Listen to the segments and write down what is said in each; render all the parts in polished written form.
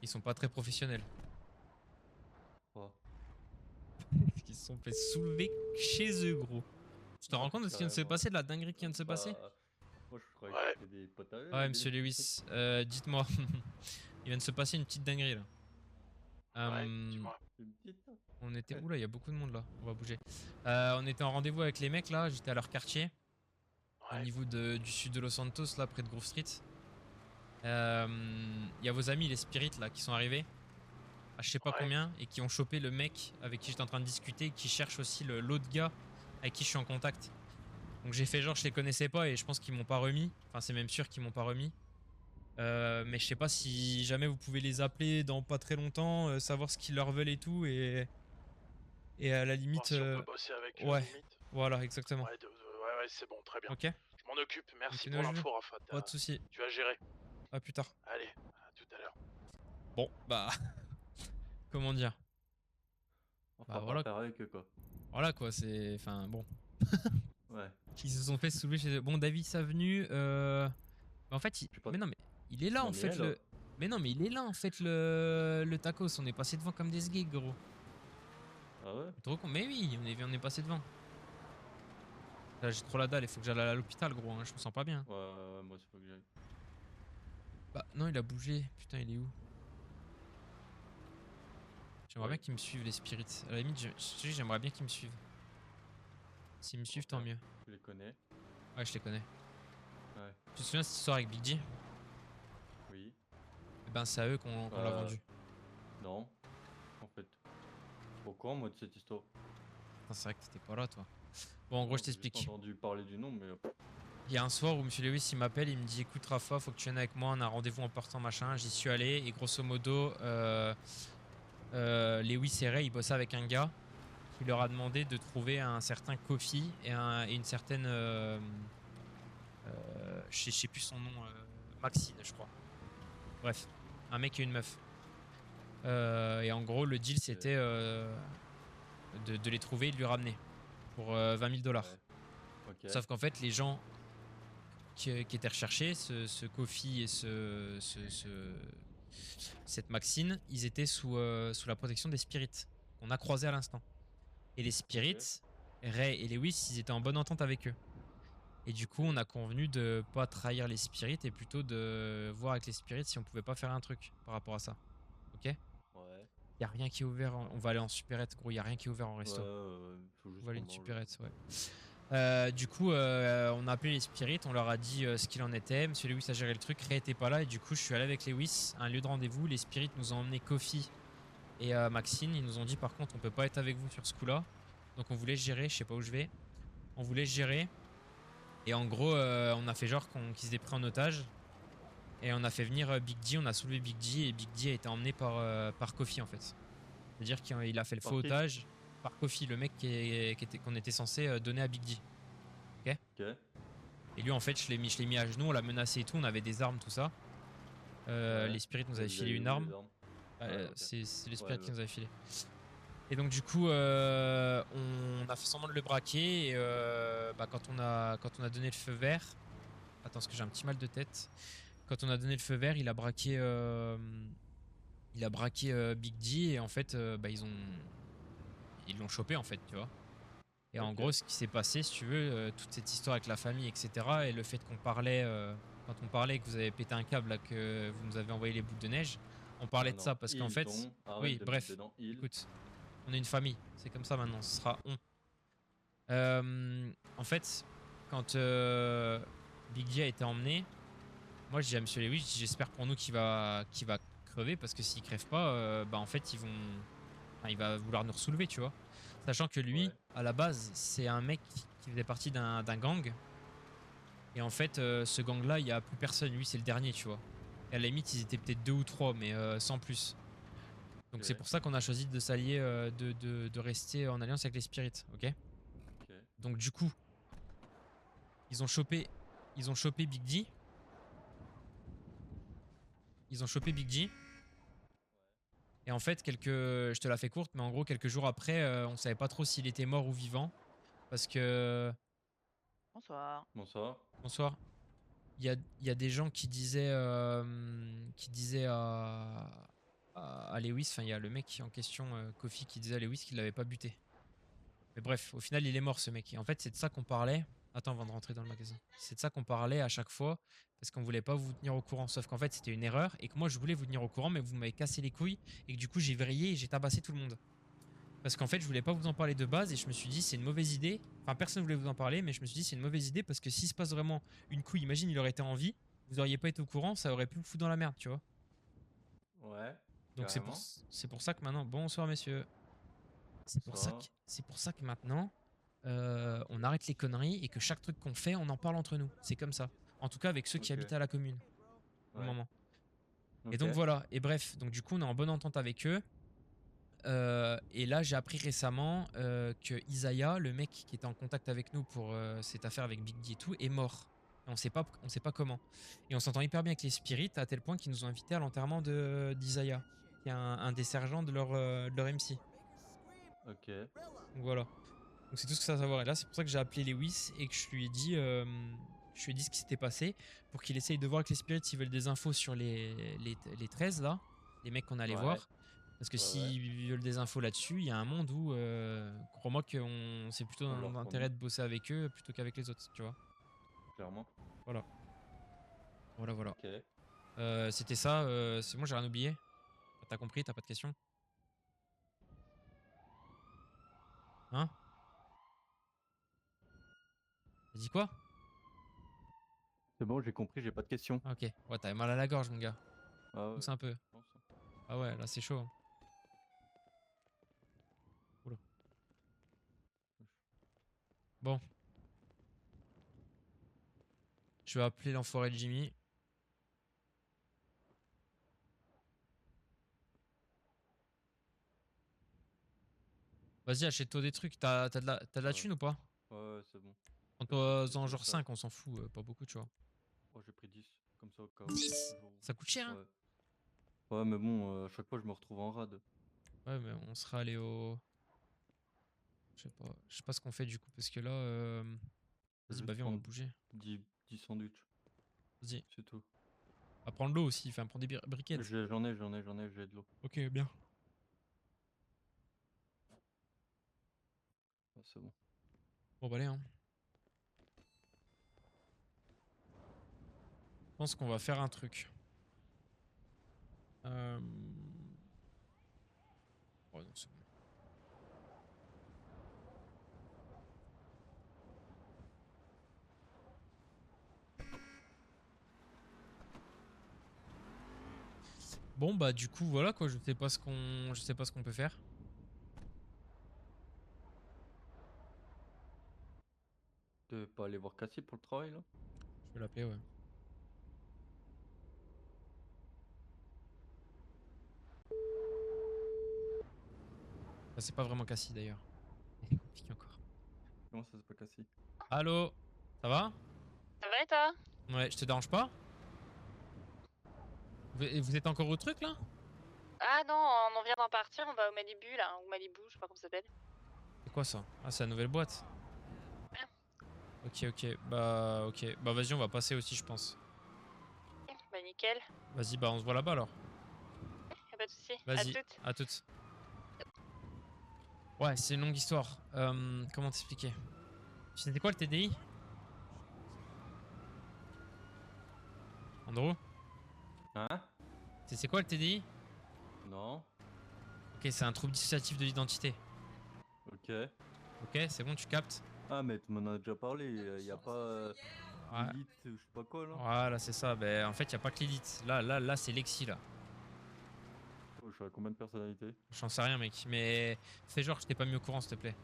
Ils sont pas très professionnels. Oh. Ils se sont fait soulever chez eux, gros. Tu te Ah, rends compte de ce qui vient de se carrément. passer, de la dinguerie qui vient de se passer? Bah, moi je croyais que Ouais. c'était des potes à eux, Ouais, des monsieur mecs. Lewis, dites-moi. Il vient de se passer une petite dinguerie là. Ouais, Euh, dis-moi. Une petite. on était. Oula, il y a beaucoup de monde là. On va bouger. On était en rendez-vous avec les mecs là. J'étais à leur quartier. Au Ouais. niveau du sud de Los Santos, là, près de Grove Street. Il y a vos amis, les Spirits, là, qui sont arrivés. À je sais pas Ouais. combien. Et qui ont chopé le mec avec qui j'étais en train de discuter. Qui cherche aussi l'autre gars avec qui je suis en contact. Donc j'ai fait genre, je les connaissais pas et je pense qu'ils m'ont pas remis. Enfin, c'est même sûr qu'ils m'ont pas remis. Mais je sais pas si jamais vous pouvez les appeler dans pas très longtemps, savoir ce qu'ils leur veulent et tout, et à la Voir limite, si on peut bosser avec eux, à ouais, la limite. voilà, exactement. Ouais, ouais, ouais, c'est bon, très bien. Ok, Je m'en occupe. donc Merci une pour jeu, l'info, Rafa. pas de souci. Tu as géré. À plus tard. Allez, à tout à l'heure. Bon, bah, comment dire? On Bah fera pas voilà, affaire avec eux, quoi. voilà quoi, c'est, enfin bon, Ouais. ils se sont fait soulever chez eux. Bon, David Savenu, mais en fait, Je sais pas. mais non, mais il est là Il en en est fait là. mais non, mais il est là en fait le tacos. On est passé devant comme des sgeeks, gros. Ah ouais? Trop con. Mais oui, on est passé devant. Là, j'ai trop la dalle, il faut que j'aille à l'hôpital, gros, hein, je me sens pas bien. Ouais, ouais, ouais, moi c'est pas que j'aille. Bah, non, il a bougé. Putain, il est où? J'aimerais Ouais. bien qu'ils me suivent, les spirits. À la limite, j'aimerais bien qu'ils me suivent. S'ils me suivent, tant mieux. Tu les connais? Ouais, je les connais. Ouais. Tu te souviens de cette histoire avec Big G? Oui. Eh ben, c'est à eux qu'on l'a vendu. Non. En fait. Pourquoi moi de cette histoire? Putain, c'est vrai que t'étais pas là, toi. Bon, en gros, Non, je j'ai juste t'explique. entendu parler du nom, mais. Il y a un soir où Monsieur Lewis il m'appelle, il me dit écoute Rafa, faut que tu viennes avec moi, on a un rendez-vous en partant machin. J'y suis allé et grosso modo, Lewis et Ray ils bossaient avec un gars qui leur a demandé de trouver un certain Kofi et une certaine, je sais plus son nom, Maxine je crois. Bref, un mec et une meuf. Et en gros le deal c'était de les trouver et de lui ramener pour 20 000 dollars. Ouais. Ok. Sauf qu'en fait les gens qui étaient recherchés, ce Kofi et cette Maxine, ils étaient sous la protection des spirits qu'on a croisés à l'instant. Et les spirits, Ray et Lewis, ils étaient en bonne entente avec eux. Et du coup, on a convenu de pas trahir les spirits et plutôt de voir avec les spirits si on pouvait pas faire un truc par rapport à ça. Ok? Ouais. Y a rien qui est ouvert. On va aller en supérette, gros. Y a rien qui est ouvert en resto. Faut On juste va aller qu'on une mange. supérette, ouais. Du coup, on a appelé les spirits, on leur a dit ce qu'il en était. Monsieur Lewis a géré le truc, Ray était pas là, et du coup, je suis allé avec Lewis à un lieu de rendez-vous. Les spirits nous ont emmené Kofi et Maxine. Ils nous ont dit, par contre, on peut pas être avec vous sur ce coup-là. Donc, on voulait gérer, je sais pas où je vais. On voulait gérer. Et en gros, on a fait genre qu'ils étaient pris en otage. Et on a fait venir Big G, on a soulevé Big G, et Big G a été emmené par Kofi en fait. C'est-à-dire qu'il a fait le faux Par qui? otage par Kofi, le mec qu'on était censé donner à Big G. Ok? Ok. Et lui, en fait, je l'ai mis à genoux, on l'a menacé et tout, on avait des armes, tout ça. Ouais. Les spirits nous Et avaient vous filé avez une où les arme. armes? Ouais, ok. C'est les spirits Ouais, qui ouais. nous avaient filé. Et donc, du coup, on a fait semblant de le braquer. Et quand on a donné le feu vert. Attends, parce que j'ai un petit mal de tête. Quand on a donné le feu vert, il a braqué Big D. Et en fait, ils l'ont chopé, en fait, tu vois. Et en Ok. gros, ce qui s'est passé, si tu veux, toute cette histoire avec la famille, etc., et le fait qu'on parlait, quand on parlait que vous avez pété un câble, là, que vous nous avez envoyé les boules de neige, on parlait Ah de ça non, parce qu'en ils fait, ont. Arrête oui, de mettre bref, dedans. Ils. écoute, on est une famille, c'est comme ça maintenant, ce sera on. En fait, quand Big G a été emmené, moi je dis à Monsieur Lewis, je dis, j'espère pour nous qu'il va crever parce que s'il crève pas, en fait il va vouloir nous soulever, tu vois. Sachant que lui, Ouais. à la base, c'est un mec qui faisait partie d'un gang. Et en fait, ce gang-là, il y a plus personne. Lui, c'est le dernier, tu vois. Et à la limite, ils étaient peut-être deux ou trois, mais sans plus. Donc c'est Ok. pour ça qu'on a choisi de s'allier, de rester en alliance avec les spirits, ok? Ok. Donc du coup, ils ont chopé, ils ont chopé Big D. Ils ont chopé Big G. Et en fait, je te la fais courte, mais en gros, quelques jours après, on savait pas trop s'il était mort ou vivant. Parce que... Bonsoir. Bonsoir. Bonsoir. Il y a des gens qui disaient à Lewis. Enfin, il y a le mec qui en question, Kofi, qui disait à Lewis qu'il l'avait pas buté. Mais bref, au final, il est mort ce mec. Et en fait, c'est de ça qu'on parlait. Attends, avant de rentrer dans le magasin. C'est de ça qu'on parlait à chaque fois parce qu'on voulait pas vous tenir au courant. Sauf qu'en fait, c'était une erreur et que moi, je voulais vous tenir au courant, mais vous m'avez cassé les couilles et que du coup, j'ai vrillé et j'ai tabassé tout le monde. Parce qu'en fait, je voulais pas vous en parler de base et je me suis dit, c'est une mauvaise idée. Enfin, personne voulait vous en parler, mais je me suis dit, c'est une mauvaise idée parce que s'il se passe vraiment une couille, imagine, il aurait été en vie, vous auriez pas été au courant, ça aurait pu vous foutre dans la merde, tu vois. Ouais. Donc Carrément. c'est pour ça que maintenant, bonsoir messieurs. Bonsoir. C'est pour ça que maintenant, on arrête les conneries et que chaque truc qu'on fait, on en parle entre nous. C'est comme ça. En tout cas avec ceux qui Ok. habitent à la commune. Pour le Ouais. moment. Et Ok. donc voilà. Et bref, donc du coup, on est en bonne entente avec eux. Et là, j'ai appris récemment que Isaiah, le mec qui était en contact avec nous pour cette affaire avec Big D et tout, est mort. Et on sait pas comment. Et on s'entend hyper bien avec les spirits à tel point qu'ils nous ont invités à l'enterrement d'Isaiah, qui est un des sergents de leur MC. Ok. Donc voilà. Donc c'est tout ce que ça a à savoir. Et là, c'est pour ça que j'ai appelé Lewis et que je lui ai dit ce qui s'était passé pour qu'il essaye de voir avec les spirits s'ils veulent des infos sur les 13 là, les mecs qu'on allait Ouais. voir. Parce que Ouais, s'ils veulent des infos là-dessus, il y a un monde où, crois-moi que c'est plutôt On dans leur notre fournit. intérêt de bosser avec eux plutôt qu'avec les autres, tu vois. Clairement. Voilà. Voilà. Ok. C'était ça, c'est bon, j'ai rien oublié. T'as compris, t'as pas de questions? Hein? T'as dit quoi? C'est bon, j'ai compris, j'ai pas de questions. Ah, ok. Ouais, t'avais mal à la gorge, mon gars. Ah ouais. Pousse un peu. je pense. Ah ouais, là c'est chaud, hein. Oula. Bon. Je vais appeler l'enfoiré de Jimmy. Vas-y, achète-toi des trucs. T'as de la Ouais. thune ou pas? Ouais, c'est bon. Prends-toi-en J'ai genre ça. 5, on s'en fout, pas beaucoup, tu vois. Oh, j'ai pris 10. Comme ça au cas où. 10? Toujours. Ça coûte cher, hein? Ouais. Ouais, mais bon, à chaque fois, je me retrouve en rade. Ouais, mais on sera allé au. Je sais pas ce qu'on fait du coup, parce que là. Vas-y, bah Juste viens, on va prendre bouger. 10 sandwichs. Vas-y. C'est tout. À prendre l'eau aussi, enfin, prendre des briquettes. J'en ai, j'ai de l'eau. Ok, bien. Ouais, c'est bon. Bon, bah allez, hein. Je pense qu'on va faire un truc. Ouais, non, c'est bon. Bon, bah du coup, voilà quoi, je sais pas ce qu'on peut faire. Tu veux pas aller voir Cassie pour le travail là? Je vais l'appeler, ouais. Enfin, c'est pas vraiment Cassie d'ailleurs. C'est compliqué encore. Comment ça c'est pas Cassie? Allô? Ça va? Ça va et toi? Ouais, je te dérange pas? Vous êtes encore au truc là? Ah non, on en vient d'en partir, on va au Malibu là, ou Malibu, je sais pas comment ça s'appelle. C'est quoi ça? Ah, c'est la nouvelle boîte. Ouais. Ok. Bah vas-y, on va passer aussi, je pense. Bah nickel, Vas-y, bah on se voit là-bas alors. y'a pas de soucis. À Vas-y, toutes. à toutes. Ouais, c'est une longue histoire. Comment t'expliquer? C'était quoi le TDI? Andrew? Hein? C'est quoi le TDI? Non? Ok, c'est un trouble dissociatif de l'identité. Ok. Ok, c'est bon, tu captes? Ah, mais tu m'en as déjà parlé, y a pas Ouais. Lilith ou je sais pas quoi là? Voilà, c'est ça. Ben, en fait, y a pas que l'élite. Là, c'est Lexi là. Oh, je suis à combien de personnalités? J'en sais rien, mec. Mais fais genre que je t'ai pas mis au courant, s'il te plaît.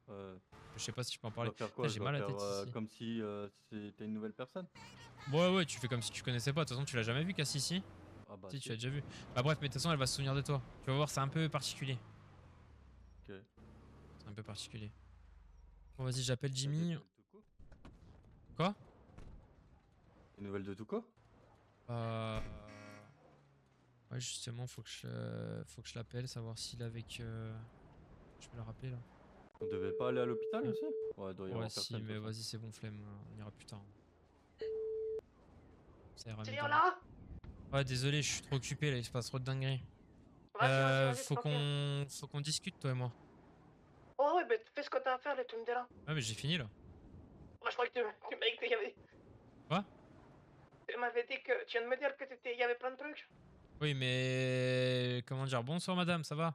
Euh, Je sais pas si tu peux en je parler. dois faire Putain, quoi? Je j'ai dois mal à la faire tête ici. comme si c'était une nouvelle personne? Ouais, tu fais comme si tu connaissais pas. De toute façon, tu l'as jamais vu, Cassie, ici. Ah bah Si, si. tu l'as déjà vu. Bah, bref, mais de toute façon, elle va se souvenir de toi. Tu vas voir, c'est un peu particulier. Ok. C'est un peu particulier. Bon, vas-y, j'appelle T'as des Jimmy. nouvelles de Tuco? Quoi? Des nouvelles de Tuco? Euh... Ouais, justement, faut que je l'appelle, savoir s'il est avec. Je vais le rappeler là. On devait pas aller à l'hôpital aussi? Ouais, il doit y Ouais, avoir si, personne de mais toute façon. vas-y, c'est bon, flemme. On ira plus tard. Ça ira mieux C'est demain. là? Ouais, désolé, je suis trop occupé là, il se passe trop de dingueries. Vas-y, Faut tranquille. qu'on discute, toi et moi. Oh ouais, mais fais ce que t'as à faire, là, tu me dis là. Ouais, mais j'ai fini là. Moi, je crois que tu m'as dit qu'il y avait... Quoi? Tu m'avais dit que... Tu viens de me dire que il y avait plein de trucs. Oui, mais comment dire? Bonsoir, madame, ça va?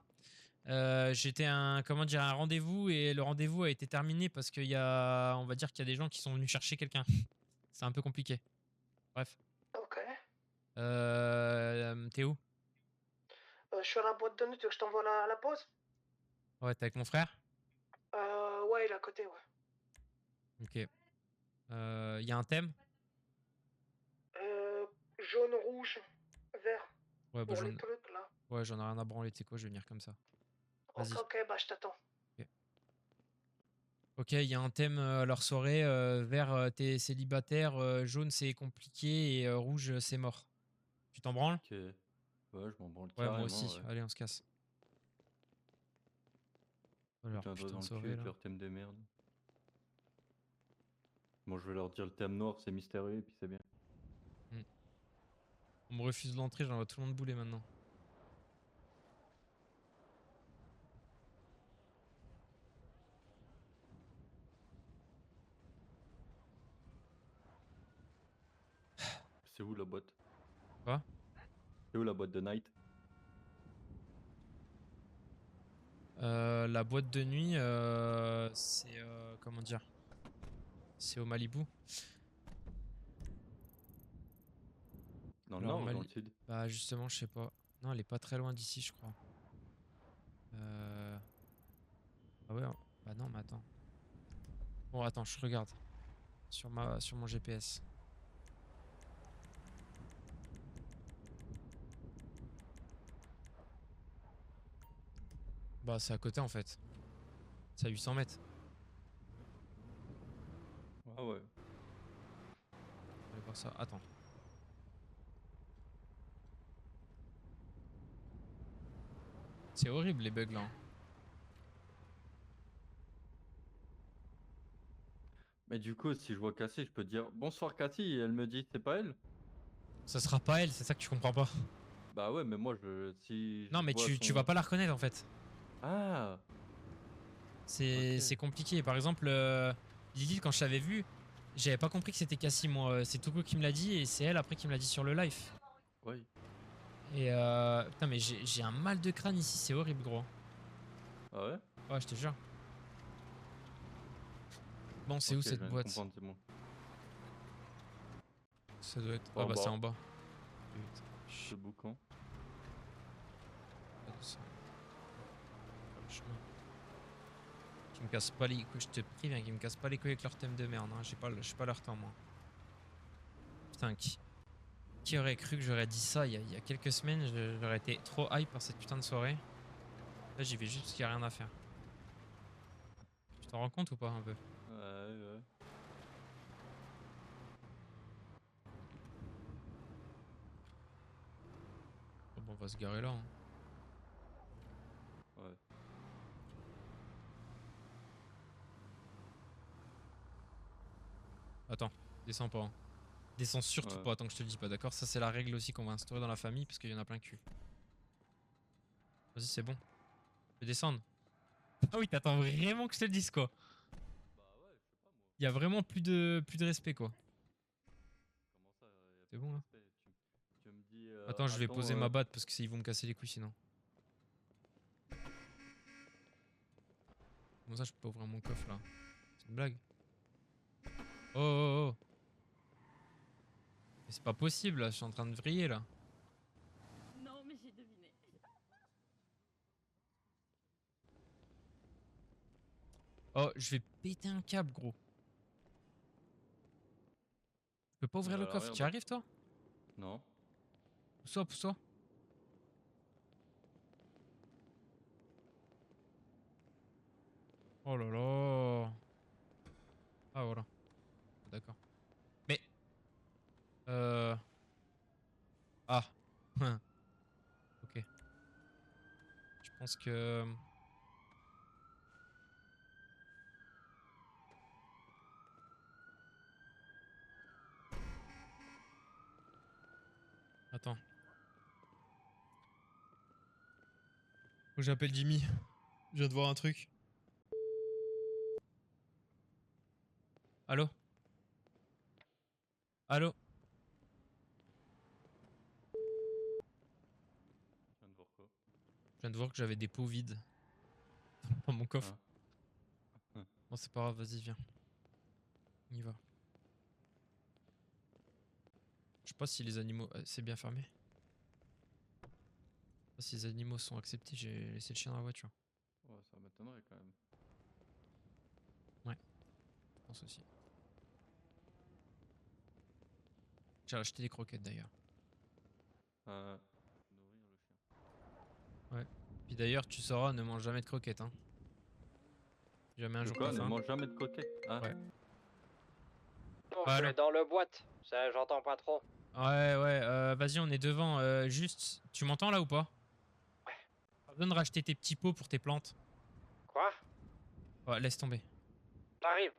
J'étais comment dire, un rendez-vous et le rendez-vous a été terminé parce qu'il y a, on va dire qu'il y a des gens qui sont venus chercher quelqu'un. C'est un peu compliqué. Bref. Ok. T'es où? Je suis à la boîte de nuit, tu veux que je t'envoie la pause? Ouais, t'es avec mon frère? Ouais, il est à côté, ouais. Ok. Y a un thème? Jaune, rouge, vert. Ouais, bah Pour les trucs, là. ouais, j'en ai rien à branler, tu sais quoi, je vais venir comme ça. Ok, Vas-y. ok, bah je t'attends. Ok, il y a un thème à leur soirée. Vert, t'es célibataire. Jaune, c'est compliqué. Et rouge, c'est mort. Tu t'en branles? Ok. Ouais, je m'en branle Ouais, moi carrément, aussi. ouais. Allez, on se casse. Alors, Foutre un doigt putain dans de le cul soirée avec là. leur thème de merde. Bon, je vais leur dire le thème noir, c'est mystérieux, et puis c'est bien. On me refuse l'entrée, j'envoie tout le monde bouler maintenant. C'est où la boîte? Quoi? C'est où la boîte de night? La boîte de nuit, c'est comment dire? C'est au Malibu. Dans le Alors nord ou dans le Mali... sud? Bah justement, je sais pas. Non, elle est pas très loin d'ici, je crois. Ah ouais. Bah non, mais attends. Bon, attends, je regarde sur mon GPS. Bah c'est à côté en fait. C'est à 800 mètres. Ah ouais. On va aller voir ça. Attends. C'est horrible les bugs là, hein. Mais du coup, si je vois Cassie, je peux dire bonsoir Cassie, et elle me dit c'est pas elle? Ça sera pas elle, c'est ça que tu comprends pas. Bah ouais, mais moi, si Non, je mais vois tu son. vas pas la reconnaître en fait. Ah, C'est ok. compliqué. Par exemple, Lilith, quand je l'avais vue, j'avais pas compris que c'était Cassie, moi. C'est Togo qui me l'a dit et c'est elle après qui me l'a dit sur le live. Oui. Et putain, mais j'ai un mal de crâne ici, c'est horrible, gros. Ah ouais? Ouais, je te jure. Bon, c'est Ok, où je cette viens de boîte? comprendre, c'est bon. Ça doit être. Pas Ah en bah, c'est bas, en bas. Putain, ce boucan. pas de ça. Pas le chemin. Qui me casse pas les couilles, je te prie, bien, qui me casse pas les couilles avec leur thème de merde. Hein. J'ai pas leur temps, moi. Putain, qui aurait cru que j'aurais dit ça il y a quelques semaines? J'aurais été trop hype par cette putain de soirée. Là, j'y vais juste parce qu'il y a rien à faire. Tu t'en rends compte ou pas un peu? Ouais, ouais. Oh, bon, on va se garer là. Hein. Ouais. Attends, descends pas. Hein. Descends surtout Ouais. pas tant que je te le dis pas, d'accord? Ça, c'est la règle aussi qu'on va instaurer dans la famille parce qu'il y en a plein cul. Vas-y, c'est bon. Je vais descendre. Ah oui, t'attends vraiment que je te le dise quoi. Bah ouais, je sais pas moi. Il y a vraiment plus de respect quoi. Comment ça, y a C'est plus bon de là? respect? Tu me dis, Attends, je vais attends, poser ma batte parce que ils vont me casser les couilles sinon. Comment ça, je peux pas ouvrir mon coffre là? C'est une blague? Oh oh oh! Mais c'est pas possible là, je suis en train de vriller là. Non, mais j'ai deviné. Oh, je vais péter un câble gros. Je peux pas ouvrir le à coffre, l'arrière, tu y bah. arrives toi? Non. Pousse-toi, pousse-toi. Oh là là. Ah voilà. D'accord. Mais... Euh... Ah. Ok. Je pense que... Attends. que j'appelle Jimmy. Je viens de voir un truc. Allô? Allô? Je viens de voir quoi. Je viens de voir que j'avais des pots vides dans mon coffre. Ah. Bon, c'est pas grave, vas-y, viens. On y va. Je sais pas si les animaux... c'est bien fermé. Je sais pas si les animaux sont acceptés, j'ai laissé le chien dans la voiture. Ouais, ça m'étonnerait quand même. Je pense aussi. J'ai acheté des croquettes d'ailleurs. Nourrir le chien. Puis d'ailleurs, tu sauras, ne mange jamais de croquettes. Hein. Si jamais un De jour quoi? t'as Ne faim. mange jamais de croquettes. Ah. Ouais. Non, Bah, je alors. vais dans le boîte. Ça, j'entends pas trop. Ouais, vas-y, on est devant. Juste, tu m'entends là ou pas? Pas besoin de racheter tes petits pots pour tes plantes. Quoi? Ouais, laisse tomber. T'arrives.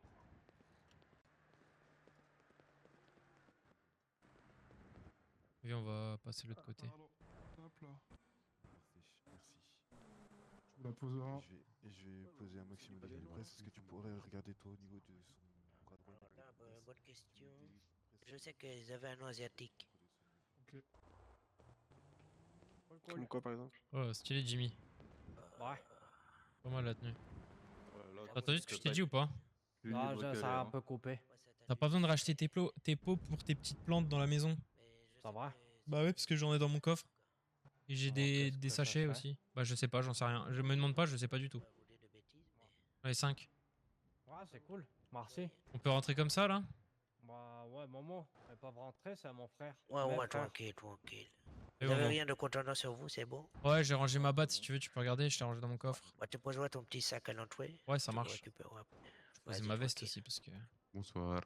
Viens, on va passer de l'autre côté. Hop là. Merci. Je vous la poserai. Je vais poser un maximum de presse. Est-ce que tu pourrais regarder toi au niveau de son quadrille? Bonne question. Je sais qu'ils avaient un nom asiatique. Ok. Comme quoi, par exemple? Oh, stylé, Jimmy. Ouais. Pas mal la tenue. Ouais, là, T'as entendu ce que je t'ai dit ou pas? plus Non, libre que ça l'air, a un hein. peu coupé. T'as pas besoin de racheter tes pots pour tes petites plantes dans la maison. Ça va? Bah ouais, parce que j'en ai dans mon coffre. Et j'ai qu'est-ce des que ça sachets fait? aussi. Bah je sais pas, j'en sais rien. Je me demande pas, je sais pas du tout. J'en ai 5. Ouais, c'est cool. Merci. On peut rentrer comme ça là? Bah ouais, Momo. Mais pas rentrer, c'est mon frère. Ouais, Mes ouais, frères. tranquille, tranquille. Et Vous on avez va. rien de contenant sur vous, c'est bon? Ouais, j'ai rangé ma batte si tu veux, tu peux regarder, je t'ai rangé dans mon coffre. Bah, tu peux jouer ton petit sac à l'entrée. Ouais, ça Tu le marche. récupéreras après. Je posais Vas-y, ma veste tranquille. aussi parce que. Bonsoir.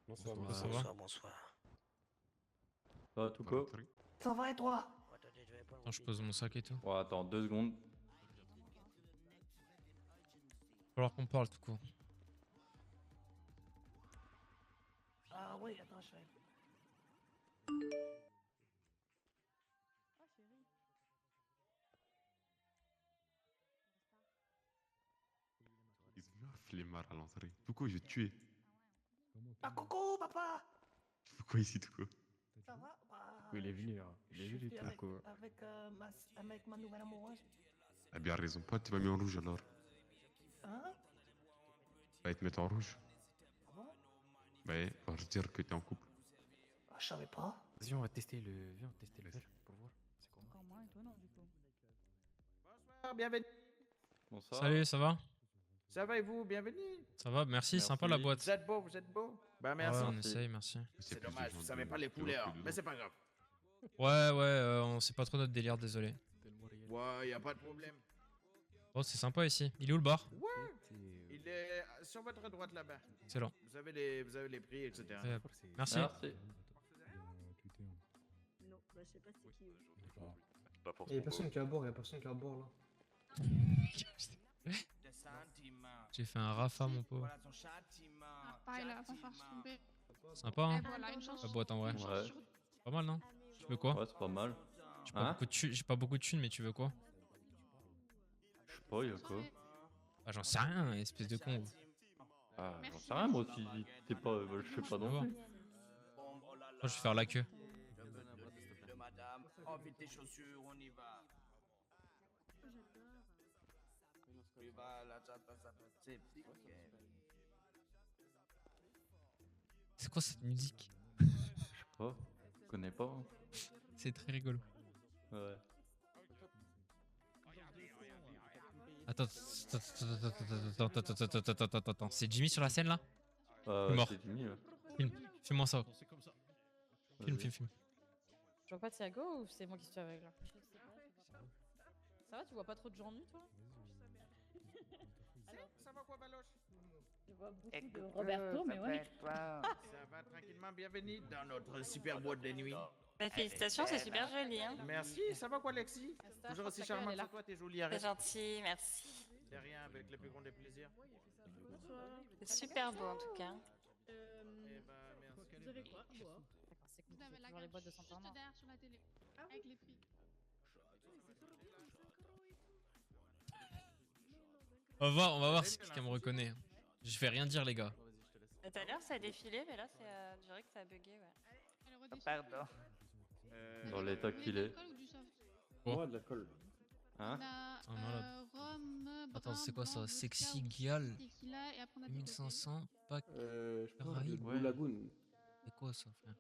Bonsoir. Ça va? Bonsoir, bonsoir. Ah, tout quoi? Ça va et toi? Attendez, je vais prendre Attends, je pose mon sac et tout. Ouais, attends 2 secondes. Falloir qu'on parle tout court. Ah oui, attends, je vais. Oh, chérie. Il est venu un flemmard à l'entrée. Touko, je vais te tuer. Ah coucou papa! Pourquoi ici, Touko? Ça va? Bah, Il est venu, hein. Il est je venu, suis tout court. avec ma nouvelle amoureuse. Ah, bien raison. Pourquoi tu m'as mis en rouge alors? Hein? Bah, ils te mettent en rouge. Ah bon? Bah, on va dire que t'es en couple. Ah, je savais pas. Vas-y, on va tester le verre pour voir. C'est quoi? Encore moins étonnant du coup. Bonsoir, bienvenue. Bonsoir. Salut, ça va? Ça va et vous? Bienvenue. Ça va, merci, Merci. sympa la boîte. Vous êtes beau, vous êtes beau. Bah Ouais, merci. on essaye, merci. C'est dommage, vous savez pas les couleurs, mais c'est pas grave. Ouais, on sait pas trop notre délire, désolé. Ouais, y a pas de problème. Oh, c'est sympa ici. Il est où le bar? Ouais. Il est sur votre droite là-bas. Excellent. Vous avez les prix, etc. Merci. Merci. Non, bah je sais pas c'est qui. Il y a personne qui a à bord, il y a personne qui a à bord là. J'ai fait un Rafa, mon pauvre. Pareil là, va faire tomber. Sympa, hein? Voilà, une chance. La boîte en vrai. Ouais. Pas mal, non? Tu veux quoi? Ouais, c'est pas mal. Hein? J'ai pas beaucoup de thunes, mais tu veux quoi? Je sais pas, y'a quoi? Ah, j'en sais rien, espèce de con. Ah, j'en sais rien, moi aussi. T'es pas. Je sais pas non plus. Moi, je vais faire la queue. Envie tes chaussures, on y va. C'est quoi cette musique? Je sais pas. Je connais pas. Hein. C'est très rigolo. Ouais. Attends, c'est Jimmy sur la scène là? Mort. C'est Jimmy, ouais. Filme-moi ça. Film. Tu vois pas Thiago ou c'est moi qui suis aveugle? Ça va, tu vois pas trop de gens nus toi? Ça va quoi, Baloche? Je vois beaucoup de Roberto, mais ouais. Ça va tranquillement, bienvenue dans notre super boîte de nuit. Bah, félicitations, c'est super joli. Hein. Merci, ça va quoi, Lexi? Toujours aussi charmante que toi, t'es jolie, C'est arrête. gentil, merci. C'est rien, avec le plus grand des plaisirs. C'est super beau en tout cas. Eh ben, merci. Vous avez quoi à boire? D'accord, c'est Vous avez la toujours les carte boîtes de juste Saint-Armand. derrière sur la télé. Avec les prix. On va voir si quelqu'un me reconnaît. Je fais rien dire, les gars. Tout à l'heure, ça a défilé, mais là, je dirais que ça a bugué, ouais. Pardon. Dans l'état qu'il est. Quoi de l'alcool. Hein? Oh, malade. Attends, c'est quoi ça? Sexy Gial 1500 pack Caraïbes. Blue Lagoon. C'est quoi ça, frère?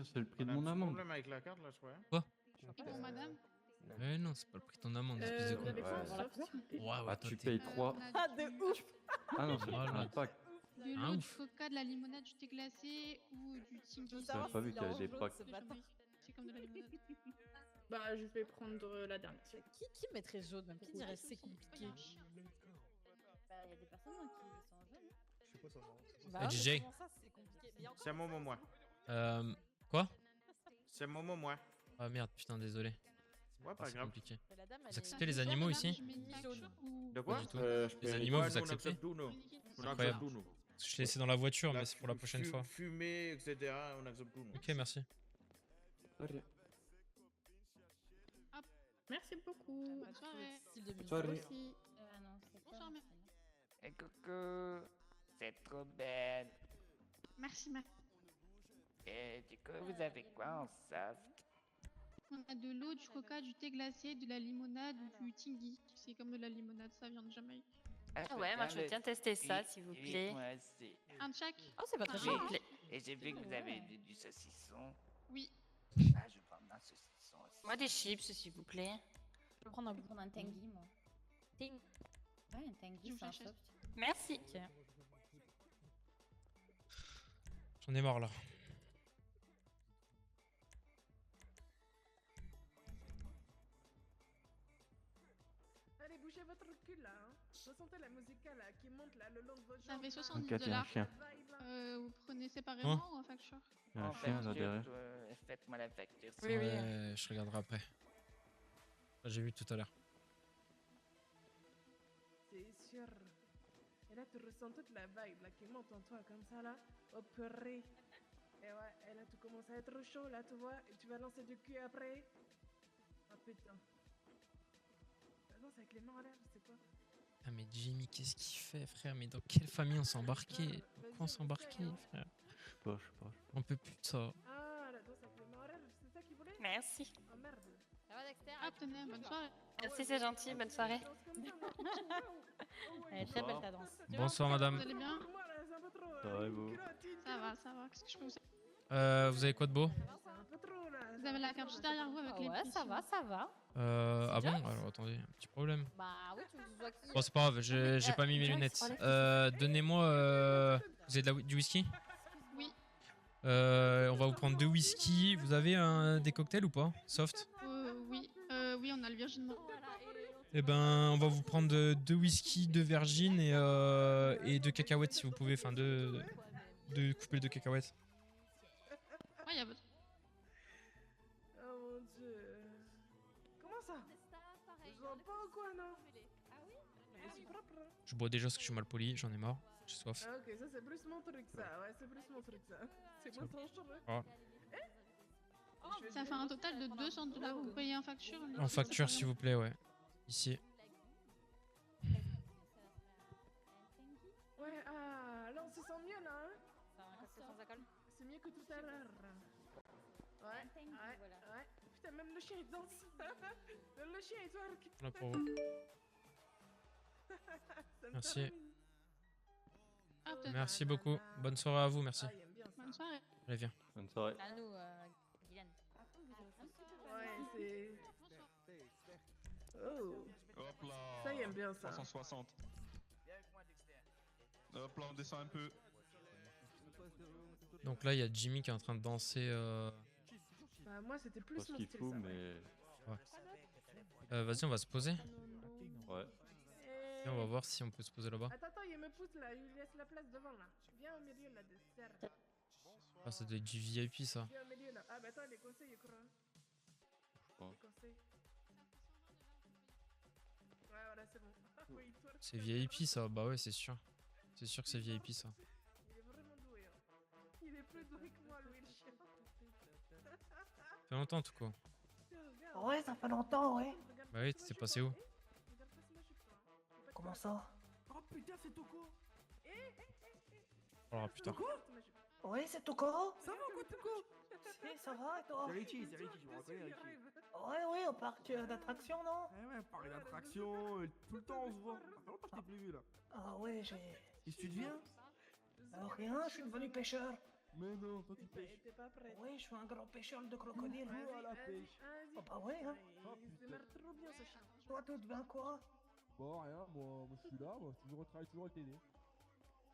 C'est le prix de mon amende. problème avec la carte là, je crois. Quoi? Pour madame. Non, c'est pas le prix de ton amende, espèce de con. Ouais, Ah, tu payes 3. Ah, de ouf. Ah non, c'est Voilà. un pack. De Ah, l'eau, du ouf. coca, de la limonade, du thé glacé ou du tingui. J'avais pas vu qu'il y avait des packs. C'est comme de la limonade. Bah, je vais prendre la dernière. Qui mettrait jaune même? Qui dirait c'est compliqué? Bah, il y a des personnes qui sont jeunes. Je sais pas ça. Bah, Ah, DJ. comment ça, c'est compliqué? Mais encore C'est Momo, moi. Quoi? C'est Momo, moi. Ah merde, putain, désolé. Ouais, Ah, pas c'est grave. compliqué. Mais la dame, Vous elle acceptez est- les animaux ici? Je mets une facture ou... De quoi? Pas du tout. Les animaux, vous acceptez? On Incroyable. accepte tout, nous. Je l'ai laissé dans la voiture, mais c'est pour la prochaine fois. Fumer, etc. On accepte tout, nous. Ok, merci. Merci beaucoup. Bonne soirée. Style de musique. Soirée. Aussi. Ah non, c'est pas. Bonsoir, merci. Et coucou, c'est trop belle. Merci, merci. Et du coup, vous avez quoi en soft? On a de l'eau, du coca, du thé glacé, de la limonade ou du tingui. C'est comme de la limonade, ça vient de Jamaïque. Ah ouais, moi, je veux bien tester ça, s'il vous plaît. Moi aussi. Un de chaque. Oh, c'est pas très Ah, cher. Oui, et j'ai vu que vous avez du saucisson. Oui. Ah, je vais prendre un saucisson aussi. Moi, des chips, s'il vous plaît. Je peux prendre un tangy, moi. Ting. Ouais, un tangy, Je vous c'est un achète. soft. Merci. Ok. J'en ai marre là. Allez, bougez votre cul là. Hein. Ressentez la musique là qui monte là le long de votre Ça jambe. fait là. 70 Enquête, il y a un $. chien. Vous prenez séparément ou en facture? Il y a un En chien là facture, derrière. faites-moi la facture. Oui, oui. Ouais, je regarderai après. J'ai vu tout à l'heure. C'est sûr. Et là, tu ressens toute la vibe là qui monte en toi comme ça là. Oh purée. Et ouais, et là, tu commences à être chaud là, tu vois. Et tu vas lancer du cul après. Ah putain. Non, c'est avec les mains en l'air, c'est quoi? Ah mais Jimmy, qu'est-ce qu'il fait, frère? Mais dans quelle famille on s'est embarqué? Pourquoi on s'est embarqué, frère? Je sais pas, je sais pas. On peut plus de ça. Ah, la danse avec les mains en l'air, c'est ça qu'il voulait? Merci. Oh merde. Ça va, Dexter? Ah, tenez, bonne soirée. Merci, c'est gentil. Bonne soirée. Elle est très belle ta danse. Bonsoir Vous madame. allez bien? Ça va et vous? Ça va, ça va. Qu'est-ce que je peux vous dire? Vous avez quoi de beau? Vous avez la carte juste derrière vous avec Ah les ouais, petits ça sous. va, ça va. Ah bon? Alors attendez, un petit problème. Bah oui, tu veux que ce soit qui? Bon, c'est pas grave, j'ai pas mis mes lunettes. Donnez-moi. Vous avez du whisky? Oui. On va vous prendre 2 whisky. Vous avez des cocktails ou pas? Soft? Oui. Oui, on a le Virgin Malt. Eh ben, on va vous prendre 2 whisky, 2 Virgin et 2 cacahuètes si vous pouvez. Enfin, 2 coupelles de cacahuètes. Ouais, y'a votre. Oh mon dieu. Comment ça? Je vois pas ou quoi, non? Mais c'est propre, hein? Je bois déjà parce que je suis mal poli, j'en ai marre. J'ai soif. Ah, ok, ça c'est plus mon truc, ça. Ouais, c'est plus mon truc, ça. C'est moins tranchant, hein? Ah. Ça fait un total de 200 $. Vous payez en facture? En facture, s'il vous plaît, ouais. Ici. Ouais, ah, là on se sent mieux, là, hein? Ça va, un cocktail sans alcool? C'est mieux que tout à l'heure. Ouais, ouais. Putain, même le chien il danse. Le chien il twerk. Là pour vous. Ça me Merci. termine. Ah, peut-être. Merci beaucoup. Bonne soirée à vous, merci. Ah, il aime bien ça. Bonne soirée. Allez, viens. Bonne soirée. À nous, Guylaine. Ouais, c'est. Oh, Hop là. ça il aime bien ça. 360. Hop là, on descend un peu. Donc là, il y a Jimmy qui est en train de danser. Bah, moi c'était Pas plus ce mon qu'il style, faut, ça. mais. Vas-y, on va se poser. Ouais. Et on va voir si on peut se poser là-bas. Attends, il me pousse là, il lui laisse la place devant là. Viens au milieu là, de serre. Ah, ça doit être du VIP ça. Viens au milieu là. Ah, bah attends, les conseils, je crois. Bon. Les conseils. Ouais, voilà, c'est bon. Oui, il twerk. C'est VIP ça, bah ouais, c'est sûr. C'est sûr que c'est VIP ça. Il est vraiment doué. Hein. Il est plus doué que moi, lui, le chien. Ça fait longtemps en tout cas. Tiens, regarde. Ouais, ça fait longtemps, ouais. Regarde, Bah oui, passe-moi t'es le passé où? chocolat. Regarde, passe-moi le chocolat. Comment ça? Oh putain, c'est Toko. On verra plus tard. Oui, c'est Toko. Ça va quoi, Toko? Si, ça va et toi? C'est Richie, je me reconnais Richie. Ouais, au parc d'attractions, non? Ouais, parler d'attraction, tout le temps on se voit. Ça fait longtemps que je t'ai plus vu là. Ah ouais, Qu'est-ce que tu deviens? Rien, je suis devenu pêcheur. Mais non, toi tu pêches. T'es pas prêt. Oui, je suis un grand pêcheur de crocodiles. Joue à la pêche. Oh bah ouais, hein. Oh Il putain. démarre trop bien ce chien. Toi, tu deviens quoi? Bon, rien, moi je suis là, moi je travaille toujours à t'aider.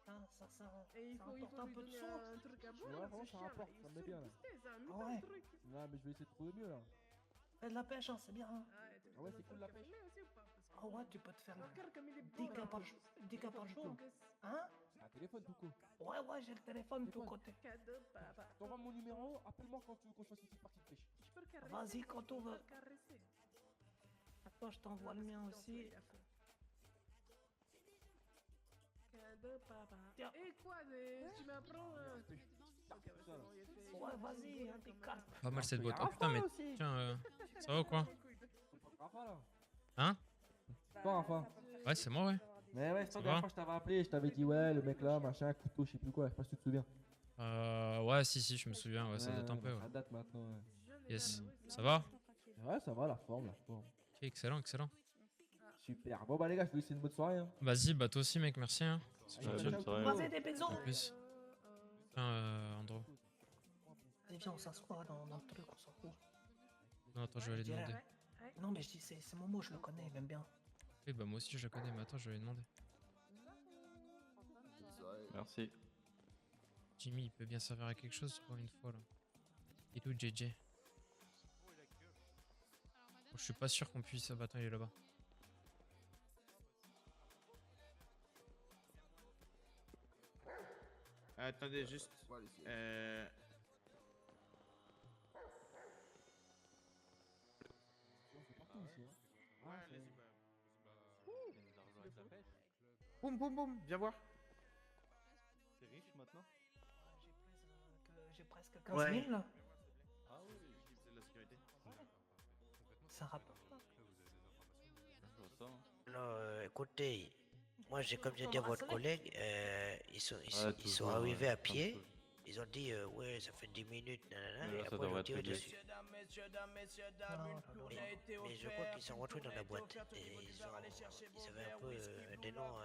Ah, ça, Et il ça faut apporte un lui peu de donner sous. un truc à boire. Ouais, là, vraiment, ce ça chien, rapporte, il ça me se met bien, là. boosté, c'est un Ah métal ouais. truc. Non, mais je vais essayer de trouver mieux là. Fais de la pêche, hein, c'est bien. Hein. Ah ouais, c'est cool la pêche. Ah ouais, tu peux te faire Regarde comme il est 10 beau, cas là. par jour. 10 cas par jour. Hein? C'est un téléphone tout court. Ouais, j'ai le téléphone de tous quoi? côtés. Cadeau, papa. T'envoies mon numéro, appelle-moi quand tu veux qu'on fasse une petite partie de pêche. Je peux le caresser. Vas-y, quand tu Je peux veux. le caresser. Attends, je t'envoie le mien aussi. Cadeau, papa. Tiens. Et quoi, tu m'apprends Ok, ouais, c'est bon, il est fait. Ouais, vas-y, un petit carte. Pas mal cette Il y boîte. a Oh putain, mais Rafa aussi. tiens, ça va ou quoi? C'est pas Rafa là. Hein? Pas Rafa. Ouais, c'est moi, ouais. Mais ouais, c'est Ça pas la dernière va fois que je t'avais appelé, je t'avais dit ouais, le mec là, machin, couteau, je sais plus quoi, je sais pas si tu te souviens. Ouais, si, je me souviens, ouais, ça date un peu, Ça ouais. date maintenant, ouais. Yes. Ça va? Ouais, ça va, la forme. Ok, excellent. Super. Bon bah les gars, je vous laisse une bonne soirée. Hein. Vas-y, bah toi aussi, mec, merci. Hein. C'est Ouais, gentil. bonne soirée. Vas-y, des bisous. En plus. Tiens, Andro. Vas-y, viens, on s'assoit dans le truc, on s'en fout. Non, attends, je vais aller demander. Non, mais je dis, c'est Momo, je le connais, il aime bien. Oui, bah moi aussi je la connais, mais attends, je vais lui demander. Merci. Jimmy, il peut bien servir à quelque chose pour une fois là. Et tout, JJ. Bon, je suis pas sûr qu'on puisse. Ah bah attends, il est là-bas. Attendez, juste. Boum, boum, boum, viens voir. T'es riche maintenant? J'ai presque 15 000 là. Ah oui, je faisais de la sécurité. Ça rapporte. Je vois ça. Non, écoutez, moi, comme j'ai dit à votre collègue, ils sont toujours, arrivés à un pied. peu. Ils ont dit, ouais, ça fait 10 minutes, nanana, Mais là, et ça après, ils ont devrait tiré être dessus. Non, Mais je crois qu'ils sont rentrés dans la boîte et ils avaient un peu des noms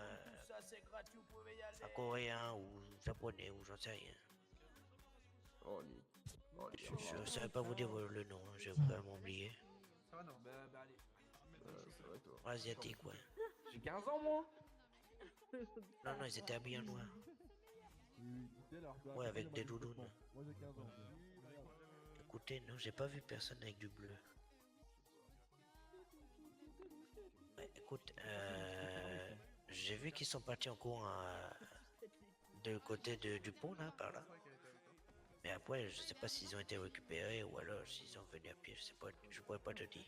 à coréen ou japonais ou j'en sais rien. Je ne saurais pas vous dire le nom, hein, j'ai vraiment oublié. Ça va, non? Bah allez. Asiatique, ouais. J'ai 15 ans moi. Non, ils étaient habillés en noir. Ouais, avec des doudounes. Moi j'ai 15 ans. Écoutez, non, j'ai pas vu personne avec du bleu. Ouais, écoute, j'ai vu qu'ils sont partis en courant de côté du pont, là, par là. Mais après, je sais pas s'ils ont été récupérés ou alors s'ils sont venus à pied, je sais pas, je pourrais pas te dire.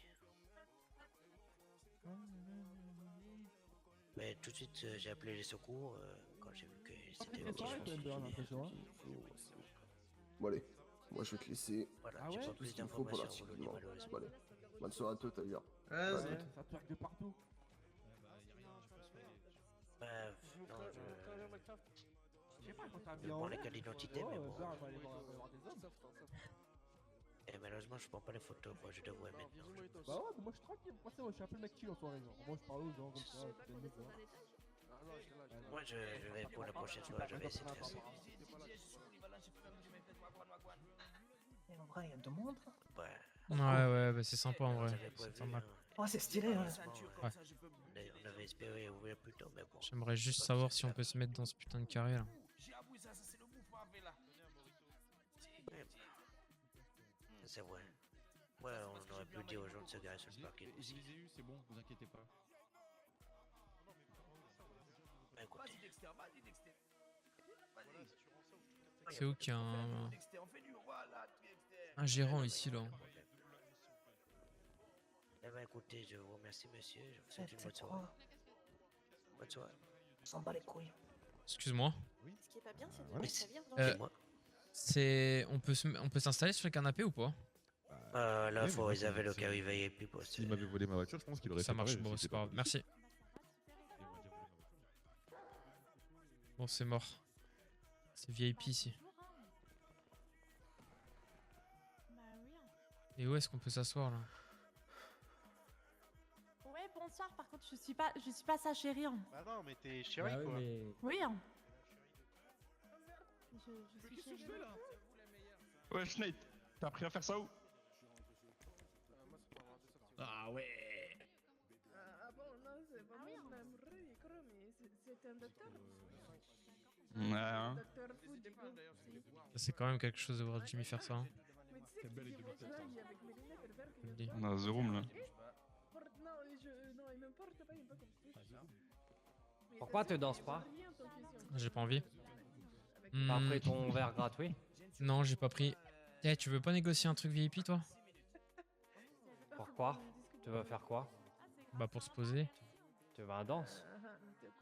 Mais tout de suite, j'ai appelé les secours quand j'ai vu que c'était eux qui sont Bon allez, moi je vais te laisser. Voilà, Ah j'ai ouais pas Tout plus ce qu'il me faut pour d'informations à vous donner l'articulement. malheureusement. Bon allez, bonne soirée à toi, t'as bien. Ouais, ça twerk de partout. Bah, non, Je sais pas quand t'as je bien prends en les l'air. cartes d'identité, mais bon. Genre, elle va aller voir des hommes. Et malheureusement, je prends pas les photos, quoi, je devrais maintenant. Bah ouais, mais moi je suis tranquille. Moi, c'est vrai, je suis un peu le mec chill en soirée. Genre. Moi je parle aux gens comme ça. je fais le mec, hein. Moi, je vais pour la prochaine fois, je vais essayer de faire ça. Et en vrai, il y a deux mondes. Ouais, bah c'est sympa en vrai. C'est pas mal. Oh, c'est stylé, hein. Ouais. On avait espéré ouvrir plus tôt, mais bon. J'aimerais juste savoir si on peut se mettre dans ce putain de carré là. C'est vrai. Ouais, on aurait pu dire aux gens de se garer sur le parking. Je les ai eu, c'est bon, vous inquiétez pas. Bah, écoutez. C'est où qu'il y a un gérant ici là? Eh ben écoutez, je vous remercie monsieur, je vous souhaite une bonne C'est soirée. quoi? Bonne soirée. On s'en bat les couilles. Excuse-moi. Ce qui est pas bien, c'est Oui, de ça vient C'est on peut s'installer sur le canapé ou pas? Là, faut réserver le carré VIP pour S'il m'avait volé ma voiture, je pense qu'il aurait Ça fait marche, pareil, bon, c'était c'est pas pas grave. Merci. Bon, c'est mort. C'est VIP ici. Bah oui. Et où est-ce qu'on peut s'asseoir là? Ouais, bonsoir. Par contre, je suis pas sa chérie. Hein. Bah non, mais t'es chérie quoi. Oui. Hein. Mais Je qu'est-ce suis que je fais chérie. là? Ouais, Schneid, t'as appris à faire ça où? Ah ouais. Ah bon, non, c'est pas moi, mon amoureux, il croit, mais c'est un docteur. Ouais, hein. Docteur Fou, du coup. C'est quand même quelque chose de voir Jimmy faire ça. Hein. Mais tu sais que si je vois là, il y a avec mes lunettes, elle verre Je le dis. On a The Room là. Non, il me porte pas, il me pas comme Pourquoi te danses pas? J'ai pas envie. T'as pris ton verre gratuit? Non, j'ai pas pris. Eh, tu veux pas négocier un truc VIP toi? Pourquoi? Tu veux faire quoi? Bah pour se poser. Tu veux un danse?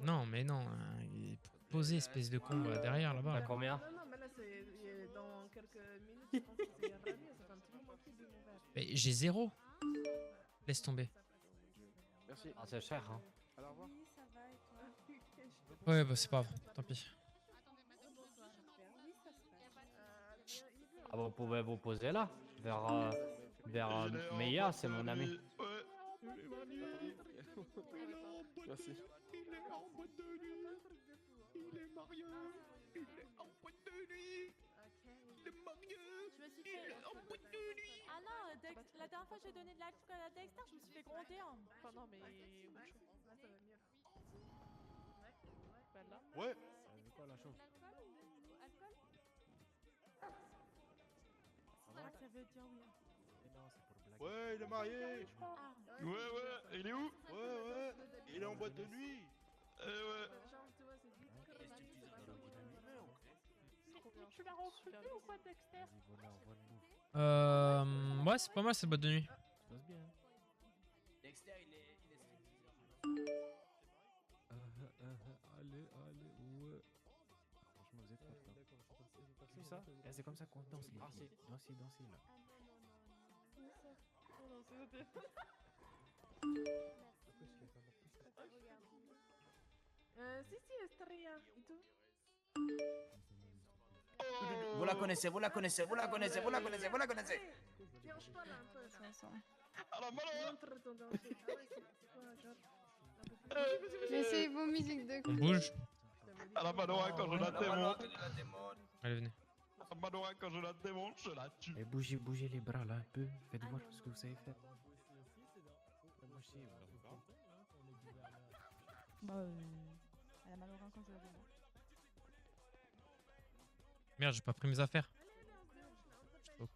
Non, mais non. Pour te poser, espèce de con derrière là-bas. T'as là. combien? Non, mais là, c'est dans quelques minutes, je pense que c'est ira mieux, ça fait un petit moment qu'il dit mon verre. Mais j'ai 0. Laisse tomber. Merci. Ah, c'est cher, hein. Alors, au revoir. Oui, ça va, et toi? Ouais, bah c'est pas grave. Tant pis. Ah, vous pouvez vous poser là? Vers Meia, c'est mon ami. Merci. Il est en boîte de nuit. Il est marié. Il est en boîte de nuit. Il est marié. Je me suis Il fait. est en boîte de nuit. Ah non, la dernière fois j'ai donné de l'alcool à Dexter, je me suis fait gronder. Hein. Enfin non, mais. Là, ça va mieux. Bah là. Ouais. C'est quoi la chose? Alcool? Ah, ça veut dire oui. Ouais, il est marié. Ah. Ouais, il est où? Ouais. Il est en boîte de nuit. Ouais. Tu l'as recruté ou quoi, Dexter? Ouais, c'est pas mal cette boîte de nuit. Dexter, il est Allez, ouais. Franchement, vous êtes forts. C'est ça? C'est comme ça qu'on danse. Dansez là. Si, Estrella, et tout? Vous la connaissez. Dérange-toi là un peu. À la malheur. Montre ton danger. Ah ouais, c'est quoi, genre? Mais c'est vos musiques de On bouge. À la Manora quand je la démonte. Allez, venez. À la Manora quand je la démonte, je la tue. Et bougez les bras là un peu. Faites voir ce que vous savez faire. Bah, à la Malorin quand je l'avais. Merde, j'ai pas pris mes affaires. Oh.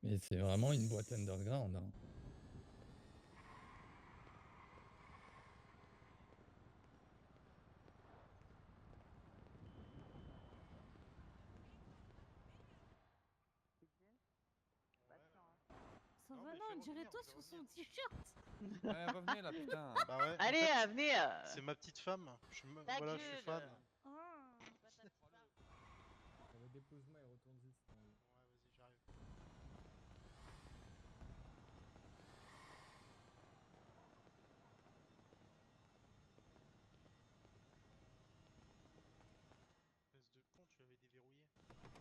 Mais c'est vraiment une boîte underground. Hein. Ça va, non, on dirait toi sur son t-shirt. Ouais, revenez là, putain. Bah ouais. Allez, en fait, venez. C'est ma petite femme. Voilà, je suis fan. Dépose-moi et retourne juste. Ouais, vas-y, j'arrive. Espèce de con, tu l'avais déverrouillé.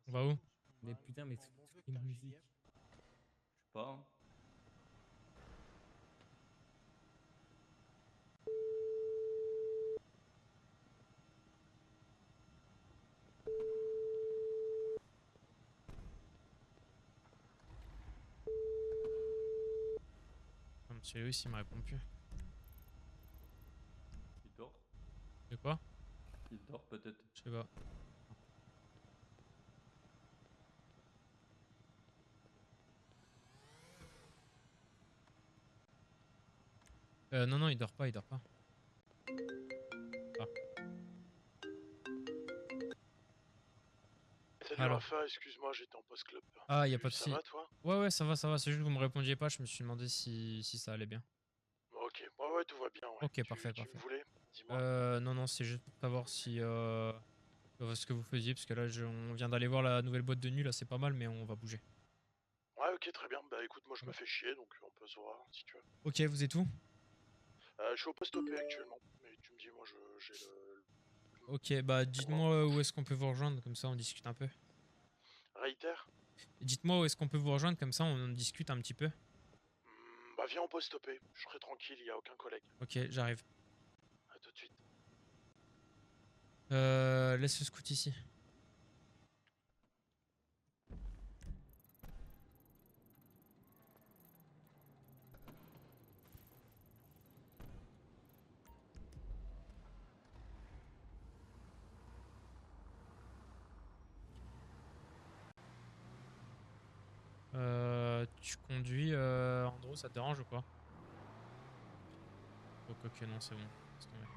On va où? Mais putain, mais c'est une musique. Je sais pas. Hein. Monsieur Lewis, il me répond plus. Il dort. De quoi? Il dort peut-être. Je sais pas. Non, non, il dort pas, il dort pas. Ah. Salut Alors. Rafa, excuse-moi, j'étais en post-club. Ah, y a pas de Ça souci. va toi? Ouais, ça va, ça va. C'est juste que vous me répondiez pas, je me suis demandé si ça allait bien. Ok, ouais, tout va bien. Ouais. Ok, parfait, Tu me parfait. voulais? Dis-moi. Non, c'est juste pour savoir si ce que vous faisiez, parce que là, on vient d'aller voir la nouvelle boîte de nuit, là, c'est pas mal, mais on va bouger. Ouais, ok, très bien. Bah écoute, moi je me fais chier, donc on peut se voir si tu veux. Ok, vous êtes où? Je suis au poste OP actuellement, mais tu me dis, moi j'ai le... Ok, bah dites-moi où est-ce qu'on peut vous rejoindre, comme ça on discute un peu. Reiter? Dites-moi où est-ce qu'on peut vous rejoindre, comme ça on discute un petit peu. Bah viens au poste OP, je serai tranquille, y a aucun collègue. Ok, j'arrive. À tout de suite. Laisse le scout ici. Tu conduis, Andrew, ça te dérange ou quoi? Ok, non, c'est bon. Laisse tomber.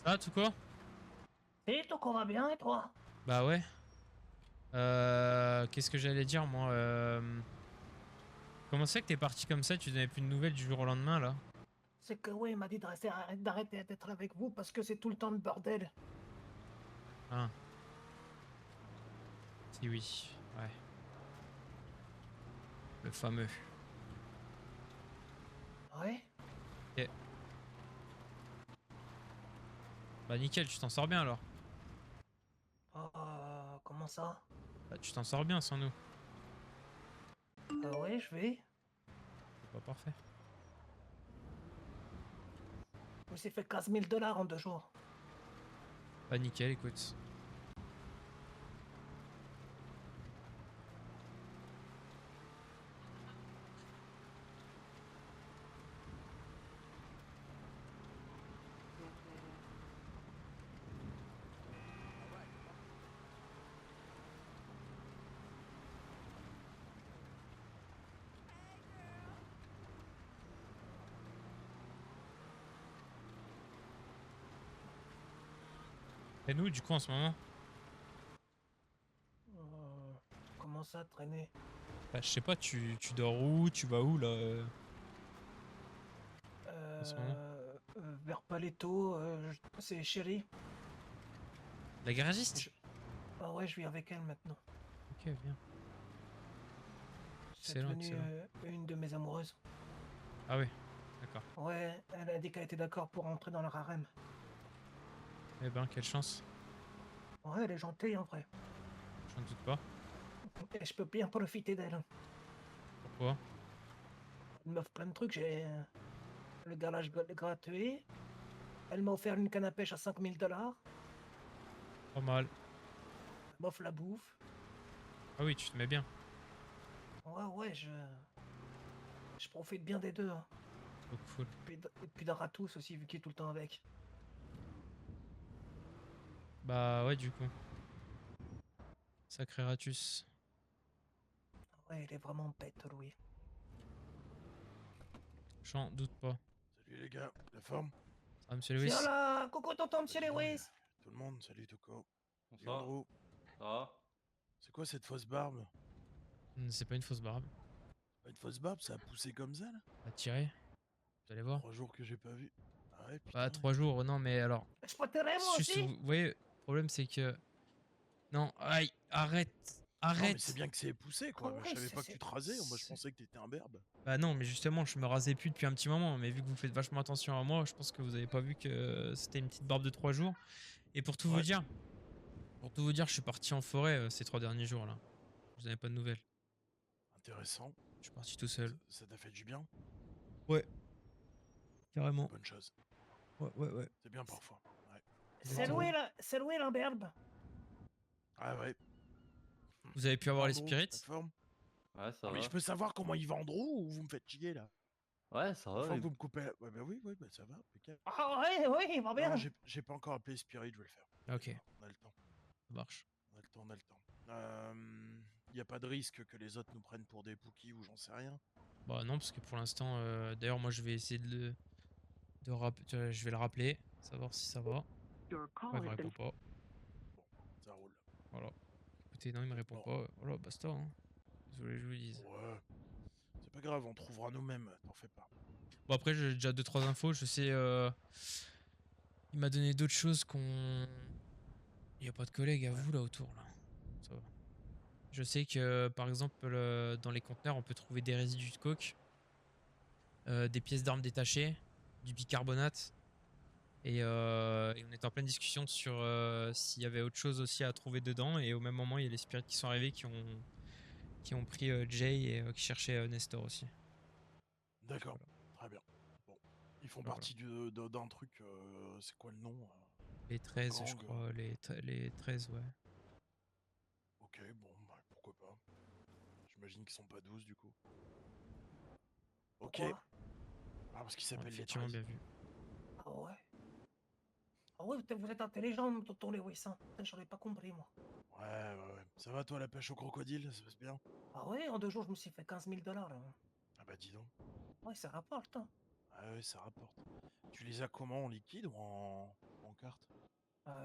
Ça va, tout quoi? Et tout va bien et toi? Bah ouais. Qu'est-ce que j'allais dire moi Comment c'est que t'es parti comme ça, tu donnais plus de nouvelles du jour au lendemain là? C'est que oui, il m'a dit d'arrêter d'être avec vous parce que c'est tout le temps le bordel. Ah. Si oui, ouais. Le fameux. Ouais. Ok. Bah nickel, tu t'en sors bien alors. Comment ça? Bah tu t'en sors bien sans nous. Ouais, je vais. C'est pas parfait. Je me suis fait 15 000 $ en 2 jours. Bah nickel, écoute. Et nous, du coup, en ce moment? Comment ça, traîner? Bah, je sais pas, tu dors où? Tu vas où là en ce moment? Vers Paletto, c'est Chérie. La garagiste? Ah ouais, je vis avec elle maintenant. Ok, bien. C'est Excellent, devenu excellent. une de mes amoureuses. Ah oui, d'accord. Ouais, elle a dit qu'elle était d'accord pour rentrer dans leur harem. Eh ben, quelle chance. Ouais, elle est gentille en vrai. J'en doute pas. Et je peux bien profiter d'elle. Pourquoi? Elle m'offre plein de trucs, j'ai le garage gratuit. Elle m'a offert une canne à pêche à 5 000 $. Pas mal. Elle m'offre la bouffe. Ah oui, tu te mets bien. Ouais, je profite bien des deux. Hein. Oh, cool. Et puis d'Aratus aussi, vu qu'il est tout le temps avec. Bah ouais, du coup. Sacré Ratus. Ouais, il est vraiment bête, Louis. J'en doute pas. Salut les gars, la forme? Ah, monsieur Lewis. Tiens là, coucou tonton, monsieur Lewis. Tout le monde, salut Toko. Bonsoir. Andrew. Ça va? C'est quoi cette fausse barbe? C'est pas une fausse barbe. Pas une fausse barbe, ça a poussé comme ça là? À tirer. Vous allez voir. 3 jours que j'ai pas vu. Ah ouais, putain. Bah 3 jours, non mais alors. Je peux te moi juste, aussi. vous voyez, le problème c'est que. Non, aïe, arrête. Non, mais Arrête. c'est bien que c'est poussé quoi. Oh, Je savais c'est- pas que tu te rasais. Moi je pensais que t'étais un berbe. Bah non, mais justement, je me rasais plus depuis un petit moment. Mais vu que vous faites vachement attention à moi, je pense que vous avez pas vu que c'était une petite barbe de 3 jours. Et pour tout vous dire, je suis parti en forêt ces 3 derniers jours là. Vous avez pas de nouvelles. Intéressant. Je suis parti tout seul. Ça t'a fait du bien? Ouais. Carrément. Bonne chose. Ouais. C'est bien parfois. Ouais. C'est loué l'imberbe. Ah ouais. Vous avez pu avoir les Vendreau, spirits? plateforme. Ouais, ça Ah, mais va. je peux savoir comment ils vendront ou vous me faites chier là? Ouais, ça va. Enfin, mais- vous me coupez. Ouais, bah oui, bah ça va, impeccable. Ah ouais, oui, il va bien. Non, j'ai pas encore appelé Spirit, je vais le faire. Ok, On a le temps. ça marche. On a le temps, on a le temps. Y a pas de risque que les autres nous prennent pour des Pookies ou j'en sais rien. Bah non, parce que pour l'instant, d'ailleurs, moi je vais essayer je vais le rappeler, savoir si ça va. Ouais, il me répond pas. Ça roule. Voilà. Écoutez, non, il me répond pas. Voilà, basta. Hein. Désolé, je vous le dise. Ouais. C'est pas grave, on trouvera nous-mêmes, t'en fais pas. Bon, après, j'ai déjà 2-3 infos. Je sais. Il m'a donné d'autres choses qu'on. Il n'y a pas de collègues à vous là autour. Là. Ça va. Je sais que, par exemple, dans les conteneurs, on peut trouver des résidus de coke, des pièces d'armes détachées, du bicarbonate. Et on était en pleine discussion sur s'il y avait autre chose aussi à trouver dedans. Et au même moment, il y a les spirits qui sont arrivés qui ont pris Jay et qui cherchaient Nestor aussi. D'accord, très bien. Bon. Ils font Voilà. partie d'un truc, c'est quoi le nom Les 13, je Gang. crois. Les 13, ouais. Ok, bon, bah, pourquoi pas. J'imagine qu'ils sont pas 12 du coup. Ok. Pourquoi? Ah, parce qu'ils Ouais, s'appellent les effectivement, 13. bien vu. Ah ouais. Ah ouais, vous êtes intelligent, tonton Lewis. Hein. J'aurais pas compris, moi. Ouais. Ça va toi la pêche au crocodile, ça se passe bien? Ah ouais, en 2 jours, je me suis fait 15 000 $. Hein. Ah bah dis donc. Ouais, ça rapporte. Hein. Ah ouais, ça rapporte. Tu les as comment, en liquide ou en carte?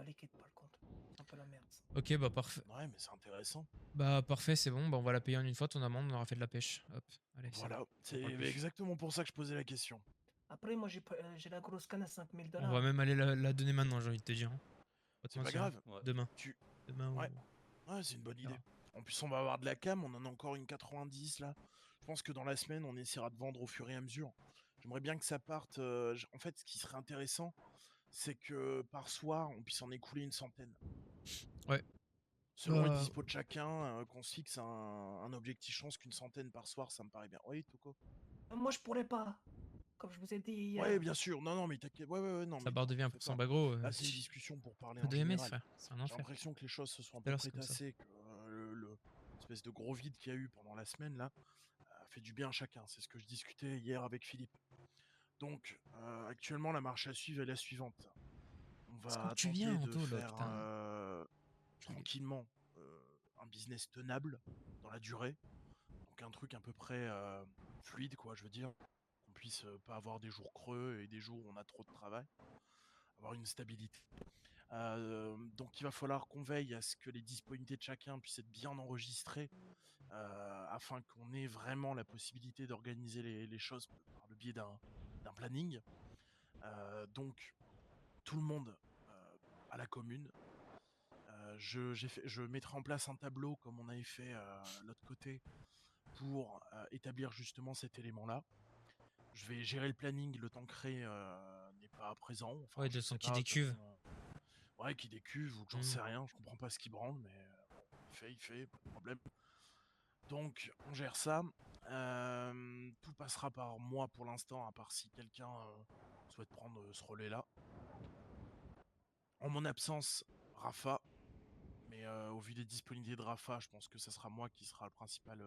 Liquide, pas le compte. C'est un peu la merde. Ça. Ok, bah parfait. Ouais, mais c'est intéressant. Bah parfait, c'est bon. Bah on va la payer en une fois ton amende. On aura fait de la pêche. Hop, allez. Voilà, bon. c'est On parle plus. exactement pour ça que je posais la question. Après, moi, j'ai la grosse canne à 5 000 $. On va même aller la donner maintenant, j'ai envie de te dire. Hein. C'est pas mentir. grave. Demain. Tu... Demain Ouais. ou... Ouais, c'est une bonne idée. En plus, on va avoir de la cam, on en a encore une 90 là. Je pense que dans la semaine, on essaiera de vendre au fur et à mesure. J'aimerais bien que ça parte. En fait, ce qui serait intéressant, c'est que par soir, on puisse en écouler une centaine. Ouais. Selon les dispos de chacun, qu'on se fixe un objectif, je pense qu'une centaine par soir, ça me paraît bien. Oui, Toko? Moi, je pourrais pas. Comme je vous ai dit hier. Ouais, bien sûr. Non, mais t'inquiète. Ouais, non. Ça mais barre devient fais 1% pas. bagro. Là, c'est une discussion pour parler Pas en de MS, général. frère. C'est un J'ai enfer. l'impression que les choses se sont un Tout à peu l'heure, c'est comme ça. prétassées, que le espèce de gros vide qu'il y a eu pendant la semaine là a fait du bien à chacun. C'est ce que je discutais hier avec Philippe. Donc, actuellement, la marche à suivre est la suivante. On Est-ce va que tu tenter viens, de Anto, là, faire putain. tranquillement un business tenable dans la durée. Donc un truc à peu près fluide, quoi, je veux dire. Qu'on puisse pas avoir des jours creux et des jours où on a trop de travail. Avoir une stabilité. Donc il va falloir qu'on veille à ce que les disponibilités de chacun puissent être bien enregistrées afin qu'on ait vraiment la possibilité d'organiser les choses par le biais d'un planning. Donc tout le monde à la commune. Je mettrai en place un tableau comme on avait fait de l'autre côté pour établir justement cet élément-là. Je vais gérer le planning le temps que Ré n'est pas présent. Enfin, Ouais, je de sais son pas, qui de toute décuve. façon, ouais, qui décuve ou que j'en sais rien. Je comprends pas ce qu'il branle, mais bon, il fait, pas de problème. Donc, on gère ça. Tout passera par moi pour l'instant, à part si quelqu'un souhaite prendre ce relais-là. En mon absence, Rafa. Mais au vu des disponibilités de Rafa, je pense que ça sera moi qui sera le principal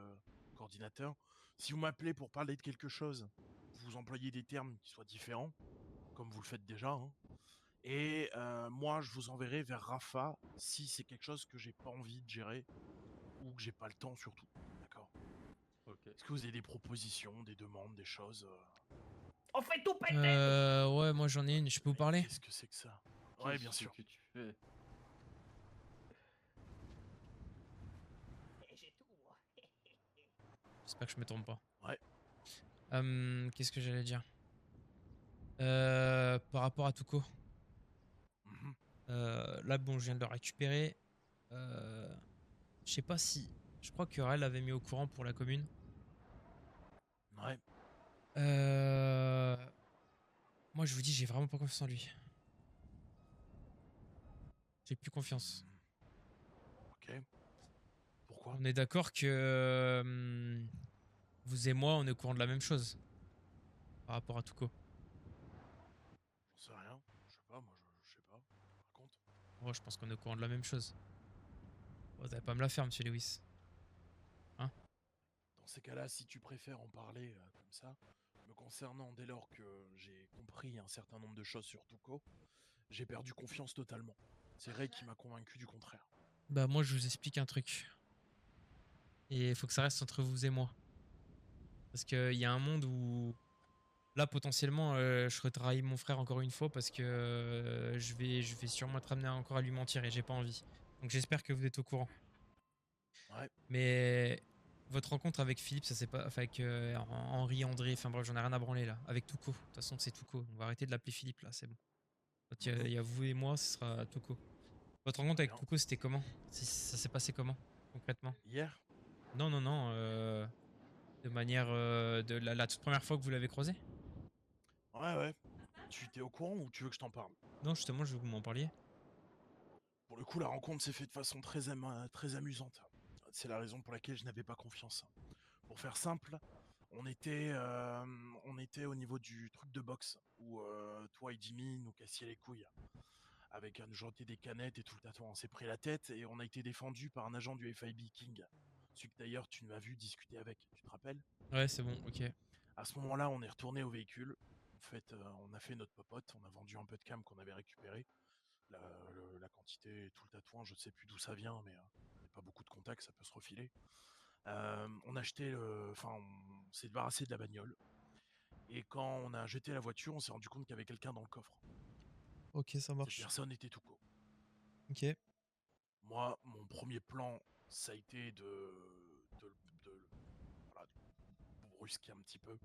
coordinateur. Si vous m'appelez pour parler de quelque chose, vous employez des termes qui soient différents, comme vous le faites déjà. Hein. Et moi, je vous enverrai vers Rafa si c'est quelque chose que j'ai pas envie de gérer ou que j'ai pas le temps surtout. D'accord. Est-ce que vous avez des propositions, des demandes, des choses On fait tout péter. Ouais, moi j'en ai une. Je peux vous parler? Qu'est-ce que c'est que ça? Ouais, bien sûr. Qu'est-ce que tu fais? J'espère que je me trompe pas. Ouais. Qu'est-ce que j'allais dire? Par rapport à Tuko. Là, bon, je viens de le récupérer. Je sais pas si... Je crois que Rel l'avait mis au courant pour la commune. Ouais. Moi, je vous dis, j'ai vraiment pas confiance en lui. J'ai plus confiance. Ok. Pourquoi? On est d'accord que... vous et moi, on est au courant de la même chose. Par rapport à Tuko. J'en sais rien. Je sais pas, moi je sais pas. Raconte. Moi, je pense qu'on est au courant de la même chose. Vous allez pas me la faire, monsieur Lewis. Dans ces cas-là, si tu préfères en parler comme ça, me concernant, dès lors que j'ai compris un certain nombre de choses sur Tuco, j'ai perdu confiance totalement. C'est Ray qui m'a convaincu du contraire. Bah moi je vous explique un truc. Et il faut que ça reste entre vous et moi. Parce qu'il y a un monde où... Là potentiellement je retrahis mon frère encore une fois parce que je vais sûrement être amené encore à lui mentir et j'ai pas envie. Donc j'espère que vous êtes au courant. Ouais. Mais votre rencontre avec Philippe, ça c'est pas... Enfin avec Henri, André, enfin bref j'en ai rien à branler là. Avec Tuco, de toute façon c'est Tuco. On va arrêter de l'appeler Philippe là, c'est bon. Quand il y a vous et moi, ce sera Tuco. Votre rencontre avec Tuco c'était comment? Ça s'est passé comment concrètement? Hier? Non, non, non. De manière... de la toute première fois que vous l'avez croisé? Ouais. Tu t'es au courant ou tu veux que je t'en parle? Non, justement, je veux que vous m'en parliez. Pour le coup, la rencontre s'est faite de façon très amusante. C'est la raison pour laquelle je n'avais pas confiance. Pour faire simple, on était au niveau du truc de boxe où toi et Jimmy nous cassiez les couilles avec un jeté des canettes et tout le tatouage. On s'est pris la tête et on a été défendu par un agent du FIB King. Celui que d'ailleurs tu m'as vu discuter avec, tu te rappelles? Ouais, c'est bon, ok. À ce moment-là, on est retourné au véhicule. En fait, on a fait notre popote, on a vendu un peu de cam qu'on avait récupéré. La quantité et tout le tatouage, je sais plus d'où ça vient, mais il n'y a pas beaucoup de contacts, ça peut se refiler. On a acheté on s'est débarrassé de la bagnole. Et quand on a jeté la voiture, on s'est rendu compte qu'il y avait quelqu'un dans le coffre. Ok, ça marche. Cette personne était Tuco. Ok. Moi, mon premier plan, ça a été de brusquer un petit peu,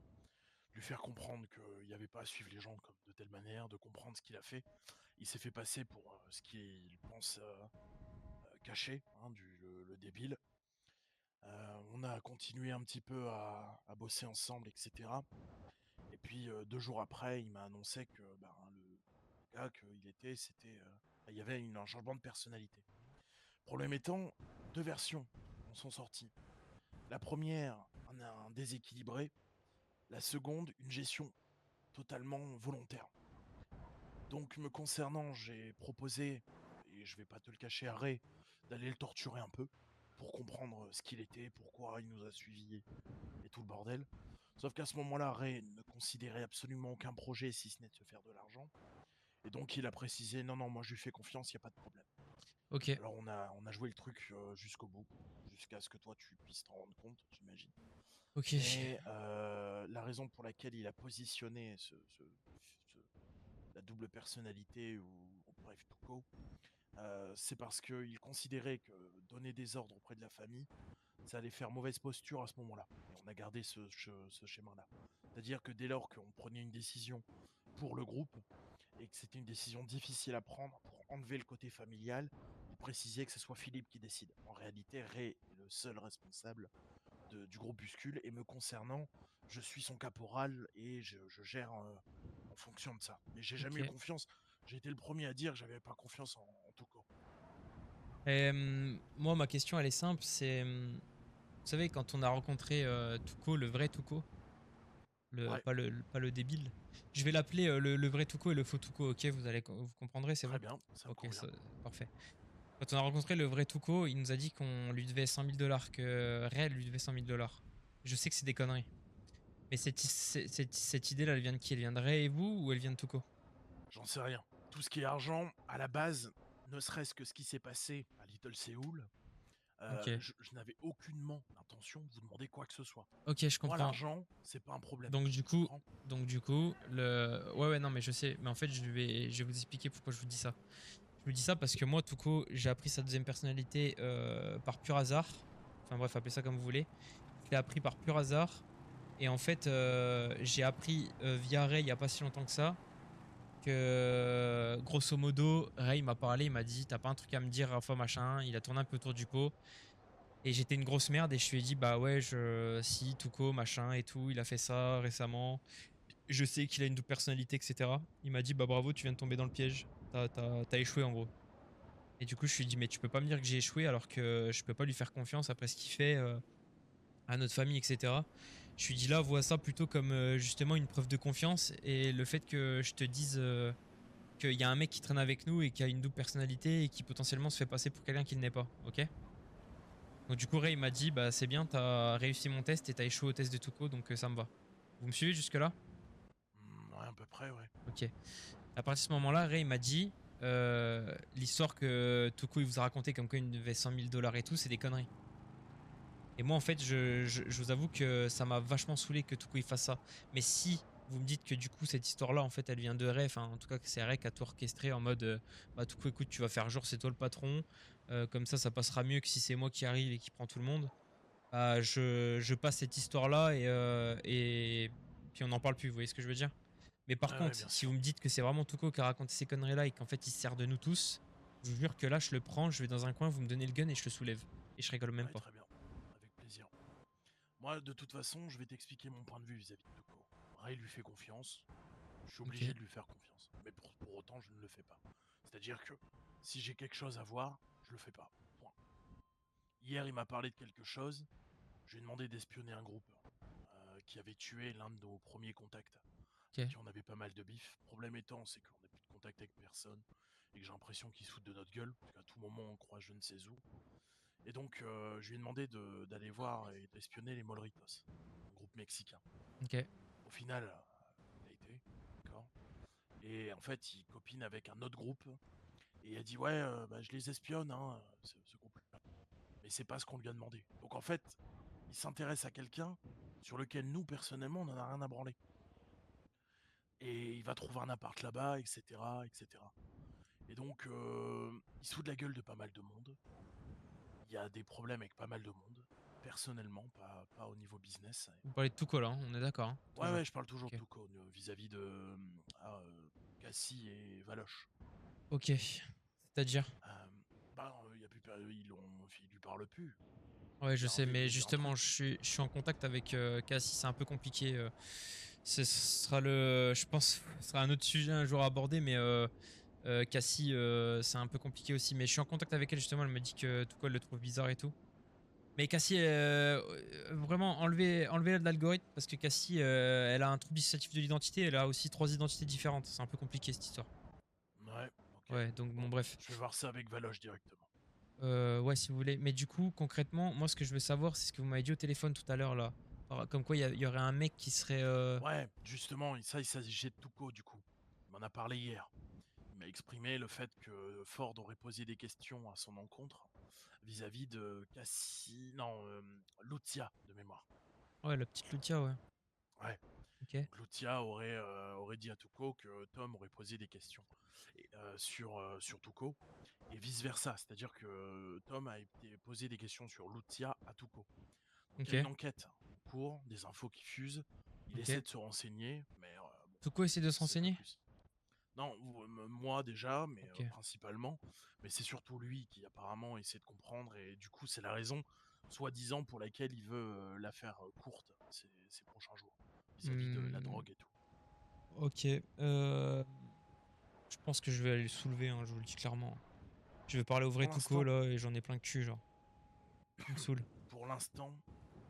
lui faire comprendre qu'il n'y avait pas à suivre les gens comme de telle manière, de comprendre ce qu'il a fait. Il s'est fait passer pour ce qu'il pense caché, hein, le débile. On a continué un petit peu à bosser ensemble, etc. Et puis 2 jours après, il m'a annoncé que le gars qu'il était, il y avait un changement de personnalité. Problème étant, 2 versions en sont sorties. La première, un déséquilibré. La seconde, une gestion totalement volontaire. Donc me concernant, j'ai proposé, et je vais pas te le cacher à Ray, d'aller le torturer un peu pour comprendre ce qu'il était, pourquoi il nous a suivis et tout le bordel. Sauf qu'à ce moment-là, Ray ne considérait absolument aucun projet si ce n'est de se faire de l'argent. Et donc il a précisé non, moi je lui fais confiance, il n'y a pas de problème. Ok. Alors on a joué le truc jusqu'au bout, jusqu'à ce que toi tu puisses t'en rendre compte, j'imagine. Ok. Et la raison pour laquelle il a positionné la double personnalité ou bref Tuco, c'est parce qu'il considérait que donner des ordres auprès de la famille, ça allait faire mauvaise posture à ce moment-là. Et on a gardé ce schéma-là. C'est-à-dire que dès lors qu'on prenait une décision pour le groupe et que c'était une décision difficile à prendre pour enlever le côté familial, il précisait que ce soit Philippe qui décide. En réalité, Ray est le seul responsable du groupuscule et me concernant, je suis son caporal et je gère en fonction de ça. Mais j'ai jamais eu confiance. J'ai été le premier à dire que j'avais pas confiance en Tuco. Moi, ma question, elle est simple. C'est, vous savez, quand on a rencontré Tuco, le vrai Tuco, pas le débile. Je vais l'appeler le vrai Tuco et le faux Tuco. Ok, vous comprendrez, c'est bon. Très bien, ça me convient. Parfait. Quand on a rencontré le vrai Tuco, il nous a dit qu'on lui devait 100 000 $, que Ray lui devait 100 000 $. Je sais que c'est des conneries. Mais cette idée-là, elle vient de qui? Elle vient de Ray et vous ou elle vient de Tuco? J'en sais rien. Tout ce qui est argent, à la base, ne serait-ce que ce qui s'est passé à Little Séoul, je n'avais aucunement l'intention de vous demander quoi que ce soit. Ok, je comprends. Moi, l'argent, c'est pas un problème. Donc du coup, ouais, non, mais je sais. Mais en fait, je vais vous expliquer pourquoi je vous dis ça. Je vous dis ça parce que moi, Tuco, j'ai appris sa deuxième personnalité par pur hasard. Enfin bref, appelez ça comme vous voulez. Je l'ai appris par pur hasard. Et en fait, j'ai appris via Ray il n'y a pas si longtemps que ça que grosso modo, Ray m'a parlé, il m'a dit t'as pas un truc à me dire, Rafa machin. Il a tourné un peu autour du pot. Et j'étais une grosse merde et je lui ai dit bah ouais, si, Tuco machin et tout, il a fait ça récemment. Je sais qu'il a une double personnalité, etc. Il m'a dit bah bravo, tu viens de tomber dans le piège. T'as échoué en gros. Et du coup, je lui ai dit mais tu peux pas me dire que j'ai échoué alors que je peux pas lui faire confiance après ce qu'il fait à notre famille, etc. Je lui ai dit là, vois ça plutôt comme justement une preuve de confiance et le fait que je te dise qu'il y a un mec qui traîne avec nous et qui a une double personnalité et qui potentiellement se fait passer pour quelqu'un qu'il n'est pas, ok? Donc du coup, Ray il m'a dit, bah c'est bien, t'as réussi mon test et t'as échoué au test de Tuco, donc ça me va. Vous me suivez jusque-là? Ouais, à peu près, ouais. Ok. À partir de ce moment-là, Ray il m'a dit, l'histoire que Tuco il vous a raconté comme quoi il devait 100 000 $ et tout, c'est des conneries. Et moi en fait, je vous avoue que ça m'a vachement saoulé que Tuco il fasse ça. Mais si vous me dites que du coup cette histoire-là, en fait, elle vient de Ray, enfin en tout cas que c'est Ray qui a tout orchestré en mode, bah Tuco écoute, tu vas faire genre c'est toi le patron, comme ça passera mieux que si c'est moi qui arrive et qui prend tout le monde. Bah, je passe cette histoire-là et puis on n'en parle plus, vous voyez ce que je veux dire? Mais par contre, si vous me dites que c'est vraiment Tuco qui a raconté ces conneries-là et qu'en fait il se sert de nous tous, je vous jure que là je le prends, je vais dans un coin, vous me donnez le gun et je le soulève. Et je rigole même pas. Très bien, avec plaisir. Moi, de toute façon, je vais t'expliquer mon point de vue vis-à-vis de Tuco. Ray lui fait confiance, je suis obligé de lui faire confiance. Mais pour autant, je ne le fais pas. C'est-à-dire que si j'ai quelque chose à voir, je le fais pas. Point. Hier, il m'a parlé de quelque chose, je lui ai demandé d'espionner un groupe qui avait tué l'un de nos premiers contacts. Qui on avait pas mal de bif. Problème étant, c'est qu'on n'a plus de contact avec personne et que j'ai l'impression qu'ils se foutent de notre gueule, parce qu'à tout moment on croise je ne sais où. Et donc je lui ai demandé d'aller voir et d'espionner les Molritos, un groupe mexicain. Ok. Au final, il a été, d'accord. Et en fait, il copine avec un autre groupe et il a dit ouais, bah, je les espionne, hein, ce groupe-là. Mais c'est pas ce qu'on lui a demandé. Donc en fait, il s'intéresse à quelqu'un sur lequel nous personnellement on n'en a rien à branler. Et il va trouver un appart là-bas, etc., etc. Et donc, il se fout de la gueule de pas mal de monde. Il y a des problèmes avec pas mal de monde. Personnellement, pas au niveau business. Vous parlez de Tuco là, hein, on est d'accord. Hein, ouais, je parle toujours de Tuco vis-à-vis de Cassie et Valoche. Ok, c'est-à-dire Il lui parle plus. Ouais, je sais, mais justement, je suis en contact avec Cassie, c'est un peu compliqué. Ce sera je pense, ce sera un autre sujet un jour abordé, mais Cassie, c'est un peu compliqué aussi. Mais je suis en contact avec elle justement, elle me dit que tout quoi, elle le trouve bizarre et tout. Mais Cassie, vraiment, enlevez-la de l'algorithme parce que Cassie, elle a un trouble dissociatif de l'identité, elle a aussi 3 identités différentes. C'est un peu compliqué cette histoire. Ouais, ok. Ouais, donc bon, bref. Je vais voir ça avec Valoche directement. Ouais, si vous voulez. Mais du coup, concrètement, moi, ce que je veux savoir, c'est ce que vous m'avez dit au téléphone tout à l'heure là. Comme quoi, il y aurait un mec qui serait. Ouais, justement, ça, il s'agissait de Tuco, du coup. Il m'en a parlé hier. Il m'a exprimé le fait que Ford aurait posé des questions à son encontre vis-à-vis de Cassie. Non, Lucia, de mémoire. Ouais, la petite Lucia, ouais. Ouais. Ok. Donc, Lucia aurait dit à Tuco que Tom aurait posé des questions sur Tuco et vice versa, c'est-à-dire que Tom a été posé des questions sur Lucia à Tuco. Donc, il y a une enquête en cours, des infos qui fusent. Il essaie de se renseigner, mais Tuco essaie de se renseigner. Non, moi déjà, mais principalement. Mais c'est surtout lui qui apparemment essaie de comprendre et du coup c'est la raison, soi-disant, pour laquelle il veut la faire courte ces prochains jours vis-à-vis de la drogue et tout. Ok. Je pense que je vais aller le soulever, hein, je vous le dis clairement. Je vais parler au vrai Tuco là et j'en ai plein le cul, genre. Il me saoule. Pour l'instant,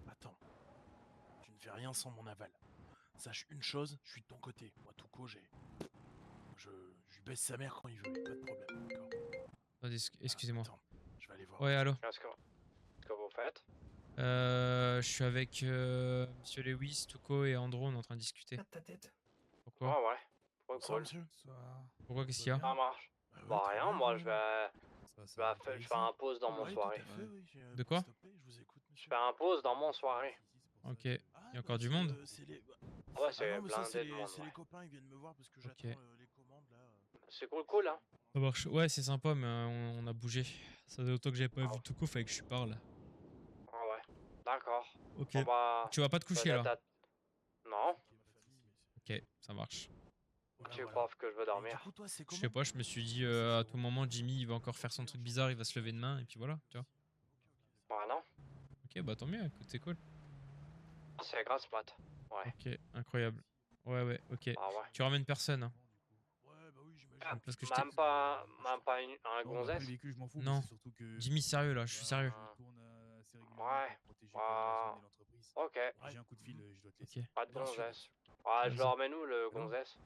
attends. Tu ne fais rien sans mon aval. Sache une chose, je suis de ton côté. Moi, Tuco, je lui baisse sa mère quand il veut, pas de problème, d'accord. Excusez-moi. Attends, je vais aller voir. Ouais, allô. Qu'est-ce que vous faites? Je suis avec Monsieur Lewis, Tuco et Andro, on est en train de discuter. Ta tête. Pourquoi? Oh ouais. Bonsoir, monsieur. Pourquoi, qu'est-ce qu'il y a? Ça marche. Bah rien, moi je fais un pause dans mon soirée. De quoi? Je fais un pause dans mon soirée. Ok. Il y a encore du monde? Ouais, c'est blindé de monde. C'est les copains, ils viennent me voir parce que j'attends les commandes là. C'est cool, hein. Ça marche. Ouais, c'est sympa, mais on a bougé. Ça fait longtemps que j'avais pas vu Tuco, fallait que je parle. Ah ouais, d'accord. Ok. Bon, bah, tu vas pas te coucher là? Non. Ok, ça marche. Tu crois que je veux dormir? Je sais pas, je me suis dit à tout moment, Jimmy il va encore faire son truc bizarre, il va se lever demain, et puis voilà, tu vois. Bah non. Ok, bah tant mieux, écoute, c'est cool. C'est grâce, Pat. Ouais. Ok, incroyable. Ouais, ok. Ah ouais. Tu ramènes personne, hein? Parce que Même pas un gonzesse? Non. Jimmy, sérieux là, je suis sérieux. Ouais. Ok. J'ai un coup de fil, je dois te laisser. Pas de gonzesse. Ouais, je le ramène où le gonzesse?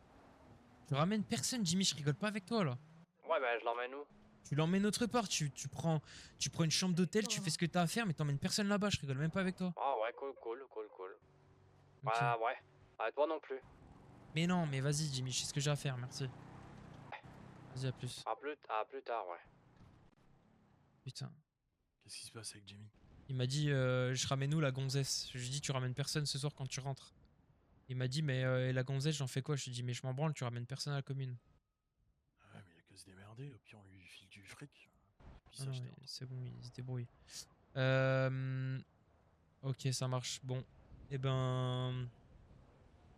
Tu ramènes personne, Jimmy, je rigole pas avec toi là. Ouais, bah je l'emmène où? Tu l'emmènes autre part, tu prends une chambre d'hôtel, tu fais ce que t'as à faire, mais t'emmènes personne là-bas, je rigole même pas avec toi. Ah ouais, cool. Ok. Ouais. Ah, toi non plus. Mais non, mais vas-y Jimmy, je sais ce que j'ai à faire, merci. Vas-y, à plus. À plus tard, ouais. Putain. Qu'est-ce qui se passe avec Jimmy? Il m'a dit, je ramène où la gonzesse? Je lui ai dit, tu ramènes personne ce soir quand tu rentres. Il m'a dit, mais la gonzesse, j'en fais quoi? Je lui ai dit, mais je m'en branle, tu ramènes personne à la commune. Ouais, mais il a qu'à se démerder, au pire on lui file du fric. Puis Ah non, s'acheter mais un- c'est bon, il se débrouille. Ok, ça marche. Bon, et ben...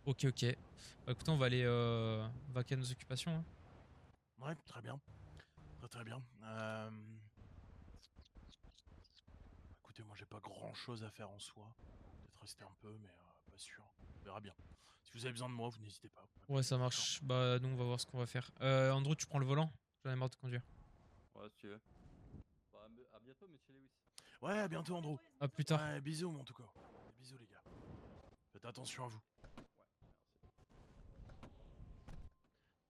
Ok. Bah écoutez, on va aller vaquer à nos occupations. Hein. Ouais, très bien. Très bien. Écoutez, moi j'ai pas grand chose à faire en soi. Peut-être rester un peu, mais pas sûr. On verra bien. Si vous avez besoin de moi, vous n'hésitez pas. Ouais, ça marche. Bah nous, on va voir ce qu'on va faire. Andrew, tu prends le volant? J'en ai marre de conduire. Ouais, si tu veux. Bah, à bientôt, monsieur Lewis. Ouais, à bientôt, Andrew. À plus tard. Ouais, bisous, en tout cas. Bisous, les gars. Faites attention à vous.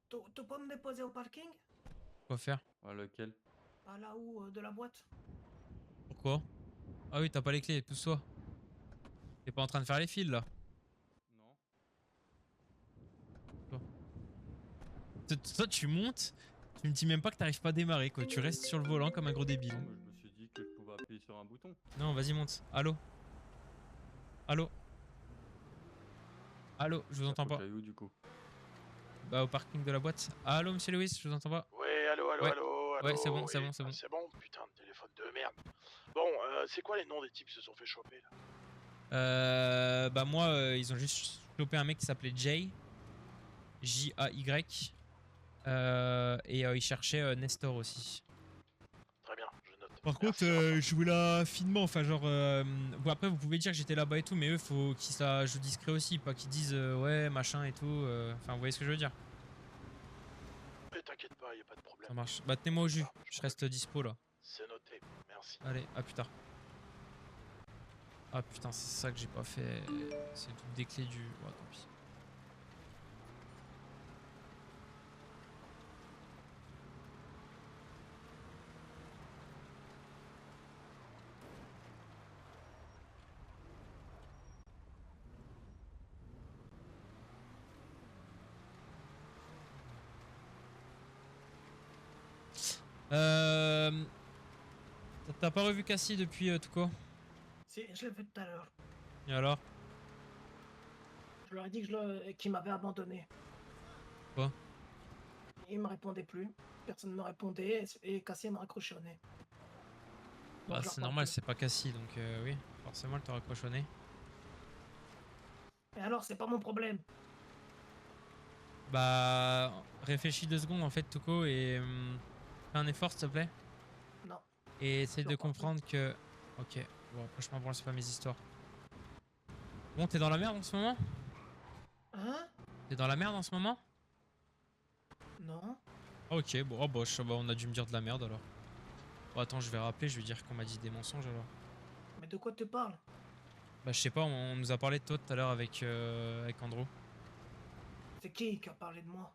Tu peux me déposer au parking? Quoi faire? Ouais, lequel? Pas là-haut de la boîte. Pourquoi? Ah oui, t'as pas les clés, pousse-toi. T'es pas en train de faire les fils là? Non. Toi, tu montes, tu me dis même pas que t'arrives pas à démarrer quoi. Tu restes sur le volant comme un gros débile. Non, mais je me suis dit que je pouvais appuyer sur un bouton. Non, vas-y, monte. Allô? Allô? Allô, je vous entends pas. Où du coup? Bah, au parking de la boîte. Allô, monsieur Lewis, je vous entends pas. Ouais, allô. Ouais, c'est bon. Oui, c'est bon, putain de téléphone de merde. Bon, c'est quoi les noms des types qui se sont fait choper là? Bah, moi, ils ont juste chopé un mec qui s'appelait Jay. J-A-Y. Et ils cherchaient Nestor aussi. Très bien, je note. Par contre, je joue là finement, enfin genre... bon, après vous pouvez dire que j'étais là-bas et tout, mais eux faut qu'ils ça joue discret aussi, pas qu'ils disent ouais machin et tout, enfin vous voyez ce que je veux dire. Mais t'inquiète pas, y a pas de problème. Ça marche. Bah tenez-moi au jus, je reste dispo là. C'est noté, merci. Allez, à plus tard. Ah putain, c'est ça que j'ai pas fait, c'est toutes des clés du... Ouais, tant pis. T'as pas revu Cassie depuis Tuco? Si, je l'ai vu tout à l'heure. Et alors? Je leur ai dit qu'il m'avait abandonné. Quoi? Il me répondait plus. Personne ne me répondait et Cassie me raccrochait au nez. Bah c'est normal, c'est pas Cassie, donc oui, forcément elle t'a raccrochonné. Et alors, c'est pas mon problème. Bah réfléchis 2 secondes en fait Tuco et fais un effort s'il te plaît. Non. Et essaye de comprendre que... Ok, bon franchement bon c'est pas mes histoires. Bon t'es dans la merde en ce moment? Hein? T'es dans la merde en ce moment? Non. Ok, bon oh, bah, bah, on a dû me dire de la merde alors. Bon attends je vais rappeler, je vais dire qu'on m'a dit des mensonges alors. Mais de quoi tu parles? Bah je sais pas, on nous a parlé de toi tout à l'heure avec Andrew. C'est qui a parlé de moi?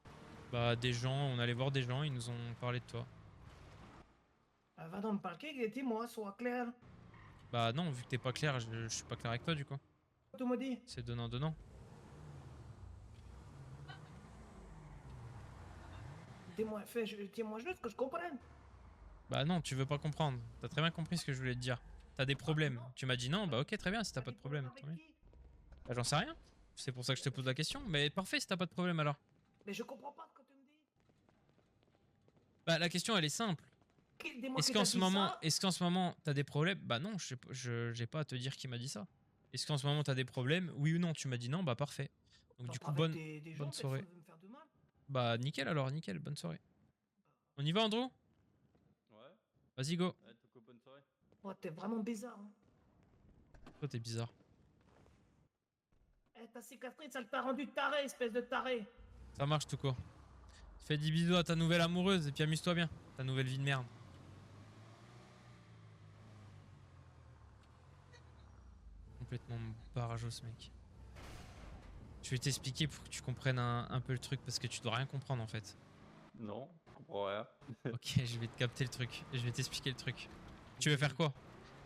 Bah des gens, on allait voir des gens, ils nous ont parlé de toi. Va dans le parking et dis-moi, sois clair. Bah non, vu que t'es pas clair, je suis pas clair avec toi du coup. Tu me dis? C'est donnant. Dis-moi juste que je comprenne. Bah non, tu veux pas comprendre. T'as très bien compris ce que je voulais te dire. T'as des problèmes. Tu m'as dit non, bah ok, très bien, si t'as pas de problème. Tant mieux. Bah j'en sais rien. C'est pour ça que je te pose la question. Mais parfait si t'as pas de problème alors. Mais je comprends pas ce que tu me dis. Bah la question elle est simple. Est-ce qu'en ce moment t'as des problèmes? Bah non, j'ai pas à te dire qui m'a dit ça. Est-ce qu'en ce moment t'as des problèmes? Oui ou non? Tu m'as dit non, bah parfait. Donc du coup bonne soirée. Bah nickel alors, nickel, bonne soirée. On y va Andrew? Ouais. Vas-y go. Ouais, Tuco, bonne soirée. Oh, t'es vraiment bizarre. Hein. Toi t'es bizarre. Eh, ta cicatrice, elle t'a rendu taré, espèce de taré. Ça marche tout court. Fais des bisous à ta nouvelle amoureuse et puis amuse-toi bien. Ta nouvelle vie de merde. Complètement barrageux ce mec. Je vais t'expliquer pour que tu comprennes un peu le truc parce que tu dois rien comprendre en fait. Non. Ouais. Ok, je vais te capter le truc. Je vais t'expliquer le truc. Tu veux faire quoi?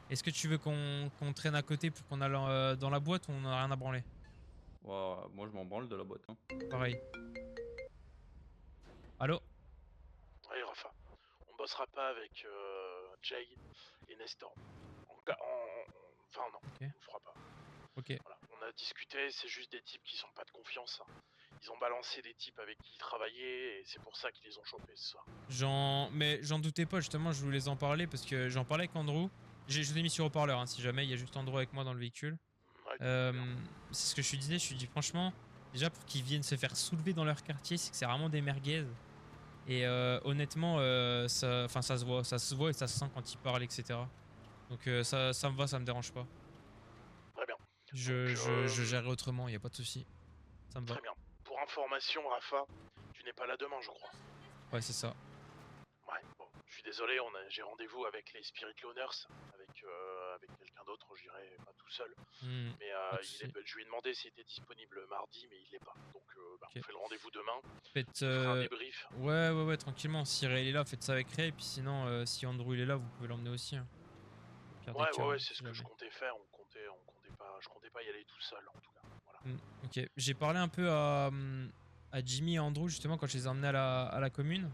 Est-ce que tu veux qu'on traîne à côté pour qu'on aille dans la boîte ou on a rien à branler? Ouais, moi je m'en branle de la boîte. Hein. Pareil. Allô? Allez, Rafa. On bossera pas avec Jay et Nestor. Enfin, non, on le fera pas. Ok. Voilà. On a discuté, c'est juste des types qui sont pas de confiance. Hein. Ils ont balancé des types avec qui ils travaillaient et c'est pour ça qu'ils les ont chopés ce soir. Mais j'en doutais pas, justement, je voulais en parler parce que j'en parlais avec Andrew. Je vous ai mis sur haut-parleur, hein, si jamais, il y a juste Andrew avec moi dans le véhicule. C'est ce que je lui disais, je lui dis franchement, déjà pour qu'ils viennent se faire soulever dans leur quartier, c'est que c'est vraiment des merguez. Et honnêtement, ça se voit et ça se sent quand ils parlent, etc. Donc ça me va, ça me dérange pas. Très bien. Je gérerai autrement, y a pas de souci. Ça me va. Très bien. Pour information, Rafa, tu n'es pas là demain, je crois. Ouais, c'est ça. Ouais, bon, je suis désolé, j'ai rendez-vous avec les Spirit Loaners, avec quelqu'un d'autre, j'irai pas tout seul. Mais je lui ai demandé s'il était disponible mardi, mais il l'est pas. Donc on fait le rendez-vous demain. Faites un débrief. Ouais, tranquillement. Si Ray est là, faites ça avec Ray. Et puis sinon, si Andrew il est là, vous pouvez l'emmener aussi. Hein. Ouais, c'est ce que je comptais faire. Je comptais pas y aller tout seul, en tout cas. Voilà. Ok, j'ai parlé un peu à Jimmy et Andrew justement quand je les ai emmenés à la commune.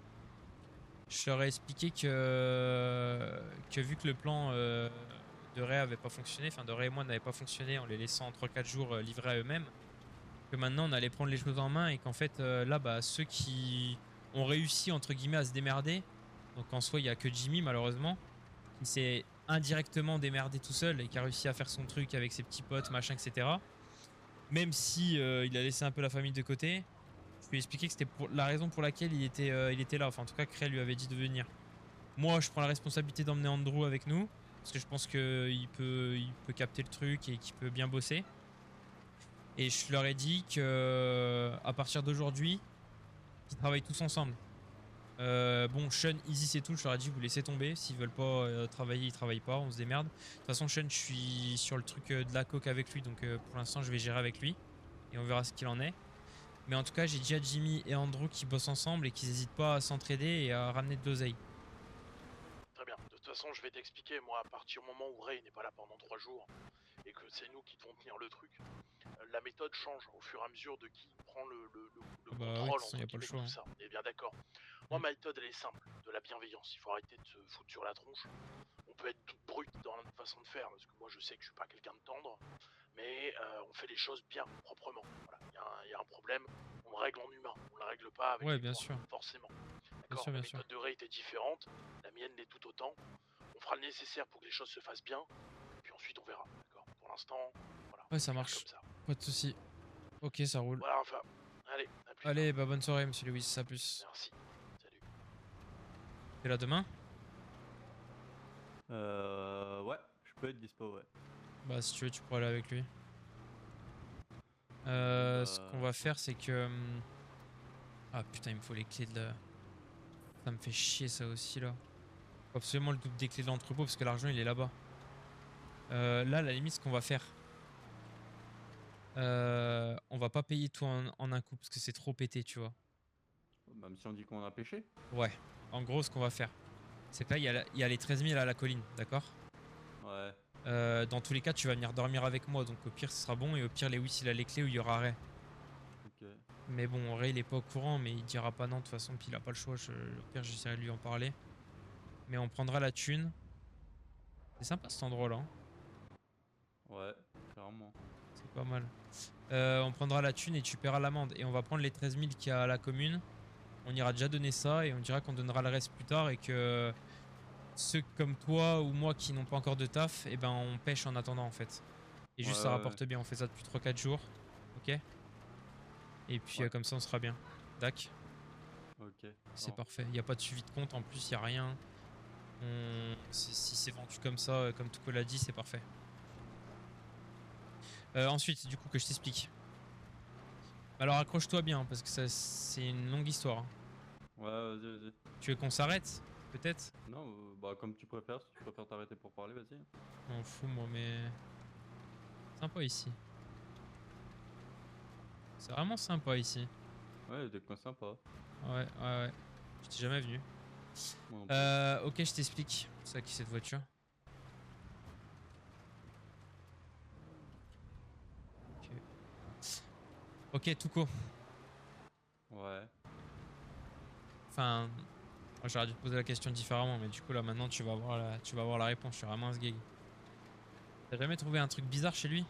Je leur ai expliqué que vu que le plan de Ray avait pas fonctionné, enfin de Ray et moi n'avait pas fonctionné en les laissant 3-4 jours livrés à eux-mêmes, que maintenant on allait prendre les choses en main et qu'en fait là ceux qui ont réussi entre guillemets à se démerder, donc en soi il y a que Jimmy malheureusement qui s'est indirectement démerdé tout seul et qui a réussi à faire son truc avec ses petits potes machin etc. Même si il a laissé un peu la famille de côté. Je lui ai expliqué que c'était la raison pour laquelle il était là. Enfin, en tout cas, Cray lui avait dit de venir. Moi, je prends la responsabilité d'emmener Andrew avec nous. Parce que je pense qu'il peut capter le truc et qu'il peut bien bosser. Et je leur ai dit que à partir d'aujourd'hui, ils travaillent tous ensemble. Bon, Sean, Easy, c'est tout. Je leur ai dit, vous laissez tomber. S'ils veulent pas travailler, ils travaillent pas. On se démerde. De toute façon, Sean, je suis sur le truc de la coke avec lui. Donc, pour l'instant, je vais gérer avec lui. Et on verra ce qu'il en est. Mais en tout cas, j'ai dit à Jimmy et Andrew qui bossent ensemble et qu'ils n'hésitent pas à s'entraider et à ramener de l'oseille. Très bien. De toute façon, je vais t'expliquer. Moi, à partir du moment où Ray n'est pas là pendant 3 jours et que c'est nous qui devons tenir le truc, la méthode change au fur et à mesure de qui prend le contrôle oui, y a pas le choix, tout ça. On est bien d'accord. Moi, ma méthode, elle est simple. De la bienveillance. Il faut arrêter de se foutre sur la tronche. On peut être toute brute dans notre façon de faire parce que moi, je sais que je suis pas quelqu'un de tendre. Mais on fait les choses bien, proprement. Voilà. Il y a un problème, on le règle en humain, on le règle pas avec bien sûr. Forcément. D'accord. La méthode de Ray était différente, la mienne l'est tout autant. On fera le nécessaire pour que les choses se fassent bien, et puis ensuite on verra. D'accord. Pour l'instant, voilà. Ouais, ça marche. Comme ça. Pas de soucis. Ok, ça roule. Voilà, enfin. Allez, à plus. Allez, bonne soirée, monsieur Lewis, à plus. Merci. Salut. T'es là demain? Ouais, je peux être dispo, ouais. Bah si tu veux tu pourras aller avec lui. Ce qu'on va faire c'est que... Ah putain il me faut les clés de la... Ça me fait chier ça aussi là. Faut absolument le double des clés de l'entrepôt parce que l'argent il est là-bas. Là à la limite ce qu'on va faire... on va pas payer tout en un coup parce que c'est trop pété tu vois. Même si on dit qu'on a pêché. Ouais. En gros ce qu'on va faire c'est que là il y a les 13 000 à la colline, d'accord? Ouais. Dans tous les cas tu vas venir dormir avec moi donc au pire ce sera bon et au pire Lewis il a les clés où il y aura Ray. Ok. Mais bon Ray il est pas au courant mais il dira pas non de toute façon puis il a pas le choix, au pire j'essaierai de lui en parler. Mais on prendra la thune. C'est sympa cet endroit là. Hein. Ouais, clairement. C'est pas mal. On prendra la thune et tu paieras l'amende et on va prendre les 13 000 qu'il y a à la commune. On ira déjà donner ça et on dira qu'on donnera le reste plus tard et que ceux comme toi ou moi qui n'ont pas encore de taf, et ben on pêche en attendant en fait. Et juste ça rapporte bien, on fait ça depuis 3-4 jours. Ok. Et puis comme ça on sera bien. Dac. Ok. C'est parfait, il n'y a pas de suivi de compte en plus, il n'y a rien. Si c'est vendu comme ça, comme Tuko l'a dit, c'est parfait. Ensuite, du coup, que je t'explique. Alors accroche-toi bien parce que c'est une longue histoire. Hein. Ouais, vas-y. Tu veux qu'on s'arrête? Peut-être? Non, bah comme tu préfères, si tu préfères t'arrêter pour parler, vas-y. M'en fous moi mais... Sympa ici. C'est vraiment sympa ici. Ouais, des coins sympas. Ouais. J'étais jamais venu. Ok, je t'explique. C'est à qui cette voiture? Ok, Touko. Ouais. Enfin, j'aurais dû te poser la question différemment, mais du coup là maintenant tu vas avoir la réponse. Je suis vraiment un sgeg. T'as jamais trouvé un truc bizarre chez lui?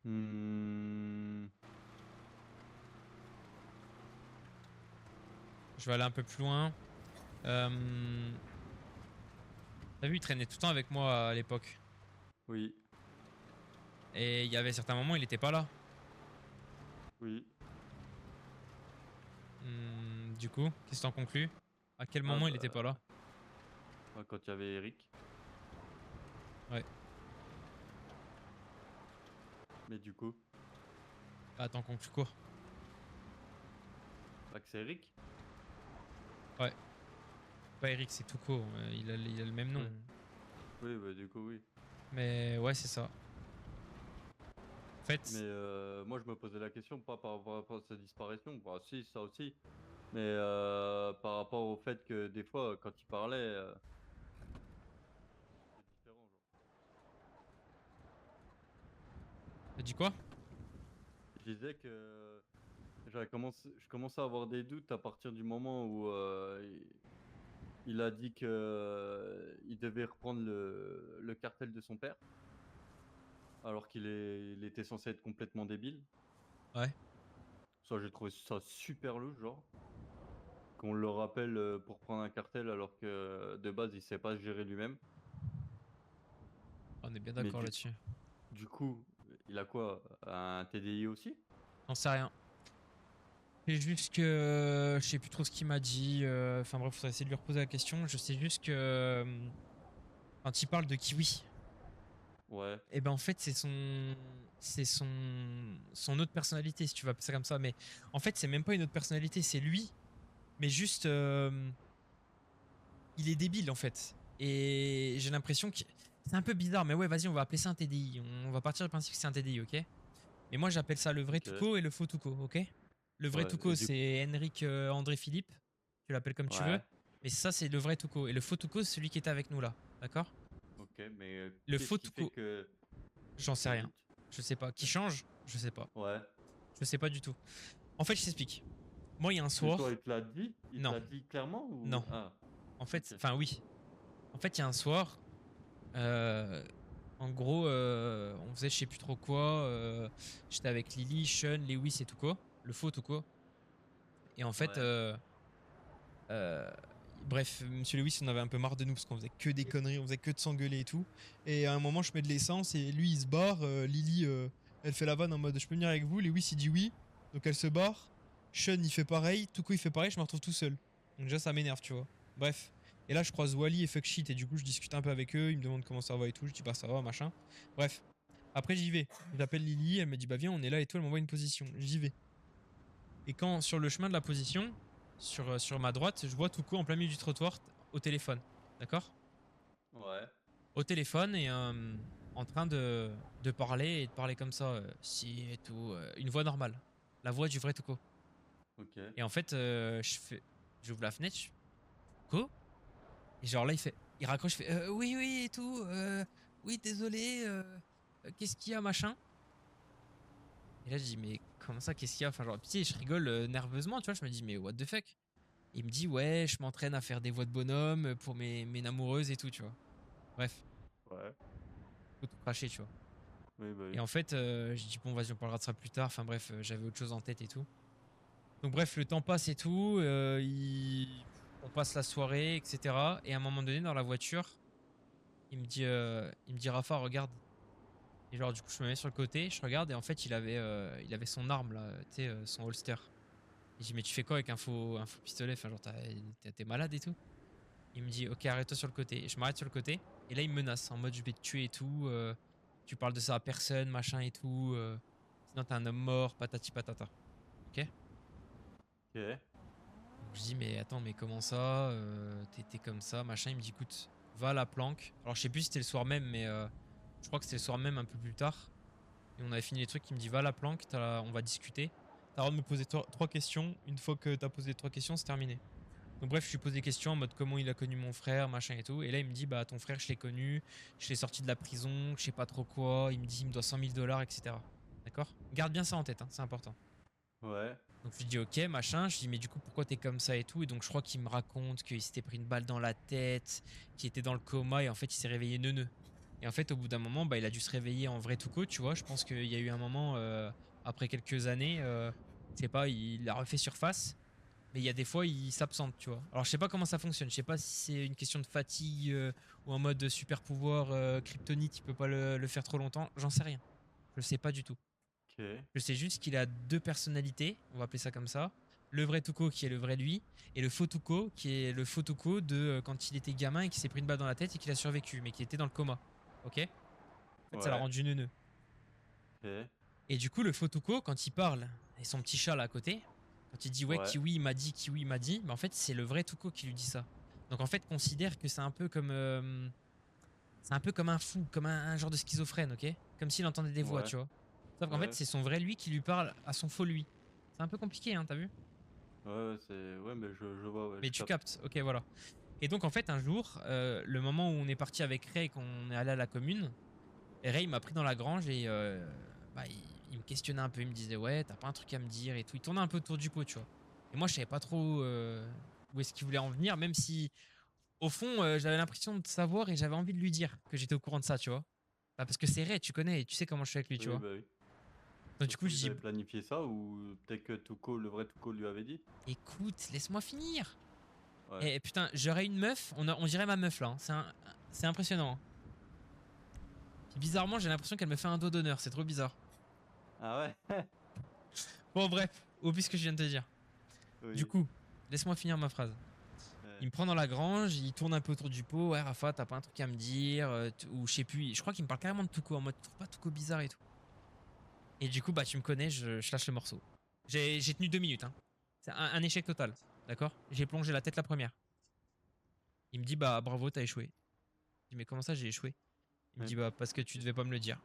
Je vais aller un peu plus loin. T'as vu, il traînait tout le temps avec moi à l'époque. Oui. Et il y avait certains moments, il était pas là. Oui. Du coup, qu'est-ce que t'en conclus? À quel moment il était pas là? Quand il y avait Eric. Ouais. Mais du coup. Ah, t'en conclus quoi? Bah que c'est Eric. Ouais. Pas Eric, c'est Touko. Il a le même nom. Ouais. Oui, bah du coup oui. Mais ouais, c'est ça. En fait. Mais moi je me posais la question pas par rapport à sa disparition. Bah si, ça aussi. Mais par rapport au fait que des fois quand il parlait. C'est différent genre. T'as dit quoi? Je disais que je commençais à avoir des doutes à partir du moment où il a dit que il devait reprendre le cartel de son père, alors il était censé être complètement débile. Ouais. Ça, j'ai trouvé ça super louche, genre. Qu'on le rappelle pour prendre un cartel alors que de base il sait pas gérer lui-même. On est bien d'accord là-dessus. Du coup, il a quoi? Un TDI aussi? J'en sais rien. C'est juste que je sais plus trop ce qu'il m'a dit. Enfin bref, faudrait essayer de lui reposer la question. Je sais juste que quand il parle de Kiwi, ouais. Et ben en fait c'est son autre personnalité si tu veux appeler ça comme ça. Mais en fait c'est même pas une autre personnalité, c'est lui. Mais juste il est débile en fait. Et j'ai l'impression que c'est un peu bizarre. Mais ouais, vas-y, on va appeler ça un TDI. On va partir du principe que c'est un TDI, ok? Mais moi j'appelle ça le vrai Touko et le faux Touko, ok? Le vrai Touko c'est Henrik André Philippe. Tu l'appelles comme tu veux. Mais ça c'est le vrai Touko. Et le faux Touko c'est celui qui était avec nous là. D'accord? Ok, mais le faux Touko, j'en sais rien. Je sais pas. Qui change? Je sais pas. Ouais. Je sais pas du tout. En fait, je t'explique. Moi, il y a un soir. Toi, il te l'a dit? Il te l'a dit clairement ou... Non. Ah. En fait, enfin oui. En fait, il y a un soir. En gros, on faisait je sais plus trop quoi. J'étais avec Lily, Sean, Lewis et Touko. Le faux Touko. Et en fait, bref, Monsieur Lewis, on avait un peu marre de nous parce qu'on faisait que des conneries, on faisait que de s'engueuler et tout. Et à un moment, je mets de l'essence et lui, il se barre. Lily, elle fait la vanne en mode je peux venir avec vous. Lewis, il dit oui. Donc elle se barre. Sean, il fait pareil. Touko, il fait pareil. Je me retrouve tout seul. Donc déjà, ça m'énerve, tu vois. Bref. Et là, je croise Wally et Fuck Shit. Et du coup, je discute un peu avec eux. Ils me demandent comment ça va et tout. Je dis bah ça va, machin. Bref. Après, j'y vais. J'appelle Lily. Elle me dit bah viens, on est là et tout. Elle m'envoie une position. J'y vais. Et quand sur le chemin de la position, sur ma droite, je vois Touko en plein milieu du trottoir au téléphone. D'accord? Ouais. Au téléphone et en train de parler et de parler comme ça, si et tout. Une voix normale. La voix du vrai Touko. Ok. Et en fait, j'ouvre la fenêtre, Touko. Et genre là, il raccroche, je fais oui, oui et tout. Oui, désolé. Qu'est-ce qu'il y a, machin? Et là, je dis, mais comment ça, qu'est-ce qu'il y a? Enfin, genre, tu sais, je rigole nerveusement, tu vois. Je me dis, mais what the fuck? Et il me dit, ouais, je m'entraîne à faire des voix de bonhomme pour mes amoureuses et tout, tu vois. Bref. Ouais. Faut tout cracher, tu vois. Oui, bah oui. Et en fait, je dis, bon, vas-y, on parlera de ça plus tard. Enfin, bref, j'avais autre chose en tête et tout. Donc, bref, le temps passe et tout. On passe la soirée, etc. Et à un moment donné, dans la voiture, il me dit, Rafa, regarde. Et genre, du coup, je me mets sur le côté, je regarde et en fait, il avait son arme là, tu sais, son holster. Et je dis, mais tu fais quoi avec un faux pistolet? Enfin, genre, t'es malade et tout. Il me dit, ok, arrête-toi sur le côté. Et je m'arrête sur le côté. Et là, il me menace en mode, je vais te tuer et tout. Tu parles de ça à personne, machin et tout. Sinon, t'es un homme mort, patati patata. Ok? Ok. Donc, je dis, mais attends, mais comment ça? T'es comme ça, machin. Il me dit, écoute, va à la planque. Alors, je sais plus si c'était le soir même, mais je crois que c'était le soir même un peu plus tard. Et on avait fini les trucs. Il me dit, va à la planque, on va discuter. T'as le droit de me poser 3 questions. Une fois que t'as posé 3 questions, c'est terminé. Donc bref, je lui pose des questions en mode comment il a connu mon frère, machin et tout. Et là, il me dit, bah ton frère, je l'ai connu, je l'ai sorti de la prison, je sais pas trop quoi. Il me dit, il me doit 100 000 $, etc. D'accord? Garde bien ça en tête, hein, c'est important. Ouais. Donc je lui dis ok machin, je lui dis mais du coup pourquoi t'es comme ça et tout, et donc je crois qu'il me raconte qu'il s'était pris une balle dans la tête, qu'il était dans le coma et en fait il s'est réveillé neuneux. Et en fait au bout d'un moment bah il a dû se réveiller en vrai touco, tu vois, je pense qu'il y a eu un moment après quelques années, je sais pas, il a refait surface, mais il y a des fois il s'absente, tu vois. Alors je sais pas comment ça fonctionne, je sais pas si c'est une question de fatigue ou en mode super pouvoir kryptonite, il peut pas le faire trop longtemps, j'en sais rien, je sais pas du tout. Je sais juste qu'il a 2 personnalités, on va appeler ça comme ça. Le vrai Tuco qui est le vrai lui, et le faux Tuco qui est le faux Tuco de quand il était gamin et qui s'est pris une balle dans la tête et qu'il a survécu, mais qui était dans le coma. Ok? En fait, ça l'a rendu neuneux. Et du coup, le faux Tuco, quand il parle, et son petit chat là à côté, quand il dit ouais, Kiwi il m'a dit, Kiwi il m'a dit, mais en fait, c'est le vrai Tuco qui lui dit ça. Donc en fait, considère que c'est un peu comme. C'est un peu comme un fou, comme un genre de schizophrène, ok? Comme s'il entendait des voix, tu vois. Sauf qu'en fait, c'est son vrai lui qui lui parle à son faux lui. C'est un peu compliqué, hein, t'as vu? Ouais, c'est. Ouais, mais je vois. Ouais, mais tu captes, ok, voilà. Et donc, en fait, un jour, le moment où on est parti avec Ray et qu'on est allé à la commune, Ray m'a pris dans la grange et bah, il me questionnait un peu. Il me disait, ouais, t'as pas un truc à me dire et tout. Il tournait un peu autour du pot, tu vois. Et moi, je savais pas trop où est-ce qu'il voulait en venir, même si, au fond, j'avais l'impression de savoir et j'avais envie de lui dire que j'étais au courant de ça, tu vois. Bah, parce que c'est Ray, tu connais, et tu sais comment je suis avec lui, tu vois. Bah oui. Donc du coup, je dis. planifié ça ou peut-être que Tuco, le vrai Tuco lui avait dit? Écoute, laisse-moi finir. Ouais. Et putain, j'aurais une meuf, on dirait ma meuf là. Hein. C'est impressionnant. Puis, bizarrement, j'ai l'impression qu'elle me fait un dos d'honneur. C'est trop bizarre. Ah ouais. Bon bref, oublie ce que je viens de te dire. Oui. Du coup, laisse-moi finir ma phrase. Il me prend dans la grange, il tourne un peu autour du pot. Ouais, Rafa, t'as pas un truc à me dire ou je sais plus. Je crois qu'il me parle carrément de Tuco en mode, tu trouves pas Tuco bizarre et tout. Et du coup, bah tu me connais, je lâche le morceau. J'ai tenu 2 minutes. Hein. C'est un échec total, d'accord? J'ai plongé la tête la première. Il me dit, bah bravo, t'as échoué. Je dis, mais comment ça j'ai échoué? Il me dit, bah parce que tu devais pas me le dire.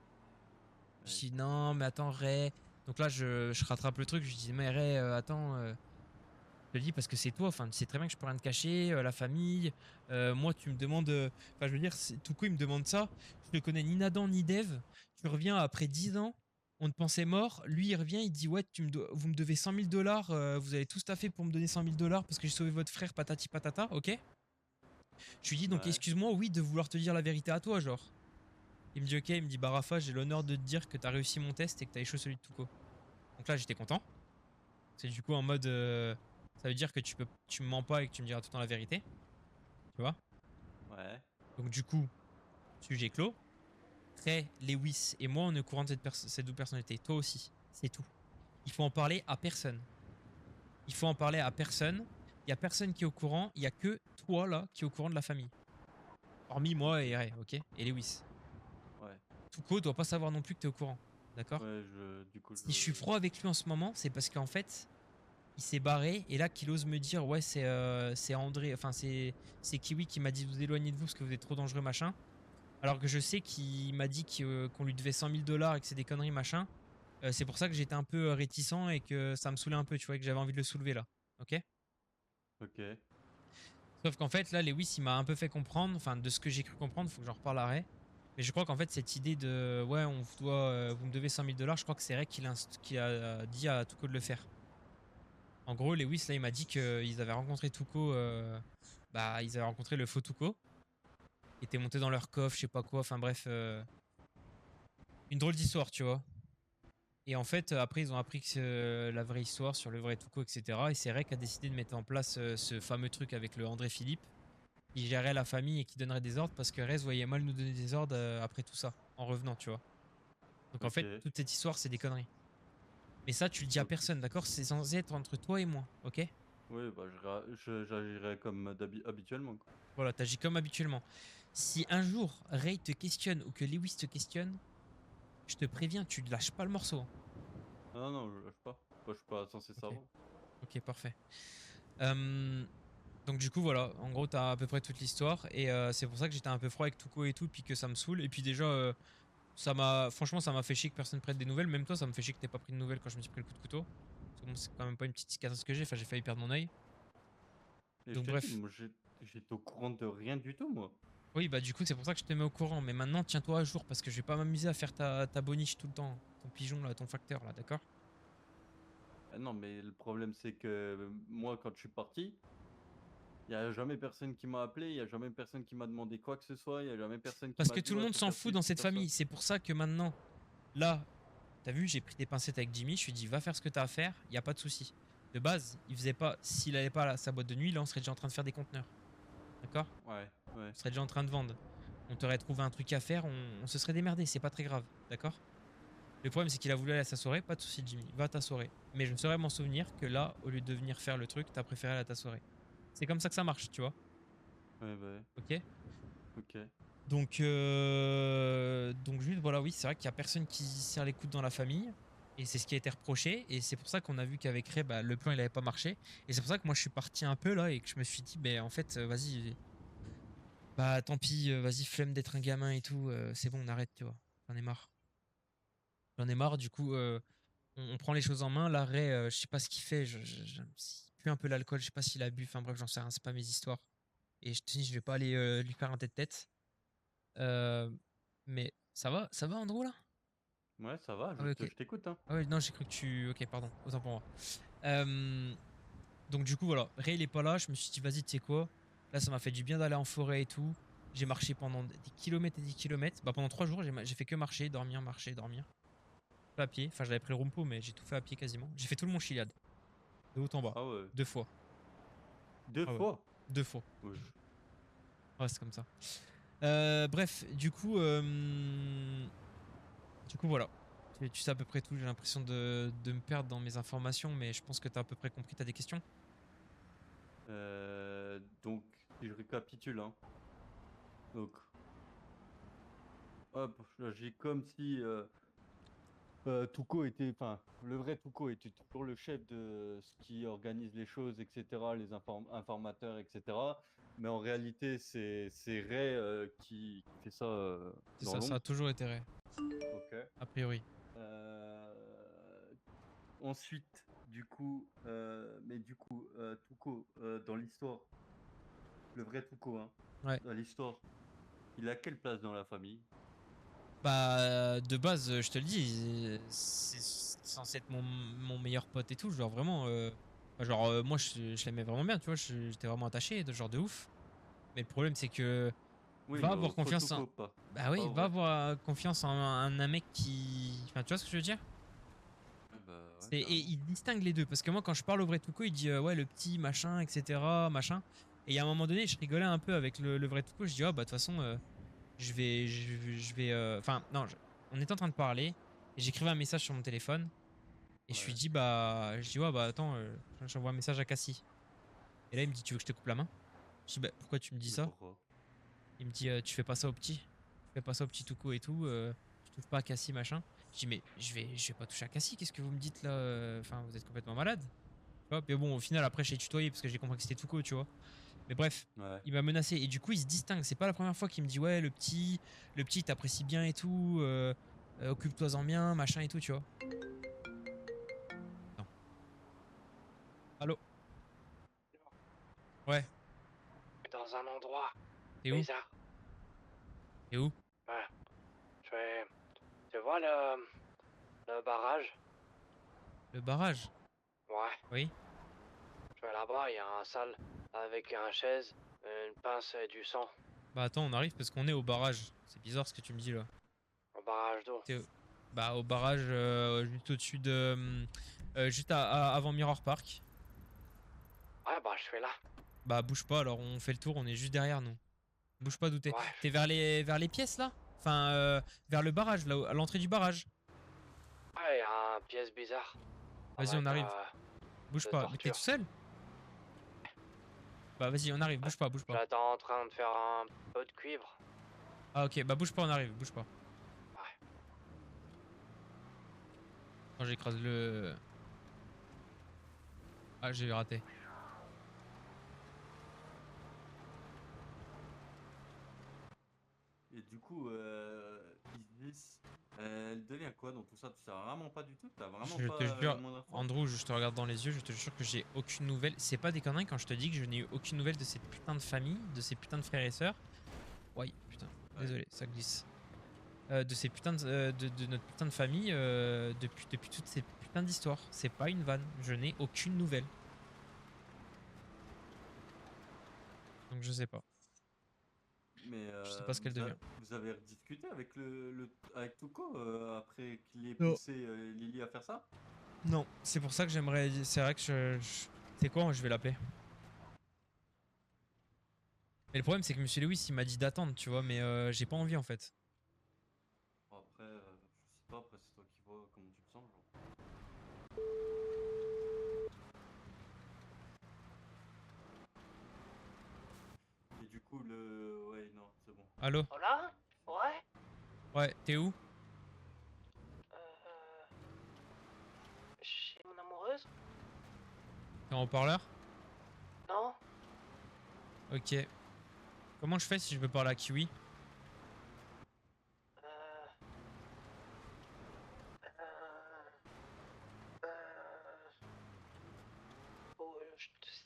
Je dis, non, mais attends, Ray. Donc là, je rattrape le truc. Je lui dis, mais Ray, attends. Je te le dis parce que c'est toi. Enfin, tu sais très bien que je peux rien te cacher. La famille. Moi, tu me demandes. Enfin, je veux dire, tout coup, il me demande ça. Je ne connais ni Nadan ni Dev. Tu reviens après 10 ans. On te pensait mort. Lui, il revient. Il dit, ouais, vous me devez 100 000 $. Vous avez tout fait pour me donner 100 000 $ parce que j'ai sauvé votre frère, patati patata. Ok? Je lui dis, donc excuse-moi, oui, de vouloir te dire la vérité à toi, genre. Il me dit, ok. Il me dit, bah Rafa, j'ai l'honneur de te dire que t'as réussi mon test et que t'as échoué celui de Tuco. Donc là, j'étais content. C'est du coup en mode. Ça veut dire que tu me mens pas et que tu me diras tout le temps la vérité. Tu vois? Ouais. Donc du coup, sujet clos. Ray, Lewis et moi, on est au courant de cette double personnalité. Toi aussi. C'est tout. Il faut en parler à personne. Il faut en parler à personne. Il y a personne qui est au courant. Il y a que toi là qui est au courant de la famille. Hormis moi et Ray, ok? Et Lewis. Ouais. Tuco doit pas savoir non plus que t'es au courant. D'accord? Ouais, si je suis froid avec lui en ce moment, c'est parce qu'en fait, il s'est barré et là qu'il ose me dire ouais c'est André, enfin c'est Kiwi qui m'a dit vous éloignez de vous parce que vous êtes trop dangereux machin. Alors que je sais qu'il m'a dit qu'on lui devait 100 000 $ et que c'est des conneries machin. C'est pour ça que j'étais un peu réticent et que ça me saoulait un peu, tu vois, et que j'avais envie de le soulever là. Ok? Ok. Sauf qu'en fait là Lewis il m'a un peu fait comprendre, enfin de ce que j'ai cru comprendre, faut que j'en reparle à Ray. Mais je crois qu'en fait cette idée de ouais vous me devez 100 000 $, je crois que c'est Ray qui a dit à Tuco de le faire. En gros, Lewis, là, il m'a dit qu'ils avaient rencontré Tuco. Bah, ils avaient rencontré le faux Tuco. Ils étaient montés dans leur coffre, je sais pas quoi. Enfin, bref. Une drôle d'histoire, tu vois. Et en fait, après, ils ont appris que la vraie histoire sur le vrai Tuco, etc. Et c'est Ray qui a décidé de mettre en place ce fameux truc avec le André Philippe. Qui gérait la famille et qui donnerait des ordres parce que Ray se voyait mal nous donner des ordres après tout ça, en revenant, tu vois. Donc, en fait, toute cette histoire, c'est des conneries. Mais ça, tu le dis à personne, d'accord? C'est censé être entre toi et moi, ok? Oui, bah j'agirai comme habituellement. Quoi. Voilà, t'agis comme habituellement. Si un jour Ray te questionne ou que Lewis te questionne, je te préviens, tu ne lâches pas le morceau. Non, je lâche pas. Moi, je suis pas censé savoir. Ok, parfait. Donc du coup, voilà, en gros, t'as à peu près toute l'histoire. Et c'est pour ça que j'étais un peu froid avec Tuco et tout, puis que ça me saoule. Et puis déjà... franchement ça m'a fait chier que personne prenne des nouvelles. Même toi ça me fait chier que t'aies pas pris de nouvelles quand je me suis pris le coup de couteau. Parce C'est quand même pas une petite cicatrice que j'ai, enfin j'ai failli perdre mon œil. Et Donc je te bref. dis, moi, j'étais au courant de rien du tout, moi. Oui, bah du coup, c'est pour ça que je te mets au courant. Mais maintenant, tiens-toi à jour parce que je vais pas m'amuser à faire ta boniche tout le temps. Ton pigeon là, ton facteur là, d'accord? Ah non, mais le problème, c'est que moi, quand je suis parti, il n'y a jamais personne qui m'a appelé, il n'y a jamais personne qui m'a demandé quoi que ce soit, il n'y a jamais personne qui Parce m'a que dit tout le ouais, monde faut s'en faire fout ci, dans faut cette faire ça. famille. C'est pour ça que maintenant, là, t'as vu, j'ai pris des pincettes avec Jimmy. Je lui ai dit, va faire ce que t'as à faire, y a pas de souci. De base, il faisait pas, s'il allait pas à sa boîte de nuit, là, on serait déjà en train de faire des conteneurs. D'accord? Ouais. On serait déjà en train de vendre. On t'aurait trouvé un truc à faire, on se serait démerdé, c'est pas très grave, d'accord? Le problème, c'est qu'il a voulu aller à sa soirée, pas de souci, Jimmy, va à ta soirée. Mais je me saurais m'en souvenir que là, au lieu de venir faire le truc, t'as préféré aller à ta soirée. C'est comme ça que ça marche, tu vois? Ouais, bah ouais. Ok? Ok. Donc juste, voilà, oui, c'est vrai qu'il y a personne qui serre les coudes dans la famille. Et c'est ce qui a été reproché. Et c'est pour ça qu'on a vu qu'avec Ray, bah, le plan, il avait pas marché. Et c'est pour ça que moi, je suis parti un peu là et que je me suis dit, en fait, vas-y, bah tant pis, vas-y, flemme d'être un gamin et tout. C'est bon, on arrête, tu vois. J'en ai marre. J'en ai marre, du coup, on prend les choses en main. Là, Ray, je sais pas ce qu'il fait. Il pue un peu l'alcool, je sais pas s'il a bu. Enfin bref, j'en sais rien, c'est pas mes histoires. Et je te dis, je vais pas aller lui faire un tête-tête. Mais ça va Andrew là? Ouais, ça va, Ah ouais, ok. je t'écoute, hein. Ah ouais, non, j'ai cru que tu. Ok, pardon, autant pour moi. Donc, du coup, voilà, Ray il est pas là. Je me suis dit, vas-y, tu sais quoi? Là, ça m'a fait du bien d'aller en forêt et tout. J'ai marché pendant des kilomètres et des kilomètres. Bah, pendant 3 jours, j'ai fait que marcher, dormir, marcher, dormir. Tout à pied. Enfin, j'avais pris le rumpo, mais j'ai tout fait à pied quasiment. J'ai fait tout le Mont Chiliade. De haut en bas. Ah ouais. 2 fois. Deux Ah ouais. fois? 2 fois. Ouais. Ouais, c'est comme ça. Bref, du coup, voilà. Tu sais à peu près tout. J'ai l'impression de me perdre dans mes informations, mais je pense que tu as à peu près compris. T'as des questions? Donc, si je récapitule, hein. Donc, hop, là, j'ai comme si Tuco était, enfin, le vrai Tuco était toujours le chef de ce qui organise les choses, etc., les informateurs, etc. Mais en réalité, c'est Ray qui fait ça C'est dans ça, ça a l'ombre. toujours été Ray. Ok. A priori. Ensuite, du coup, Tuco, dans l'histoire, le vrai Tuco, hein, Ouais. dans l'histoire, il a quelle place dans la famille? Bah, de base, je te le dis, c'est censé être mon meilleur pote et tout. Genre, vraiment, moi, je l'aimais vraiment bien, tu vois. J'étais vraiment attaché, genre de ouf. Mais le problème, c'est que. Oui, Va mais avoir au confiance en. Tuco, pas. Bah oui, Pas au va vrai. avoir confiance en un mec qui. Enfin, tu vois ce que je veux dire? Ouais, bah, ouais, Et il distingue les deux. Parce que moi, quand je parle au vrai Tuco, il dit ouais, le petit machin, etc. Machin. Et à un moment donné, je rigolais un peu avec le vrai Tuco. Je dis, oh, bah, de toute façon, je vais. Enfin, non, on était en train de parler. Et j'écrivais un message sur mon téléphone. Et je lui dis, bah. Je dis, ouais, bah, attends, j'envoie un message à Cassie. Et là, il me dit, tu veux que je te coupe la main? Je dis, bah, pourquoi tu me dis Mais ça? pourquoi? Il me dit, tu fais pas ça au petit. Tu fais pas ça au petit Tuco et tout. Tu touches pas à Cassie, machin. Je dis, mais je vais pas toucher à Cassie. Qu'est-ce que vous me dites là? Enfin, vous êtes complètement malade. Tu vois, mais bon, au final, après, j'ai tutoyé parce que j'ai compris que c'était Tuco, tu vois. Mais bref, il m'a menacé. Et du coup, il se distingue. C'est pas la première fois qu'il me dit, ouais, le petit t'apprécie bien et tout. Occupe-toi-en bien, machin et tout, tu vois. Non. Allô? Ouais. Dans un endroit T'es où? bizarre. T'es où? Ouais. Tu vois le barrage? Le barrage? Ouais. Oui. Je vais là-bas, il y a un salle avec une chaise, une pince et du sang. Bah attends, on arrive parce qu'on est au barrage. C'est bizarre ce que tu me dis là. Au barrage d'eau. Bah au barrage juste au-dessus de... juste avant Mirror Park. Ouais, bah je suis là. Bah bouge pas, alors on fait le tour, on est juste derrière nous. Bouge pas d'où t'es. Ouais. T'es vers les pièces là? Enfin, vers le barrage, là, à l'entrée du barrage. Ouais, il y a une pièce bizarre. Vas-y, on arrive. Bouge de pas. Mais t'es torture. tout seul? Bah vas-y, on arrive, bouge pas, bouge pas. J'attends en train de faire un peu de cuivre. Ah ok, bah bouge pas, on arrive, bouge pas. Ouais. Quand j'écrase le... Ah, j'ai raté. Et du coup, Isis, elle devient quoi dans tout ça? Tu sais vraiment pas du tout? T'as vraiment Je pas te la jure, moindre info? Andrew, je te regarde dans les yeux, je te jure que j'ai aucune nouvelle. C'est pas des conneries quand je te dis que je n'ai eu aucune nouvelle de cette putain de famille, de ces putains de frères et sœurs. Ouais, putain, désolé, ça glisse. De ces putains de notre putain de famille depuis toutes ces putains d'histoires. C'est pas une vanne, je n'ai aucune nouvelle. Donc je sais pas. Mais Je sais pas ce qu'elle devient. vous avez rediscuté avec avec Tuko après qu'il ait Non. poussé Lily à faire ça? Non, c'est pour ça que j'aimerais. C'est vrai que c'est quoi, je vais l'appeler. Mais le problème c'est que Monsieur Lewis il m'a dit d'attendre, tu vois, mais j'ai pas envie en fait. Bon, après, je sais pas, après c'est toi qui vois comment tu te sens. Genre. Et du coup, ouais, non, c'est bon. Allô? Hola? Ouais? Ouais, t'es où? Chez mon amoureuse? T'es en haut-parleur? Non? Ok. Comment je fais si je veux parler à Kiwi?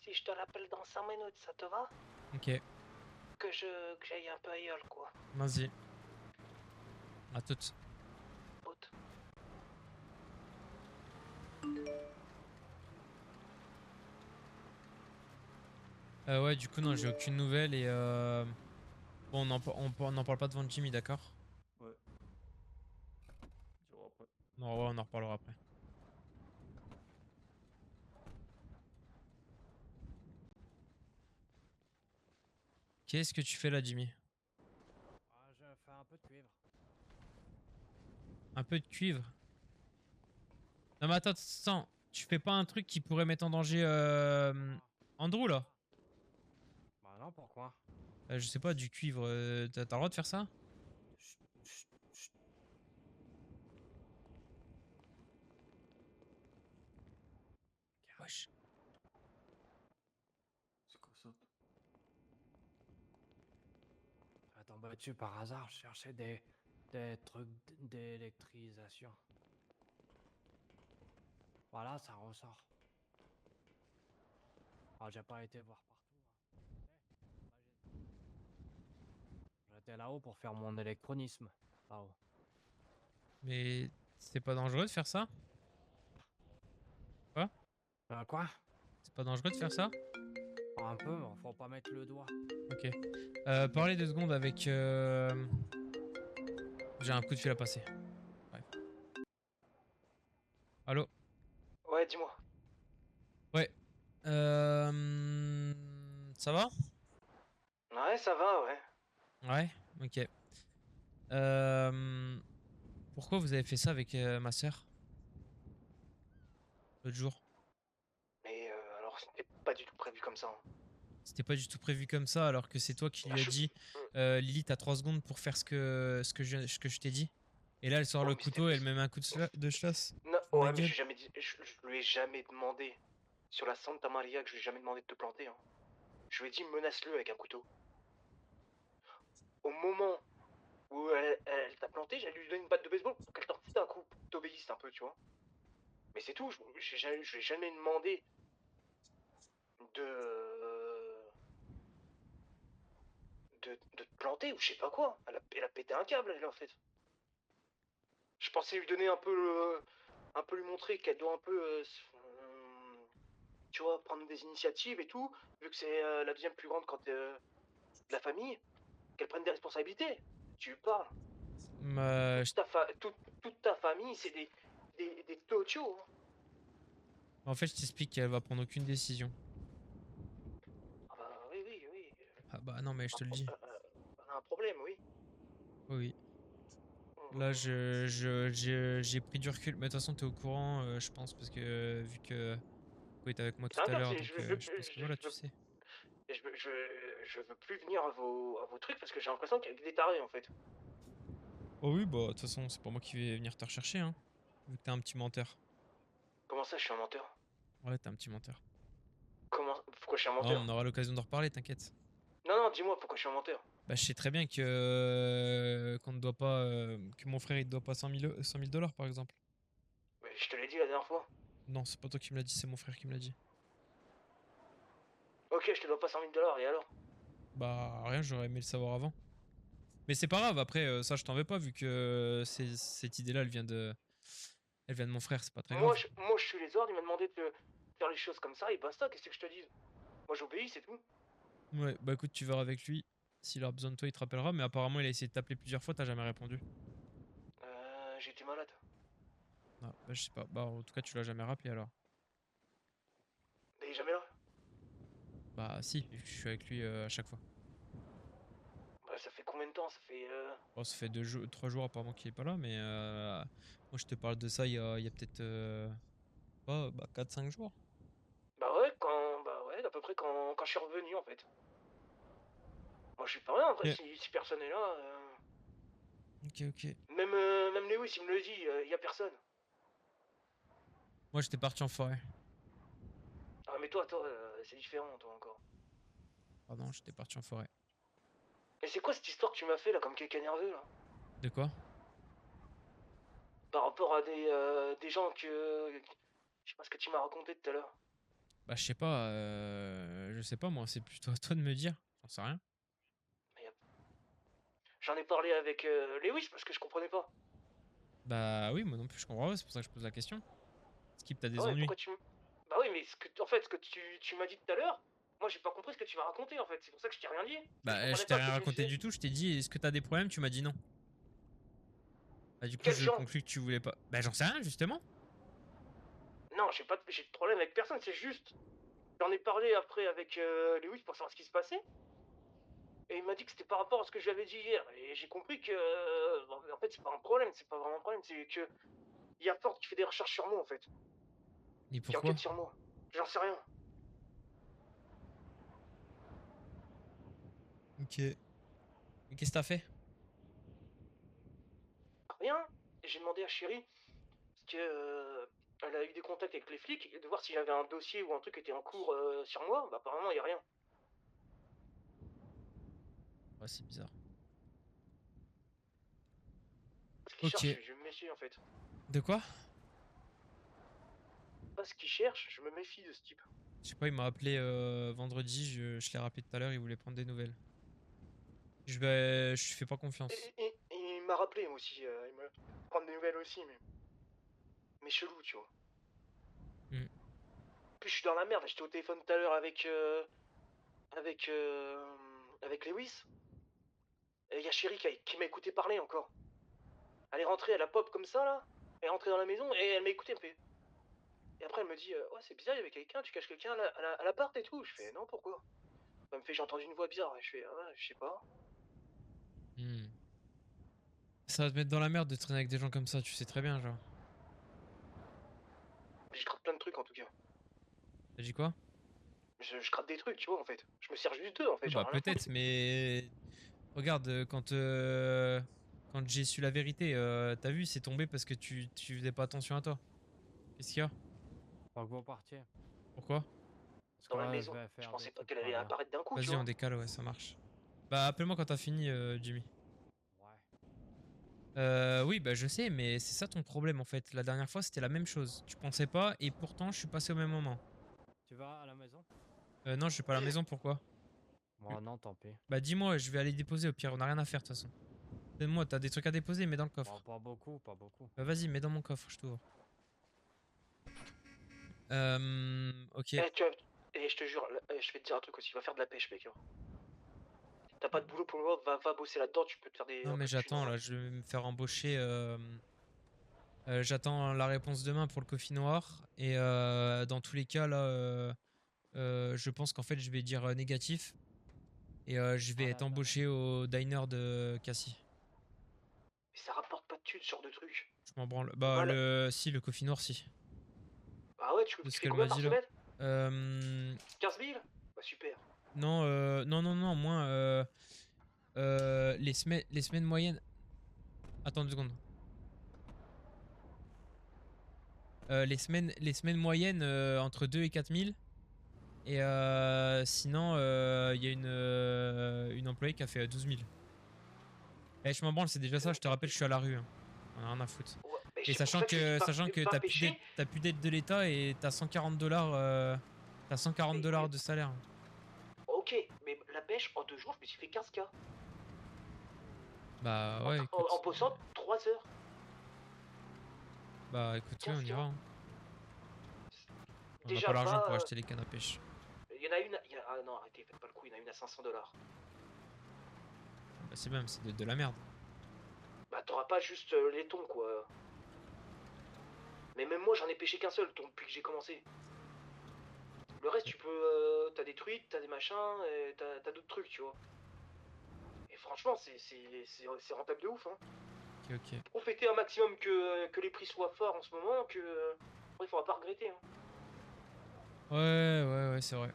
Si je te rappelle dans 5 minutes, ça te va? Ok, Que j'aille un peu ailleurs, quoi. vas-y. À toutes. Pote. Ouais, du coup, non, j'ai aucune nouvelle et bon, on n'en parle pas devant Jimmy, d'accord? Ouais. Tu vois après. Non, ouais, on en reparlera après. Qu'est-ce que tu fais là, Jimmy? Ah, je fais un peu de cuivre. Un peu de cuivre? Non, mais attends, tu fais pas un truc qui pourrait mettre en danger Andrew là? Bah non, pourquoi? Je sais pas, du cuivre, t'as le droit de faire ça? Wesh. C'est quoi ça? Ça tombé dessus par hasard, je cherchais des trucs d'électrisation. Voilà, ça ressort. Ah, j'ai pas été voir partout. J'étais là-haut pour faire mon électronisme. Là-haut. Mais c'est pas dangereux de faire ça? Quoi? Quoi? C'est pas dangereux de faire ça? Un peu, mais faut pas mettre le doigt. Ok. Parlez 2 secondes avec... J'ai un coup de fil à passer. Ouais. Allô? Ouais, dis-moi. Ouais. Ça va? Ouais, ça va, ouais. Ouais, ok. Pourquoi vous avez fait ça avec ma soeur? L'autre jour. Mais alors, c'était pas du tout prévu comme ça. Hein. C'était pas du tout prévu comme ça, alors que c'est toi qui lui as dit Lily, t'as 3 secondes pour faire ce que je t'ai dit. Et là, elle sort le couteau et elle me met un coup de chasse. Non, dans la ouais, mais gueule. j'ai jamais dit. Je lui ai jamais demandé. Sur la Santa Maria, que je lui ai jamais demandé de te planter. Hein. Je lui ai dit menace-le avec un couteau. Au moment où elle t'a planté, j'allais lui donner une batte de baseball pour qu'elle t'en foute un coup, pour que t'obéisses un peu, tu vois. Mais c'est tout, je lui ai jamais demandé de te planter ou je sais pas quoi. Elle a pété un câble, elle, en fait. Je pensais lui donner un peu lui montrer qu'elle doit un peu, tu vois, prendre des initiatives et tout, vu que c'est la deuxième plus grande de la famille, qu'elle prenne des responsabilités. Tu lui parles. Toute ta famille, c'est des tochios. Hein. En fait, je t'explique qu'elle va prendre aucune décision. Ah bah oui. Ah bah non, mais je te le dis. On a un problème, oui. Oui. Là, j'ai pris du recul. Mais de toute façon, t'es au courant, je pense, parce que vu que vous êtes avec moi tout à l'heure, donc je pense que voilà, tu sais. Je veux plus venir à vos trucs parce que j'ai l'impression qu'il y a que des tarés en fait. Oh oui, bah de toute façon, c'est pas moi qui vais venir te rechercher, hein. Vu que t'es un petit menteur. Comment ça, je suis un menteur? Ouais, t'es un petit menteur. Pourquoi je suis un menteur? On aura l'occasion d'en reparler, t'inquiète. Non, dis-moi, pourquoi je suis un menteur? Bah, je sais très bien que qu'on ne doit pas que mon frère il te doit pas 100 000 $, par exemple. Mais je te l'ai dit la dernière fois. Non, c'est pas toi qui me l'as dit, c'est mon frère qui me l'a dit. Ok, je te dois pas 100 000 $, et alors? Bah rien, j'aurais aimé le savoir avant. Mais c'est pas grave, après ça je t'en veux pas vu que cette idée-là elle vient de mon frère, c'est pas très grave. Moi, je suis les ordres, il m'a demandé de faire les choses comme ça, et basta, qu'est-ce que je te dis? Moi, j'obéis, c'est tout. Ouais, bah écoute, tu verras avec lui. S'il a besoin de toi, il te rappellera, mais apparemment il a essayé de t'appeler plusieurs fois, t'as jamais répondu. J'étais malade. Ah, bah je sais pas, bah en tout cas tu l'as jamais rappelé alors. Mais il est jamais là. Bah si, je suis avec lui à chaque fois. Bah, ça fait combien de temps? Ça fait Bon, ça fait 3 jours apparemment qu'il est pas là, mais moi je te parle de ça il y a peut-être 4-5 jours. Bah ouais, à peu près quand je suis revenu en fait. Moi je suis pas rien après, Yeah. si personne est là. Ok. Même Lewis il me le dit, y a personne. Moi j'étais parti en forêt. Ah mais toi, c'est différent toi encore. Pardon, j'étais parti en forêt. Et c'est quoi cette histoire que tu m'as fait là comme quelqu'un nerveux là? De quoi? Par rapport à des gens que... Je sais pas ce que tu m'as raconté tout à l'heure. Bah je sais pas moi, c'est plutôt à toi de me dire, j'en sais rien. J'en ai parlé avec Lewis parce que je comprenais pas. Bah oui, moi non plus je comprends pas, c'est pour ça que je pose la question. Skip, t'as des Ah ouais, ennuis. pourquoi tu me... Bah oui, mais en fait, ce que tu m'as dit tout à l'heure, moi j'ai pas compris ce que tu m'as raconté en fait, c'est pour ça que je t'ai rien dit. Bah je t'ai rien raconté du tout, je t'ai dit est-ce que t'as des problèmes, tu m'as dit non. Bah du coup Quel je genre? conclus que tu voulais pas. Bah j'en sais rien justement. Non, j'ai de problème avec personne, c'est juste... J'en ai parlé après avec Lewis pour savoir ce qui se passait. Et il m'a dit que c'était par rapport à ce que je lui avais dit hier. Et j'ai compris que... en fait, c'est pas un problème, c'est pas vraiment un problème, c'est que... Il y a Ford qui fait des recherches sur moi en fait. Et Qui pourquoi? enquête sur moi. J'en sais rien. Ok. Et qu'est-ce que t'as fait? Rien. Et j'ai demandé à Chérie, parce que... elle a eu des contacts avec les flics, et de voir si j'avais un dossier ou un truc qui était en cours sur moi. Bah apparemment, il y a rien. Ouais, c'est bizarre. Parce qu'il Ok. cherche, je me méfie en fait. De quoi? Pas ce qu'il cherche, je me méfie de ce type. Je sais pas, il m'a appelé vendredi, je l'ai rappelé tout à l'heure, il voulait prendre des nouvelles. Je fais pas confiance. Et il m'a rappelé moi aussi, il m'a prendre des nouvelles aussi, mais chelou, tu vois. Mm. Puis je suis dans la merde, j'étais au téléphone tout à l'heure avec Lewis. Et y a Chérie qui m'a écouté parler encore. Elle est rentrée, elle a pop comme ça là. Elle est rentrée dans la maison et elle m'a écouté, elle me fait. Et après elle me dit ouais c'est bizarre, il y avait quelqu'un, tu caches quelqu'un à l'appart et tout. Je fais non pourquoi? Elle me fait j'ai entendu une voix bizarre. Et je fais ouais je sais pas. Hmm. Ça va te mettre dans la merde de traîner avec des gens comme ça, tu sais très bien, genre. Mais je gratte plein de trucs en tout cas. T'as dit quoi? Je gratte des trucs, tu vois en fait. Je me sers juste d'eux en fait. Bah j'en ai rien à peut-être, foutre. mais regarde, quand j'ai su la vérité, t'as vu, c'est tombé parce que tu faisais pas attention à toi. Qu'est-ce qu'il y a? Faut que vous partiez. Pourquoi? Parce Dans que la là, maison. je vais faire Je pensais des pas trucs qu'elle allait bien. apparaître d'un coup, tu Vas-y, vois. on décale, ouais, ça marche. Bah appelle-moi quand t'as fini, Jimmy. Oui, bah je sais, mais c'est ça ton problème en fait. La dernière fois, c'était la même chose. Tu pensais pas, et pourtant, je suis passé au même moment. Tu vas à la maison? Non, je suis pas à la maison, pourquoi? Bon, non, tant pis. Bah dis-moi, je vais aller déposer au pire, on a rien à faire de toute façon. Donne-moi, t'as des trucs à déposer, mets dans le coffre. Bon, pas beaucoup, pas beaucoup. Bah vas-y, mets dans mon coffre, je t'ouvre. Ok. Et je te jure, je vais te dire un truc aussi, va faire de la pêche, mec. Hein. T'as pas de boulot pour moi, va bosser là-dedans, tu peux te faire des... Non mais j'attends là, je vais me faire embaucher. J'attends la réponse demain pour le coffee noir. Et dans tous les cas là, je pense qu'en fait je vais dire négatif. Et je vais être embauché au diner de Cassie. Mais ça rapporte pas de thunes, ce genre de truc. Je m'en branle. Bah Voilà. si, le coffee noir si. Ah ouais, tu De ce fais qu'elle combien m'a par dit là. semaine 15 000 Bah super. Non, non, moins les semaines moyennes. Attends 2 secondes. Les semaines moyennes entre 2 et 4 000. Et sinon, il y a une employée qui a fait 12 000. Eh, je m'en branle, c'est déjà ça, je te rappelle, je suis à la rue. Hein. On a rien à foutre. Ouais, mais Et c'est pour sachant ça je que, dis pas t'as pêcher. plus d'aide de l'État et t'as 140 $, t'as 140 $ de salaire. Ok, mais la pêche, en 2 jours, je me suis fait 15K. Bah ouais, écoute. En bossant 3 heures. Bah écoute, oui, on ira. Hein. On n'a Déjà, pas l'argent pour va, acheter les cannes à pêche. Il y en a une. Ah non, arrêtez, faites pas le coup, il y en a une à 500 $. Bah c'est même, c'est de la merde. Bah t'auras pas juste les thons quoi. Mais même moi j'en ai pêché qu'un seul thon depuis que j'ai commencé. Le reste tu peux. T'as des truites, t'as des machins, et t'as d'autres trucs tu vois. Et franchement c'est rentable de ouf hein. Ok, ok. Profitez un maximum que les prix soient forts en ce moment, que. Il faudra pas regretter hein. Ouais, c'est vrai.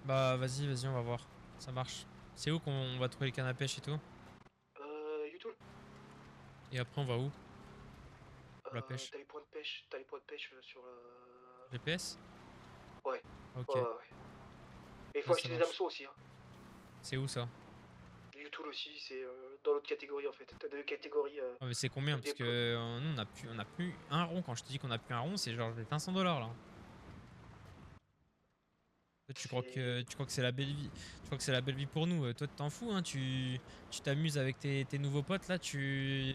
Bah vas-y, on va voir. Ça marche. C'est où qu'on va trouver les cannes à pêche et tout? YouTube. Et après on va où? Pour la pêche. T'as les points de pêche, sur le. GPS? Ouais. Ok. Ouais. Et il faut Ouais, acheter ça des marche. hameçons aussi hein. C'est où ça? YouTube aussi, c'est dans l'autre catégorie en fait. T'as 2 catégories. Ah, mais c'est combien? Parce que nous on a plus un rond. Quand je te dis qu'on a plus un rond, c'est genre des 500 $ là. Toi, tu crois que c'est la belle vie? Tu crois que c'est la belle vie pour nous? Toi, tu t'en fous, hein? Tu t'amuses avec tes nouveaux potes là. T'es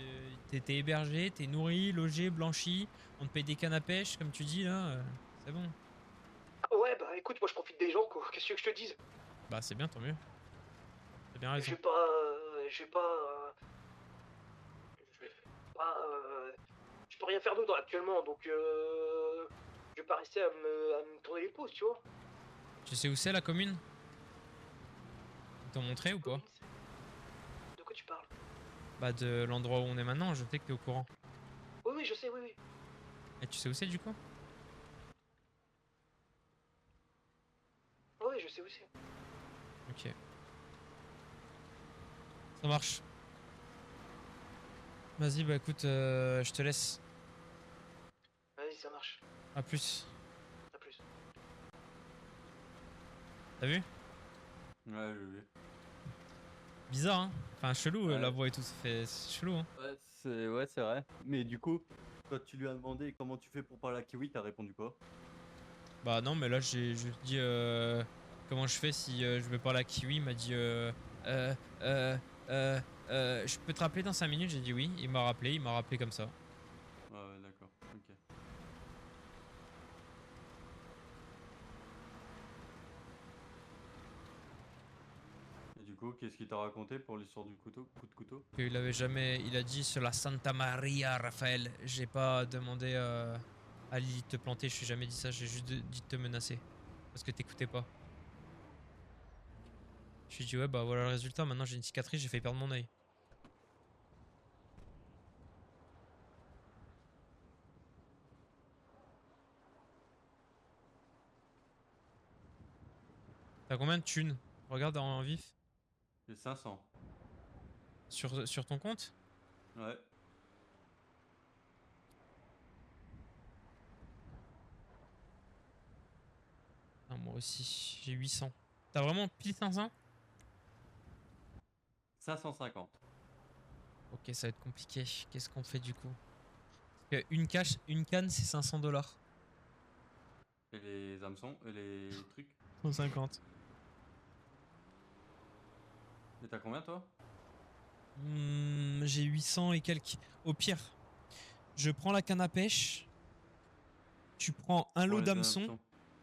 hébergé, t'es nourri, logé, blanchi. On te paye des cannes à pêche, comme tu dis là. C'est bon. Ouais, bah écoute, moi je profite des gens quoi. Qu'est-ce que je te dise? Bah c'est bien, tant mieux. T'as bien raison. Je vais pas. Je peux rien faire d'autre actuellement, donc je vais pas rester à me tourner les pouces, tu vois. Tu sais où c'est la commune? Ils t'ont montré ou pas? De quoi tu parles? Bah de l'endroit où on est maintenant, je sais que t'es au courant. Oui, je sais, oui. Et tu sais où c'est du coup? Oui, je sais où c'est. Ok. Ça marche. Vas-y, bah écoute, je te laisse. Vas-y, ça marche. A plus. À plus. T'as vu? Ouais, j'ai vu. Bizarre, hein? Enfin, chelou Ouais. la voix et tout, c'est chelou, hein? Ouais, c'est vrai. Mais du coup, quand tu lui as demandé comment tu fais pour parler à Kiwi, t'as répondu quoi? Bah non, mais là, j'ai juste dit comment je fais si je veux parler à Kiwi. Il m'a dit je peux te rappeler dans 5 minutes? J'ai dit oui. Il m'a rappelé comme ça. Ouais, d'accord. Ok. Et du coup, qu'est-ce qu'il t'a raconté pour l'histoire du coup de couteau? Il a dit sur la Santa Maria, Raphaël. J'ai pas demandé à Lily de te planter. Je t'ai jamais dit ça. J'ai juste dit de te menacer parce que t'écoutais pas. Je lui ai dit ouais, bah voilà le résultat. Maintenant j'ai une cicatrice. J'ai fait perdre mon œil. T'as combien de thunes? Regarde en vif. J'ai 500. Sur ton compte? Ouais. Ah, moi aussi, j'ai 800. T'as vraiment pile 500? 550. Ok, ça va être compliqué. Qu'est-ce qu'on fait du coup? Parce que une canne, c'est 500 $. Et les hameçons et les trucs? 150. Et t'as combien toi? J'ai 800 et quelques. Au pire, je prends la canne à pêche. Tu prends un lot d'hameçons.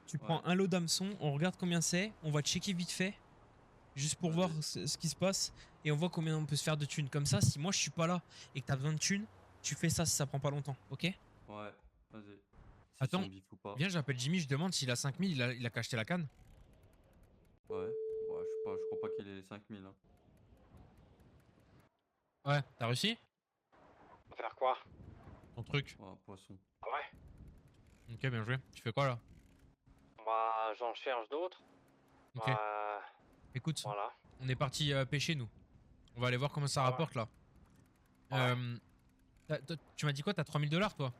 Tu prends un lot d'hameçons. On regarde combien c'est. On va checker vite fait. Juste pour voir ce qui se passe. Et on voit combien on peut se faire de thunes. Comme ça, si moi je suis pas là et que t'as besoin de thunes, tu fais ça si ça prend pas longtemps. Ok? Ouais, vas-y. Attends, c'est un bif ou pas. viens, j'appelle Jimmy. Je demande s'il a 5000. Il a qu'à acheter la canne. Ouais, je crois pas qu'il ait les 5000. Hein. Ouais, t'as réussi? Faire quoi? Ton truc. Oh, poisson. Ah ouais? Ok, bien joué. Tu fais quoi là? Bah, j'en cherche d'autres. Ok. Écoute, voilà. on est parti pêcher nous. On va aller voir comment ça rapporte là. Tu m'as dit quoi? T'as 3000 $, toi?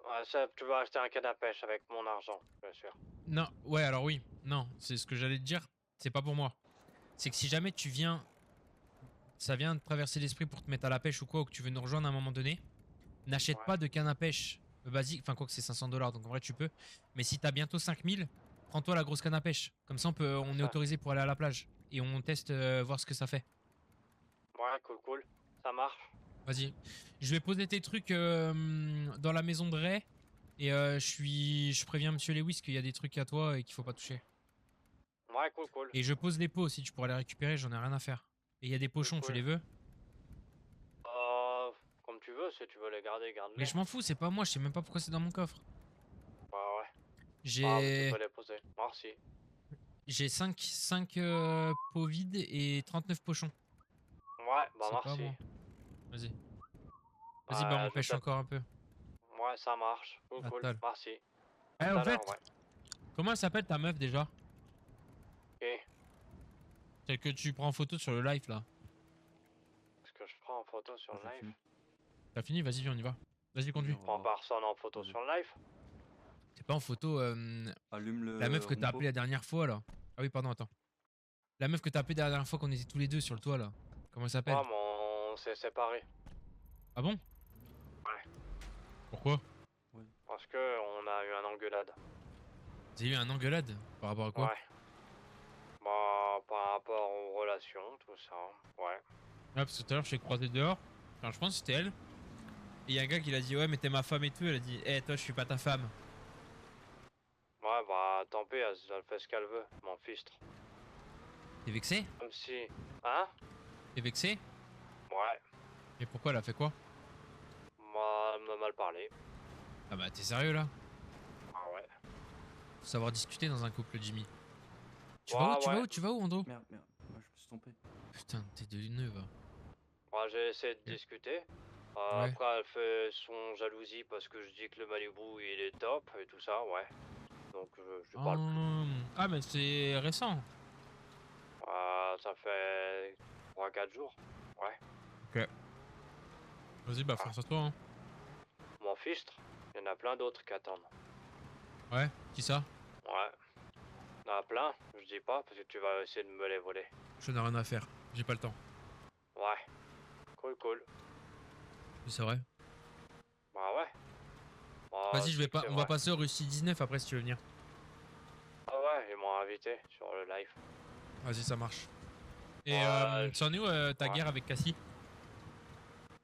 Ouais, ça, tu vas acheter un canne à pêche avec mon argent, bien sûr. Non, ouais, alors oui. Non, c'est ce que j'allais te dire. C'est pas pour moi. C'est que si jamais tu viens... Ça vient de traverser l'esprit pour te mettre à la pêche ou quoi, ou que tu veux nous rejoindre à un moment donné, n'achète pas de canne à pêche basique. Enfin, quoi que c'est 500 $, donc en vrai tu peux. Mais si t'as bientôt 5000, prends-toi la grosse canne à pêche. Comme ça, on est autorisé pour aller à la plage. Et on teste, voir ce que ça fait. Ouais, cool. Ça marche. Vas-y. Je vais poser tes trucs dans la maison de Ray. Et je préviens Monsieur Lewis qu'il y a des trucs à toi et qu'il faut pas toucher. Ouais, cool. Et je pose les pots aussi, tu pourras les récupérer, j'en ai rien à faire. Et il y a des pochons, tu les veux? Comme tu veux, si tu veux les garder, garde-les. Mais je m'en fous, c'est pas moi, je sais même pas pourquoi c'est dans mon coffre. Bah ouais. J'ai... tu peux les poser. Merci. J'ai 5 pots vides et 39 pochons. Ouais, bah C'est pas merci. moi. Vas-y. Vas-y, bah on pêche encore un peu. Ouais, ça marche. Cool, Attends. merci. Eh, Tout en à fait, l'heure, ouais. comment elle s'appelle ta meuf déjà? Ok. Celle que tu prends en photo sur le live là. Est-ce que je prends en photo sur le live? T'as fini? Vas-y, viens, on y va. Vas-y, conduis. Je prends personne en photo sur le live? C'est pas en photo Allume le la meuf que t'as rombo. appelée la dernière fois là. Ah oui, pardon, attends. La meuf que t'as appelée la dernière fois qu'on était tous les deux sur le toit là. Comment elle s'appelle? Ouais, mais on s'est séparés. Ah bon? Ouais. Pourquoi? Parce que on a eu un engueulade. Vous avez eu un engueulade? Par rapport à quoi? Ouais. Bah, par rapport aux relations, tout ça. Ouais. Ah, parce que tout à l'heure je t'ai croisé dehors. Enfin, je pense que c'était elle. Et y a un gars qui l'a dit ouais mais t'es ma femme et tout. Elle a dit toi je suis pas ta femme. Ouais, bah, tant pis, elle fait ce qu'elle veut, mon fistre. T'es vexé? Comme si. Hein? T'es vexé? Ouais. Et pourquoi elle a fait quoi? Moi, elle m'a mal parlé. Ah bah t'es sérieux là? Ah ouais. Faut savoir discuter dans un couple, Jimmy. Tu Ouais, vas où? Tu ouais. vas où? Tu vas où, Ando? Merde, moi je me suis trompé. Putain, t'es de nœud va. Ouais, j'ai essayé de discuter. Ouais. Après, elle fait son jalousie parce que je dis que le Malibu il est top et tout ça, ouais. Donc, je parle plus. Ah mais c'est récent. Ça fait 3-4 jours. Ouais. Ok. Vas-y, bah force à toi. Hein. Mon fistre, il y en a plein d'autres qui attendent. Ouais, qui ça? Ouais. Il y en a plein, je dis pas parce que tu vas essayer de me les voler. Je n'ai rien à faire. J'ai pas le temps. Ouais. Cool. C'est vrai. Bah ouais. Bah, Vas-y, je vais pas. c'est On va vrai. passer au Russie 19 après si tu veux venir. Ah ouais, ils m'ont invité sur le live. Vas-y, ça marche. Et Ouais, c'en est où ta guerre avec Cassie?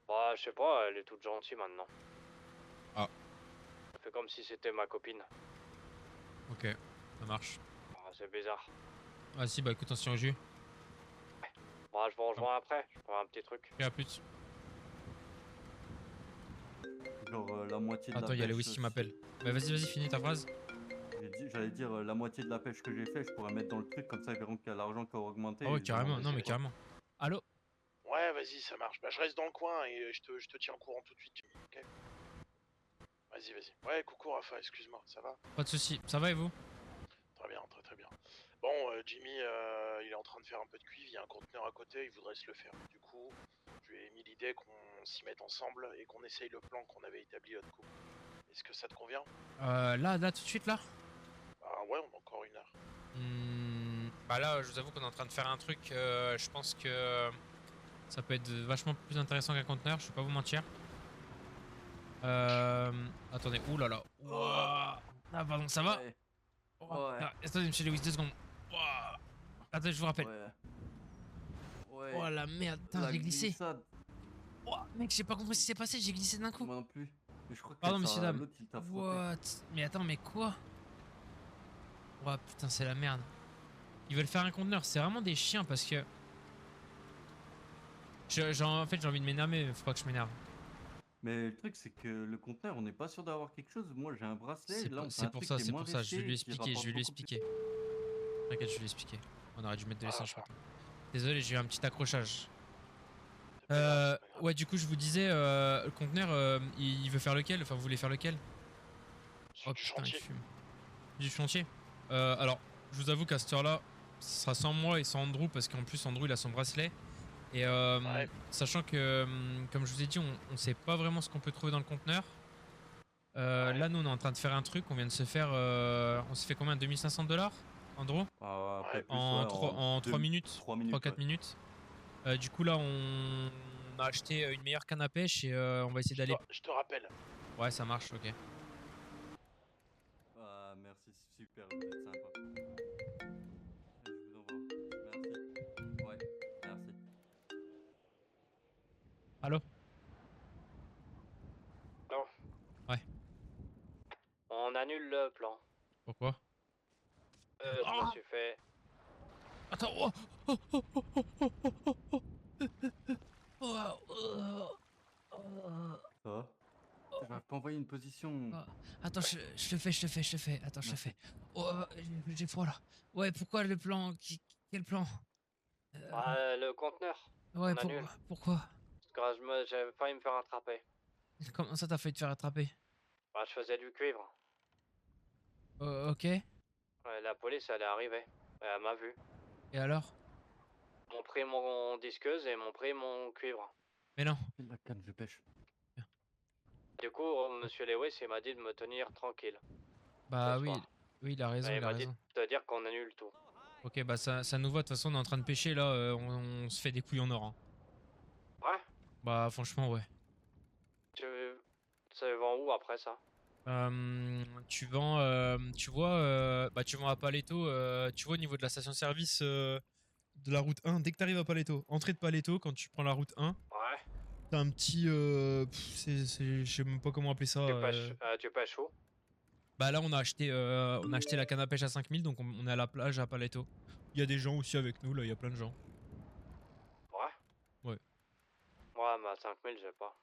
Bah, je sais pas, elle est toute gentille maintenant. Ah. Elle fait comme si c'était ma copine. Ok, ça marche. Ah, c'est bizarre. Vas-y, bah écoute, on se tient au jus. Bah, je vous rejoins après, je prends un petit truc. Et à plus. Genre la moitié de Attends, la il y a pêche. Lewis qui m'appelle. Bah vas-y, finis ta phrase. J'allais dire la moitié de la pêche que j'ai fait, je pourrais mettre dans le truc, comme ça ils verront qu'il y a l'argent qui a augmenté. Ah ouais, et ils carrément, verront non mais pourquoi. carrément. Allô? Ouais, vas-y, ça marche. Bah, je reste dans le coin et je te tiens au courant tout de suite, Jimmy, ok? Vas-y. Ouais, coucou Rafa, excuse-moi, ça va? Pas de soucis, ça va et vous? Très bien, très bien. Bon, Jimmy, il est en train de faire un peu de cuivre, il y a un conteneur à côté, il voudrait se le faire. Du coup, je lui ai mis l'idée qu'on s'y mette ensemble et qu'on essaye le plan qu'on avait établi l'autre coup. Est-ce que ça te convient? Là, tout de suite là? Ah ouais, on a encore 1 heure. Bah là, je vous avoue qu'on est en train de faire un truc, je pense que ça peut être vachement plus intéressant qu'un conteneur, je vais pas vous mentir. Attendez, oulala. Ouah. Ah pardon, ça va? Oh, ah, attendez, monsieur Lewis, 2 secondes. Ouah. Attendez, je vous rappelle. Ouais. Oh la merde, putain, j'ai glissé. glissade. Ouah, mec, j'ai pas compris ce qui s'est passé, j'ai glissé d'un coup. Moi non plus. Mais je crois que Pardon, ça, monsieur, dame. l'autre, il t'a frotté. What? Mais attends, mais quoi? Ouah, putain, c'est la merde. Ils veulent faire un conteneur, c'est vraiment des chiens parce que... En fait, j'ai envie de m'énerver, mais faut pas que je m'énerve. Mais le truc, c'est que le conteneur, on n'est pas sûr d'avoir quelque chose. Moi, j'ai un bracelet. C'est Là, pour, on fait c'est un pour truc ça, qui est c'est moins pour ça. Je vais lui risqué, qui expliquer, je vais lui rapporte beaucoup plus. expliquer. T'inquiète, je vais lui expliquer. On aurait dû mettre de l'essence, je crois. Désolé, j'ai eu un petit accrochage. Ouais, du coup, je vous disais, le conteneur, il veut faire lequel? Enfin, vous voulez faire lequel? Oh putain, il fume. Du chantier. Alors, je vous avoue qu'à cette heure-là, ce sera sans moi et sans Andrew, parce qu'en plus, Andrew, il a son bracelet. Et sachant que, comme je vous ai dit, on sait pas vraiment ce qu'on peut trouver dans le conteneur. Là, nous, on est en train de faire un truc. On vient de se faire. On s'est fait combien? 2500 $, Andro? En 3 minutes. 3-4 minutes. Du coup, là, on a acheté une meilleure canne à pêche et on va essayer d'aller. Je te rappelle. Ouais, ça marche, ok. Ah, merci, c'est super, vous êtes sympa. Je vous envoie. Merci. Ouais, merci. Allô? Non. Ouais. On annule le plan. Pourquoi? Je me suis fait. Attends. Ça va? Tu vas pas envoyer une position. Attends, je le fais. Attends, je le fais. Oh, j'ai froid là. Ouais, pourquoi le plan? Quel plan? Le conteneur. Ouais, on annule. pourquoi? Parce que j'avais failli me faire attraper. Comment ça t'as failli te faire attraper? Bah, je faisais du cuivre. Ok. Ouais, la police, elle est arrivée. Elle m'a vu. Et alors? Ils m'ont pris mon disqueuse et ils m'ont pris mon cuivre. Mais non. La canne, je pêche. Du coup, monsieur Lewis, il m'a dit de me tenir tranquille. Bah ce oui, soir. oui, il a raison, Et il il a m'a dit raison. de te dire qu'on annule tout. Ok, bah ça nous va, de toute façon on est en train de pêcher là, on se fait des couilles en or. Hein. Ouais. Bah franchement ouais. Ça vend où après ça? Tu vends, tu vois, bah tu vends à Paleto, tu vois au niveau de la station-service de la route 1, dès que t'arrives à Paleto, entrée de Paleto, quand tu prends la route 1, Ouais. t'as un petit, je sais même pas comment appeler ça. Tu pêches où? Bah là on a acheté la canne à pêche à 5000, donc on est à la plage à Paleto. Il y a des gens aussi avec nous là, il y a plein de gens. Ouais. Ouais. Ouais, mais à 5000 j'ai pas.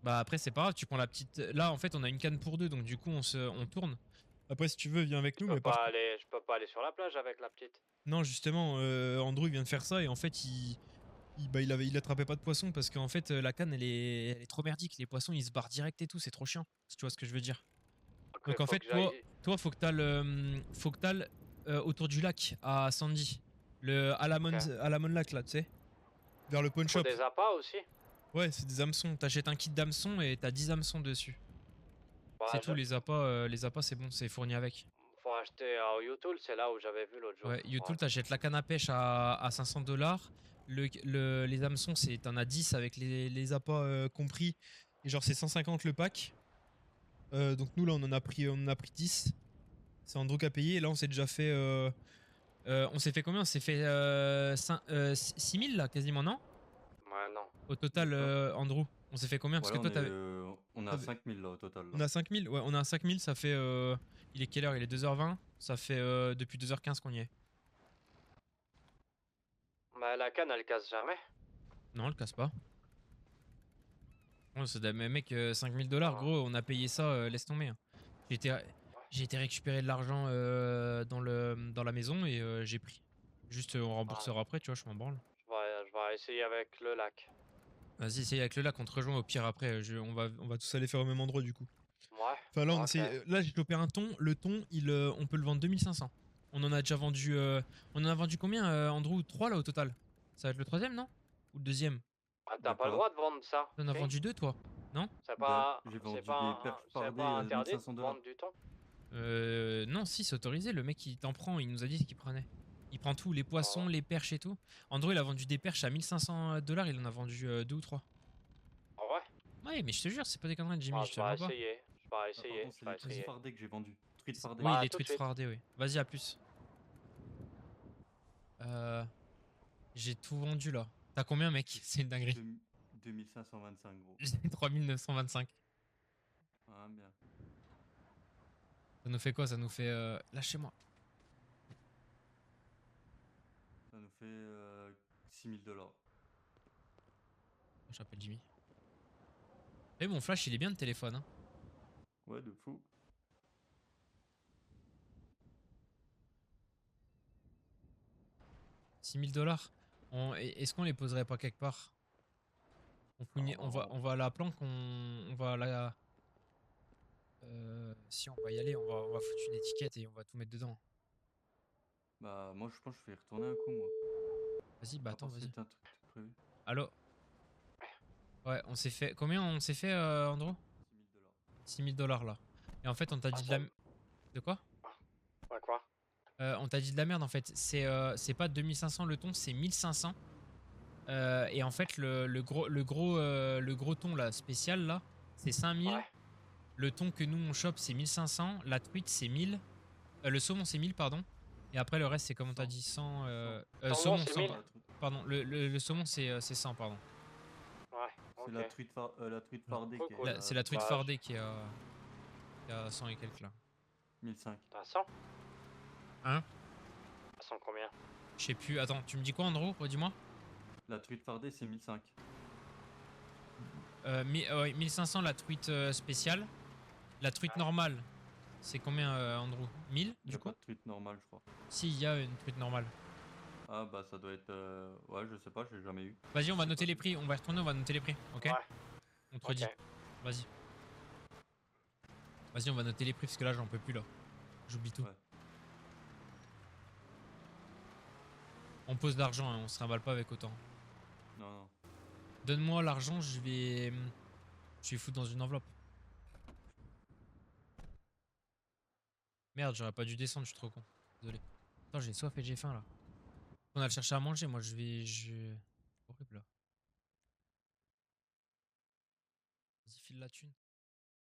Bah après c'est pas grave, tu prends la petite. Là en fait on a une canne pour deux, donc du coup on tourne. Après si tu veux viens avec nous. Je peux pas aller sur la plage avec la petite. Non justement, Andrew il vient de faire ça et en fait il attrapait pas de poisson parce qu'en fait la canne elle est trop merdique, les poissons ils se barrent direct et tout, c'est trop chiant, si tu vois ce que je veux dire. Okay, donc en fait toi faut que t'ailles autour du lac à Sandy, à Alamon Lac là, tu sais, vers le pawn shop. Des appâts aussi? Ouais, c'est des hameçons. T'achètes un kit d'hameçons et t'as 10 hameçons dessus. Bah, c'est tout, les appâts c'est bon, c'est fourni avec. Faut acheter à Utool, c'est là où j'avais vu l'autre jour. Ouais, Utool, t'achètes la canne à pêche à 500 $. Les hameçons, t'en as 10 avec les appâts compris. Et genre, c'est 150 le pack. Donc nous, là, on en a pris 10. C'est Andrew qui a payé. Et là, on s'est déjà fait. On s'est fait combien? On s'est fait 6000 là, quasiment, non? Ouais, non. Au total, Andrew, on s'est fait combien? Parce que toi, t'avais. On a 5000 là au total. Là. On a 5000, ouais, on a 5000, ça fait. Il est quelle heure? Il est 2h20. Ça fait depuis 2h15 qu'on y est. Bah, la canne elle casse jamais. Non, elle casse pas. Oh, c'est des mecs, 5000 $, gros, on a payé ça, laisse tomber. Hein. J'ai été récupérer de l'argent dans la maison et j'ai pris. Juste, on remboursera après, tu vois, je m'en branle. Je vais essayer avec le lac. Vas-y, essaye avec le lac, on te rejoint au pire après. On va tous aller faire au même endroit du coup. Ouais. Enfin là, j'ai chopé un thon. Le thon, on peut le vendre 2500. On en a déjà vendu. On en a vendu combien, Andrew? 3 là au total. Ça va être le 3ème, non? Ou le 2ème? Ah, t'as pas le droit de vendre ça. T'en as vendu 2 toi? Non? C'est pas. J'ai vendu C'est pas, des perches c'est pardées pas à interdit 1500 de $. vendre du thon. Non, si, c'est autorisé. Le mec, il t'en prend. Il nous a dit ce qu'il prenait. Il prend tout, les poissons, les perches et tout. Andrew, il a vendu des perches à 1500 $. Il en a vendu 2 ou 3. Ah ouais? Ouais, mais je te jure, c'est pas des conneries, Jimmy. Je te vais vois pas. essayer. Je vais essayer. C'est les truites fardées que j'ai vendues. Truites fardées. Oui, les truites fardées, oui. Vas-y, à plus. J'ai tout vendu là. T'as combien, mec? C'est une dinguerie. 2525 gros. J'ai 3925. Ah, bien. Ça nous fait quoi? Ça nous fait. Lâchez-moi. Ça nous fait 6000 $. J'appelle Jimmy. Eh, mon flash, il est bien de téléphone. Hein. Ouais, de fou. $6000. Est-ce qu'on les poserait pas quelque part? On va à la planque, on va à la. Si on va y aller, on va foutre une étiquette et on va tout mettre dedans. Bah moi je pense que je vais y retourner un coup moi. Vas-y, bah attends, vas-y. C'était un truc prévu. Allô? Ouais, on s'est fait. Combien on s'est fait, Andrew? $6 000 là. Et en fait, on t'a dit de la. De quoi? Ouais, quoi? On t'a dit de la merde en fait. C'est pas 2500 le ton, c'est 1500. Et en fait, le gros ton là, spécial là, c'est 5000. Ouais. Le ton que nous on chope, c'est 1500. La truite, c'est 1000. Le saumon, c'est 1000, pardon. Et après, le reste, c'est comme on t'a dit 100. Saumon, c'est 100. 1000. Pardon, le saumon, c'est 100, pardon. Ouais, C'est ok. la truite fardée qui est C'est la truite Bah, fardée qui est à 100 et quelques là. 1005. T'as 100? Hein? T'as 100 combien? Je sais plus. Attends, tu me dis quoi, Andrew? Redis-moi. La truite fardée, c'est 1005. 1500 la truite spéciale. La truite normale, c'est combien, Andrew? 1000 Il y du a coup? pas de truite normale, je crois. Si, il y a une truite normale. Ah bah ça doit être... Ouais, je sais pas, je l'ai jamais eu. Vas-y, on va noter les prix. On va retourner, on va noter les prix. Ok? Ouais. On te redit. Vas-y. Vas-y, on va noter les prix parce que là, j'en peux plus là. J'oublie tout. Ouais. On pose l'argent, hein, on se trimballe pas avec autant. Non, non. Donne-moi l'argent, je vais foutre dans une enveloppe. Merde, j'aurais pas dû descendre, je suis trop con. Désolé. Attends, j'ai soif et j'ai faim là. On a le chercher à manger, moi horrible là. Vas-y, file la thune.